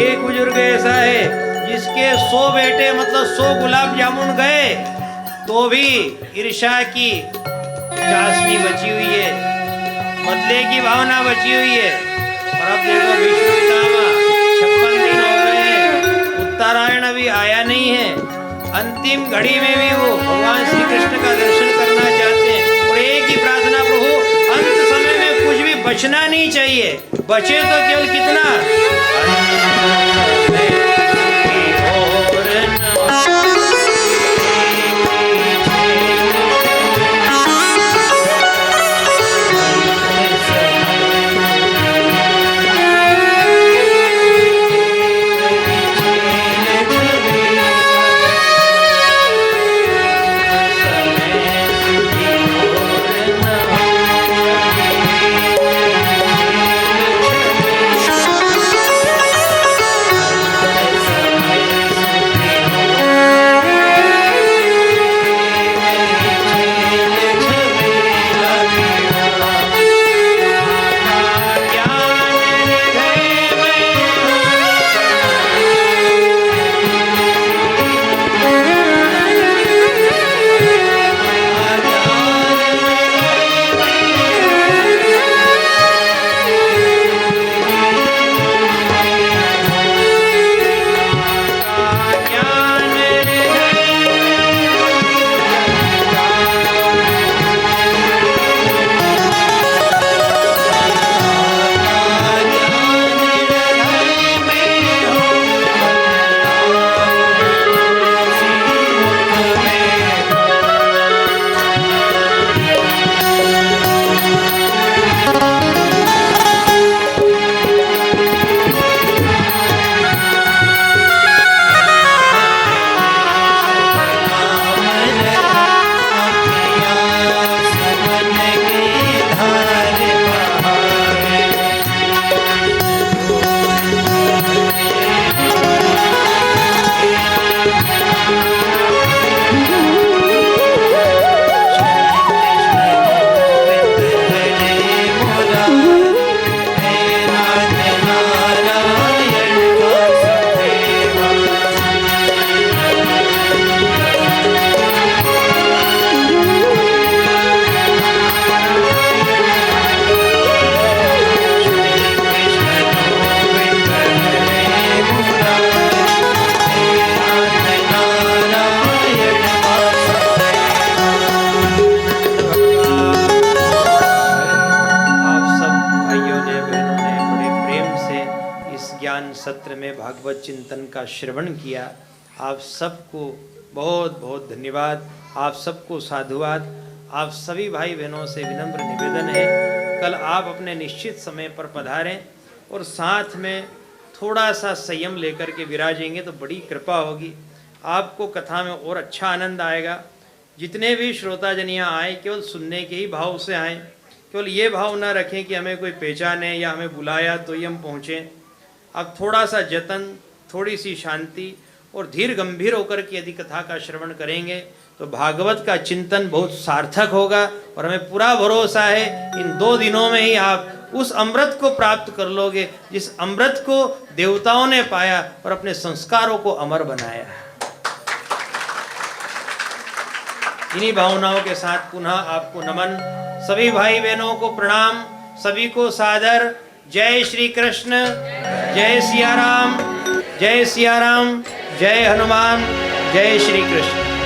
एक बुजुर्ग ऐसा है जिसके 100 बेटे मतलब 100 गुलाब जामुन गए तो भी ईर्ष्या की चाशनी बची हुई है, बदले की भावना बची हुई है। और अब देखो विष्णु पितामह 56 दिन हो गए, उत्तरायण अभी आया नहीं है। अंतिम घड़ी में भी वो भगवान श्री कृष्ण का दर्शन करना चाहते हैं और एक ही प्रार्थना, प्रभु अंत समय में कुछ भी बचना नहीं चाहिए, बचे तो केवल कितना सत्र में भागवत चिंतन का श्रवण किया। आप सबको बहुत बहुत धन्यवाद, आप सबको साधुवाद। आप सभी भाई बहनों से विनम्र निवेदन है कल आप अपने निश्चित समय पर पधारें और साथ में थोड़ा सा संयम लेकर के विराजेंगे तो बड़ी कृपा होगी। आपको कथा में और अच्छा आनंद आएगा। जितने भी श्रोताजनियाँ आए केवल सुनने के ही भाव से आएँ, केवल ये भाव ना रखें कि हमें कोई पहचाने या हमें बुलाया तो ही हम पहुँचें। अब थोड़ा सा जतन, थोड़ी सी शांति और धीर गंभीर होकर के यदि कथा का श्रवण करेंगे तो भागवत का चिंतन बहुत सार्थक होगा। और हमें पूरा भरोसा है इन 2 दिनों में ही आप उस अमृत को प्राप्त कर लोगे जिस अमृत को देवताओं ने पाया और अपने संस्कारों को अमर बनाया। इन्हीं भावनाओं के साथ पुनः आपको नमन, सभी भाई बहनों को प्रणाम, सभी को सादर। जय श्री कृष्ण, जय सिया राम, जय सिया राम, जय हनुमान, जय श्री कृष्ण।